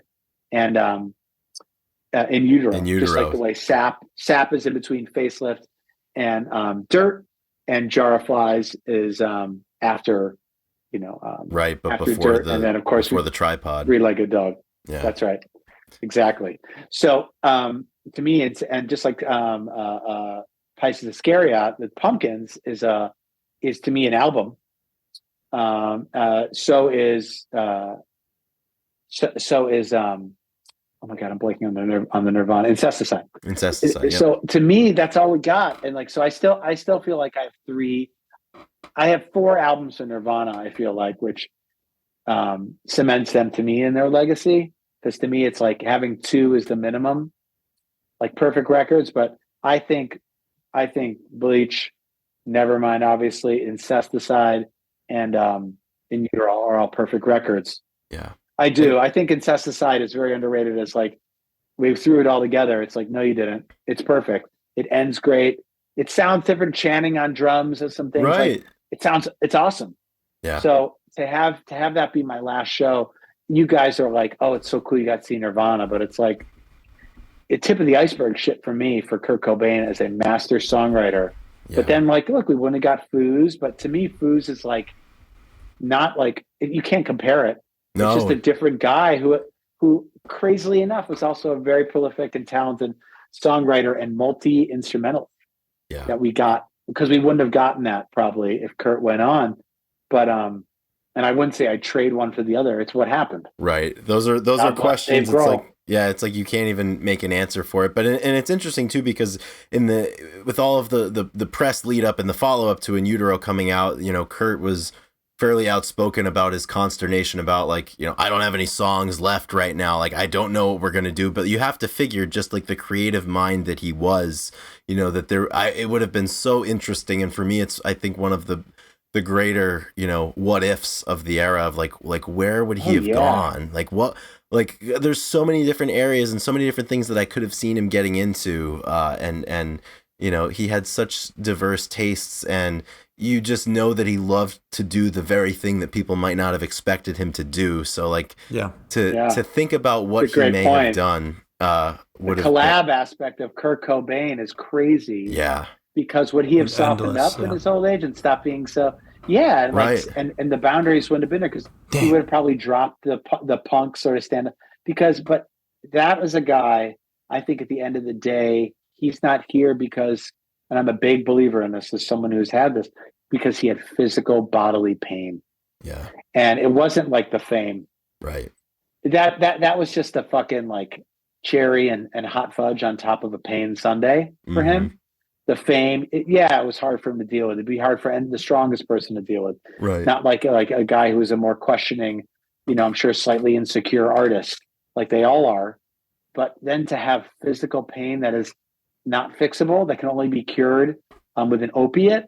and In Utero. Just like the way Sap is in between Facelift and Dirt, and Jar of Flies is after, right, but after before Dirt, and then of course before the Tripod. Three-Legged Dog. Yeah. That's right. Exactly. So to me, it's, and just like Pisces Iscariot, the Pumpkins is to me an album. So is oh my God, I'm blanking on the Nirvana Incesticide. Yep. So to me, that's all we got, and like, so I still feel like I have 4 albums of Nirvana. I feel like, which cements them to me in their legacy. Because to me, it's like having 2 is the minimum, like perfect records. But I think Bleach, Nevermind, obviously, Incesticide, and In Utero are all perfect records. Yeah. I do. I think Incesticide is very underrated as like, we threw it all together. It's like, no, you didn't. It's perfect. It ends great. It sounds different chanting on drums and some things. Right. Like it's awesome. Yeah. So to have that be my last show, you guys are like, oh, it's so cool you got to see Nirvana, but it's like it tip of the iceberg shit for me for Kurt Cobain as a master songwriter. Yeah. But then like, look, we wouldn't have got Foos, but to me, Foos is like not like you can't compare it. No. It's just a different guy who crazily enough was also a very prolific and talented songwriter and multi-instrumental that we got, because we wouldn't have gotten that probably if Kurt went on. But and I wouldn't say I trade one for the other. It's what happened. Right. Those are questions. It's like, it's like you can't even make an answer for it. But and it's interesting too, because with all of the press lead up and the follow up to In Utero coming out, Kurt was fairly outspoken about his consternation about like, I don't have any songs left right now. Like, I don't know what we're going to do, but you have to figure, just like the creative mind that he was, that it would have been so interesting. And for me, it's, I think, one of the greater, what ifs of the era of like where would he have gone? Like there's so many different areas and so many different things that I could have seen him getting into. And he had such diverse tastes, and you just know that he loved to do the very thing that people might not have expected him to do. So like, to think about what he may have done, the collab aspect of Kurt Cobain is crazy. Yeah. Because would he have softened up in his old age and stopped being so, and right. And the boundaries wouldn't have been there, because he would have probably dropped the punk sort of stand up, but that was a guy, I think at the end of the day, he's not here because, and I'm a big believer in this as someone who's had this, because he had physical bodily pain. Yeah. And it wasn't like the fame. Right. That was just a fucking like cherry and hot fudge on top of a pain sundae for him. The fame, it was hard for him to deal with. It'd be hard for the strongest person to deal with. Right. Not like a guy who is a more questioning, I'm sure slightly insecure artist, like they all are. But then to have physical pain that is not fixable, that can only be cured with an opiate,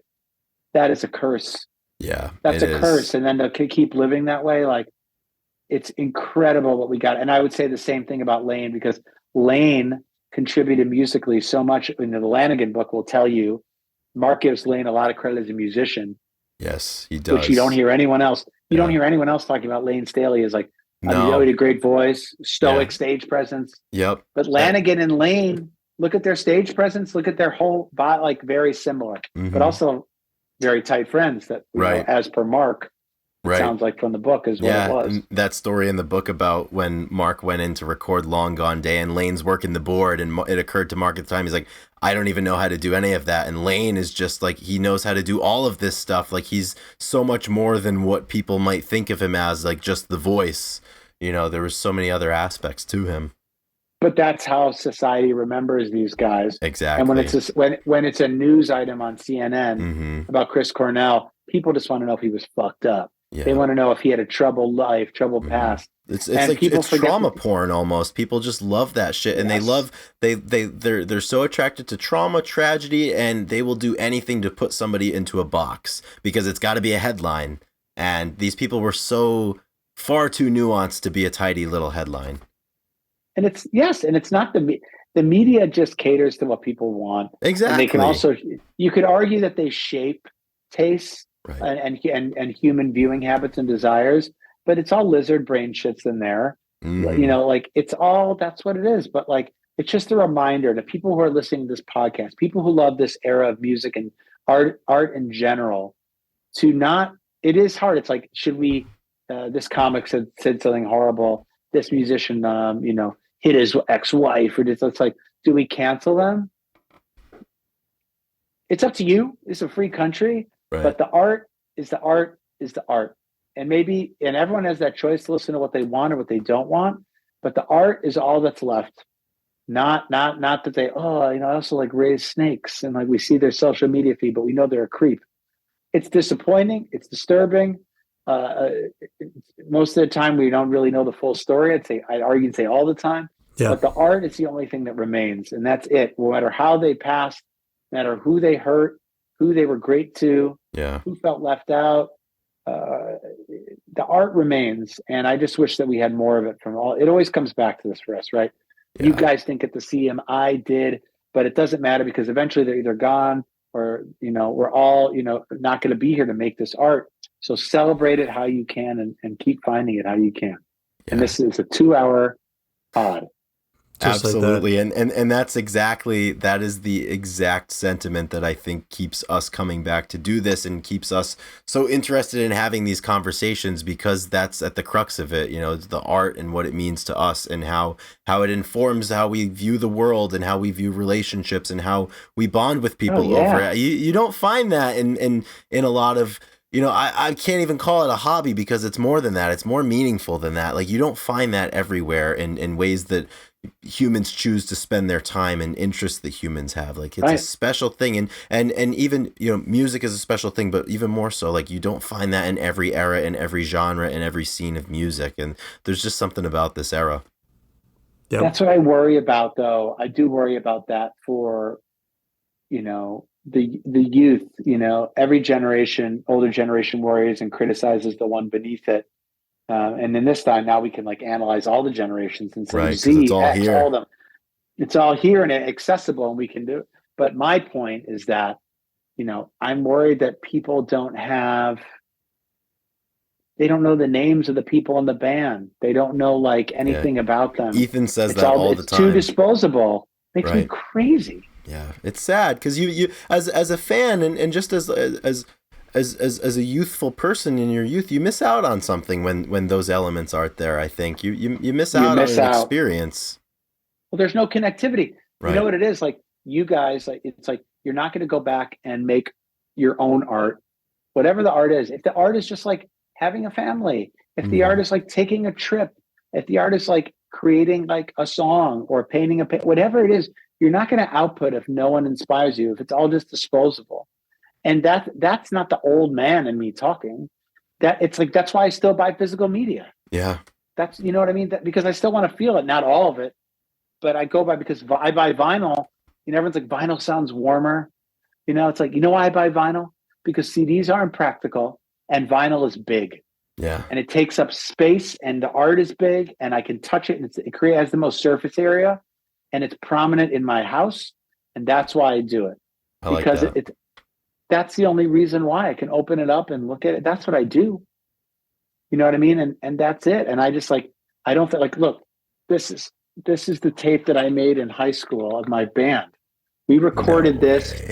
that is a curse. Yeah. That's a curse. And then to keep living that way, like, it's incredible what we got. And I would say the same thing about Lane, because Lane contributed musically so much. In the Lanigan book will tell you, Mark gives Lane a lot of credit as a musician. Yes, he does. Which you don't hear anyone else. You don't hear anyone else talking about Lane Staley as like, he had a great voice, stoic stage presence. Yep. But Lanigan and Lane, look at their stage presence, look at their whole body, like very similar, but also very tight friends that, as per Mark, sounds like from the book is what it was. That story in the book about when Mark went in to record Long Gone Day and Lane's working the board, and it occurred to Mark at the time, he's like, I don't even know how to do any of that. And Lane is just like, he knows how to do all of this stuff. Like, he's so much more than what people might think of him as, like just the voice. There was so many other aspects to him. But that's how society remembers these guys. Exactly. And when it's a news item on CNN about Chris Cornell, people just want to know if he was fucked up. Yeah. They want to know if he had a troubled life, troubled past. It's like it's trauma porn almost. People just love that shit, and they're so attracted to trauma, tragedy, and they will do anything to put somebody into a box because it's got to be a headline. And these people were so far too nuanced to be a tidy little headline. And it's not the media just caters to what people want. Exactly. And they can also, you could argue that they shape tastes. Right. And human viewing habits and desires, but it's all lizard brain shits in there. Like it's all, that's what it is. But like, it's just a reminder to people who are listening to this podcast, people who love this era of music and art in general, it is hard. It's like, should we, this comic said something horrible. This musician, hit his ex-wife, or it's like, do we cancel them? It's up to you. It's a free country. Right. But the art is the art is the art. And everyone has that choice to listen to what they want or what they don't want. But the art is all that's left. Not that they, I also like raise snakes and like we see their social media feed, but we know they're a creep. It's disappointing. It's disturbing. Most of the time we don't really know the full story. I'd argue and say all the time. Yeah. But the art is the only thing that remains. And that's it. No matter how they passed, no matter who they hurt, who they were great to, Yeah. who felt left out. The art remains, and I just wish that we had more of it from all. It always comes back to this for us, right? You Yeah. guys didn't get to see him, I did, but it doesn't matter because eventually they're either gone or we're all not going to be here to make this art. So celebrate it how you can, and keep finding it how you can. Yeah. And this is a 2-hour pod. Just Absolutely. like that. And that is the exact sentiment that I think keeps us coming back to do this and keeps us so interested in having these conversations, because that's at the crux of it. It's the art and what it means to us, and how it informs how we view the world and how we view relationships and how we bond with people over it. You don't find that in a lot of, I can't even call it a hobby, because it's more than that. It's more meaningful than that. Like, you don't find that everywhere in ways that humans choose to spend their time and interests that humans have. Like, it's a special thing. And even, music is a special thing, but even more so, like, you don't find that in every era, in every genre, in every scene of music. And there's just something about this era. Yep. That's what I worry about, though. I do worry about that for, the youth. Every generation, older generation, worries and criticizes the one beneath it. And then this time, now we can analyze all the generations and say, right, Z, it's all X, here. all of them. It's all here and accessible, and we can do it. But my point is that, I'm worried that people don't know the names of the people in the band. They don't know anything about them. Ethan says that all the time. It's too disposable. Makes me crazy. Yeah, it's sad because you as a fan and just as a youthful person in your youth, you miss out on something when those elements aren't there. I think you miss out on an experience. Well, there's no connectivity. Right. You know what it is? Like, you guys, it's like you're not going to go back and make your own art, whatever the art is. If the art is just like having a family, if the art is like taking a trip, if the art is like creating like a song or painting whatever it is, you're not going to output if no one inspires you, if it's all just disposable. And that's not the old man in me talking. That's why I still buy physical media. Yeah. That's, you know what I mean? Because I still want to feel it, not all of it, but I go by because I buy vinyl. Everyone's like, vinyl sounds warmer. It's like, why I buy vinyl? Because CDs aren't practical and vinyl is big. Yeah. And it takes up space and the art is big and I can touch it, and it has the most surface area and it's prominent in my house. And that's why I do it. Because that's the only reason why I can open it up and look at it. That's what I do. You know what I mean? And that's it. And I just I don't feel look, this is the tape that I made in high school of my band. We recorded this.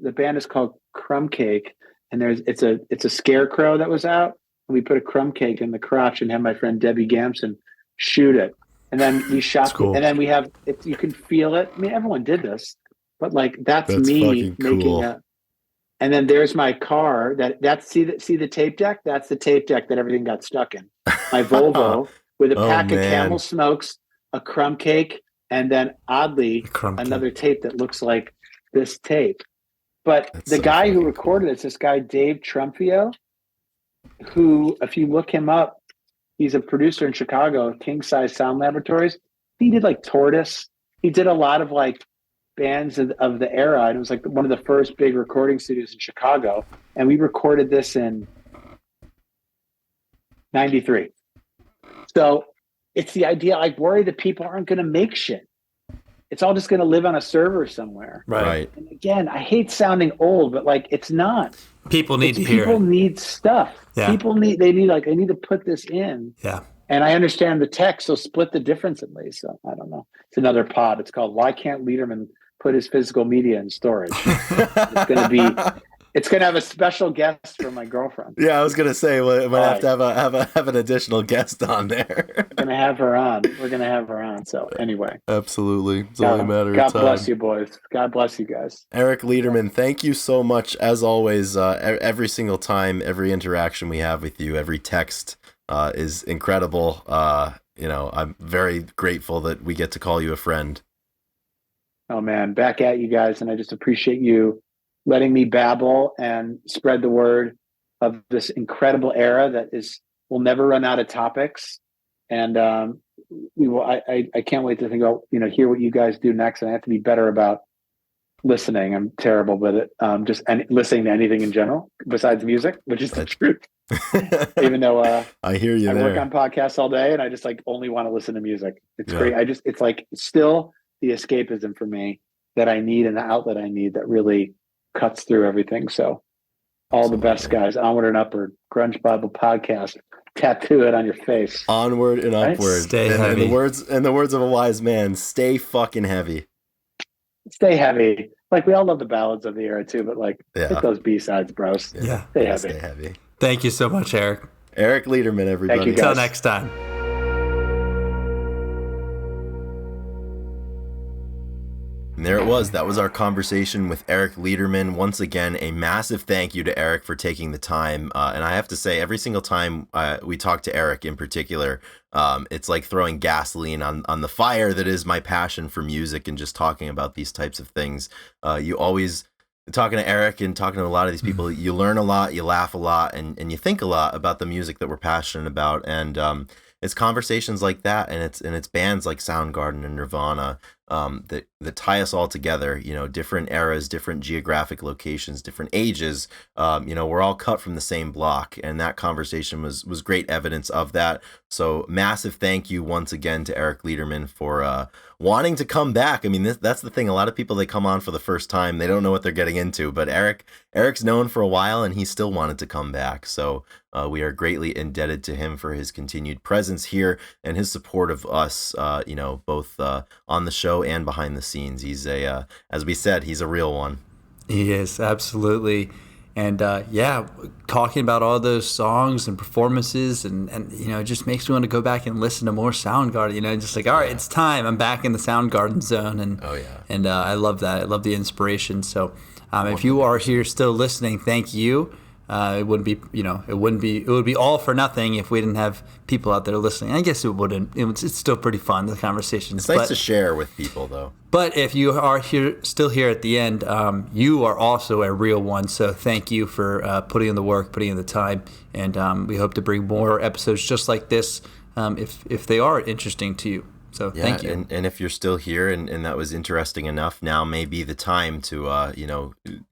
The band is called Crumb Cake, and it's a scarecrow that was out, and we put a crumb cake in the crotch and had my friend Debbie Gamson shoot it. And then we shot cool. And then we have it, you can feel it. I mean, everyone did this, but that's me making cool. it. And then there's my car see the tape deck? That's the tape deck that everything got stuck in. My Volvo with a pack of Camel Smokes, a crumb cake, and then oddly another tape that looks like this tape. But the guy who recorded it's this guy Dave Trumpio, who, if you look him up, he's a producer in Chicago, King Size Sound Laboratories. He did Tortoise. He did a lot of bands of the era. And it was one of the first big recording studios in Chicago. And we recorded this in 93. So it's the idea. I worry that people aren't going to make shit. It's all just going to live on a server somewhere. Right. And again, I hate sounding old, but it's not. People need to hear it. People need stuff. Yeah. People need to put this in. Yeah. And I understand the text, so split the difference at least. So I don't know. It's another pod. It's called Why Can't Leiderman Put His Physical Media in Storage? It's gonna have a special guest for my girlfriend. Yeah, I was gonna say we might have to have an additional guest on there. We're gonna have her on. So anyway, absolutely, it's only a matter of time. God bless you, boys. God bless you guys. Eric Leiderman, thank you so much as always. Every single time, every interaction we have with you, every text is incredible. I'm very grateful that we get to call you a friend. Oh man, back at you guys, and I just appreciate you letting me babble and spread the word of this incredible era that will never run out of topics. And I can't wait to think about, hear what you guys do next. And I have to be better about listening. I'm terrible with it. Just listening to anything in general besides music, which is the truth. Even though I hear you. I there. work on podcasts all day, and I just like only want to listen to music. It's great. It's like still the escapism for me that I need and the outlet I need that really cuts through everything. So all the best, guys. Onward and upward. Grunge Bible Podcast. Tattoo it on your face. Onward and upward. Stay heavy. In the words of a wise man, stay fucking heavy. Stay heavy. Like, we all love the ballads of the era too, but like, hit those B-sides, bros. Yeah. Stay heavy. Stay heavy. Thank you so much, Eric. Eric Leiderman, everybody. Thank you, guys. Until next time. And there it was. That was our conversation with Eric Leiderman. Once again, a massive thank you to Eric for taking the time. And I have to say, every single time we talk to Eric in particular, it's like throwing gasoline on the fire that is my passion for music and just talking about these types of things. You always, talking to Eric and talking to a lot of these people, you learn a lot, you laugh a lot, and you think a lot about the music that we're passionate about. And it's conversations like that, and it's bands like Soundgarden and Nirvana that tie us all together. You know, different eras, different geographic locations, different ages. We're all cut from the same block, and that conversation was great evidence of that. So massive thank you once again to Eric Leiderman for wanting to come back. I mean, that's the thing. A lot of people, they come on for the first time, they don't know what they're getting into. But Eric's known for a while, and he still wanted to come back. So we are greatly indebted to him for his continued presence here and his support of us, both on the show and behind the scenes. He's as we said, he's a real one. He is, absolutely. And talking about all those songs and performances and it just makes me want to go back and listen to more Soundgarden, just like, all right, it's time. I'm back in the Soundgarden zone. And I love that. I love the inspiration. So if you are here still listening, thank you. It would be all for nothing if we didn't have people out there listening. I guess it wouldn't. It's still pretty fun, the conversations. It's nice to share with people, though. But if you are still here at the end, you are also a real one. So thank you for putting in the work, putting in the time, and we hope to bring more episodes just like this if they are interesting to you. So thank you. And if you're still here and that was interesting enough, now may be the time to,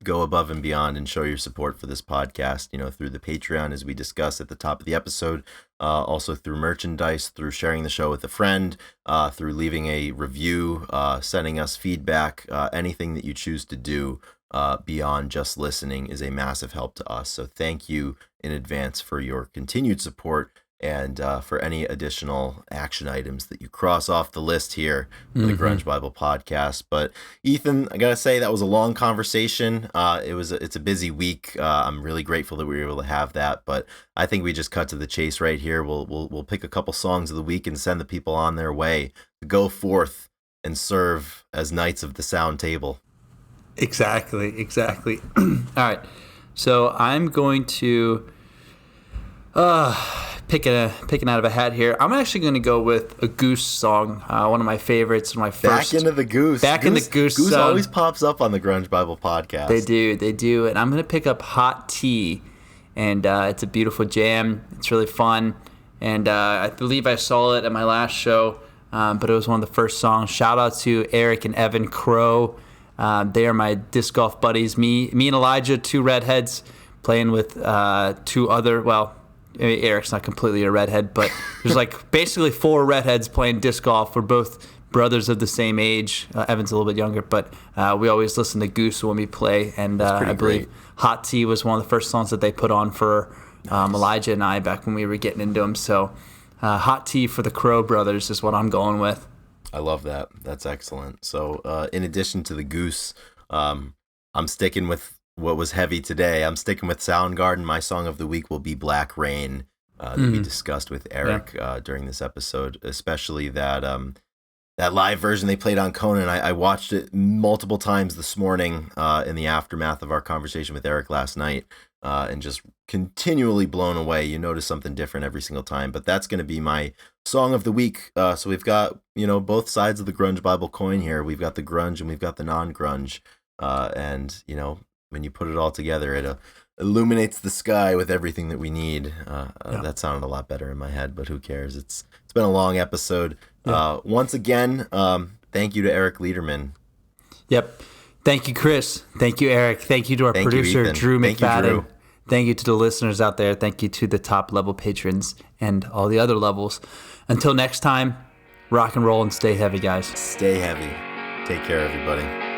go above and beyond and show your support for this podcast, through the Patreon, as we discussed at the top of the episode, also through merchandise, through sharing the show with a friend, through leaving a review, sending us feedback, anything that you choose to do beyond just listening is a massive help to us. So thank you in advance for your continued support. And for any additional action items that you cross off the list here for the Grunge Bible Podcast. But Ethan, I gotta say, that was a long conversation. It's a busy week. I'm really grateful that we were able to have that. But I think we just cut to the chase right here. We'll pick a couple songs of the week and send the people on their way to go forth and serve as knights of the sound table. Exactly. All right. So I'm going to picking out of a hat here. I'm actually going to go with a Goose song, one of my favorites, my first. Back into the Goose. Goose always pops up on the Grunge Bible Podcast. They do. And I'm going to pick up Hot Tea, and it's a beautiful jam. It's really fun, and I believe I saw it at my last show, but it was one of the first songs. Shout out to Eric and Evan Crow. They are my disc golf buddies. Me and Elijah, two redheads, playing with two other, well, Eric's not completely a redhead, but there's like basically four redheads playing disc golf. We're both brothers of the same age. Evan's a little bit younger, but we always listen to Goose when we play. And I believe Hot Tea was one of the first songs that they put on for Elijah and I back when we were getting into them. So Hot Tea for the Crow Brothers is what I'm going with. I love that. That's excellent. So in addition to the Goose, I'm sticking with what was heavy today. I'm sticking with Soundgarden. My song of the week will be Black Rain, that we discussed with Eric during this episode, especially that live version they played on Conan. I watched it multiple times this morning in the aftermath of our conversation with Eric last night, and just continually blown away. You notice something different every single time, but that's going to be my song of the week. So we've got, both sides of the Grunge Bible coin here. We've got the grunge and we've got the non-grunge, and when you put it all together, it illuminates the sky with everything that we need. That sounded a lot better in my head, but who cares? It's been a long episode. Once again, thank you to Eric Leiderman. Yep. Thank you, Chris. Thank you, Eric. Thank you to our producer, Ethan. Drew Thank you, McFadden. Drew. Thank you to the listeners out there. Thank you to the top level patrons and all the other levels. Until next time, rock and roll and stay heavy, guys. Stay heavy. Take care, everybody.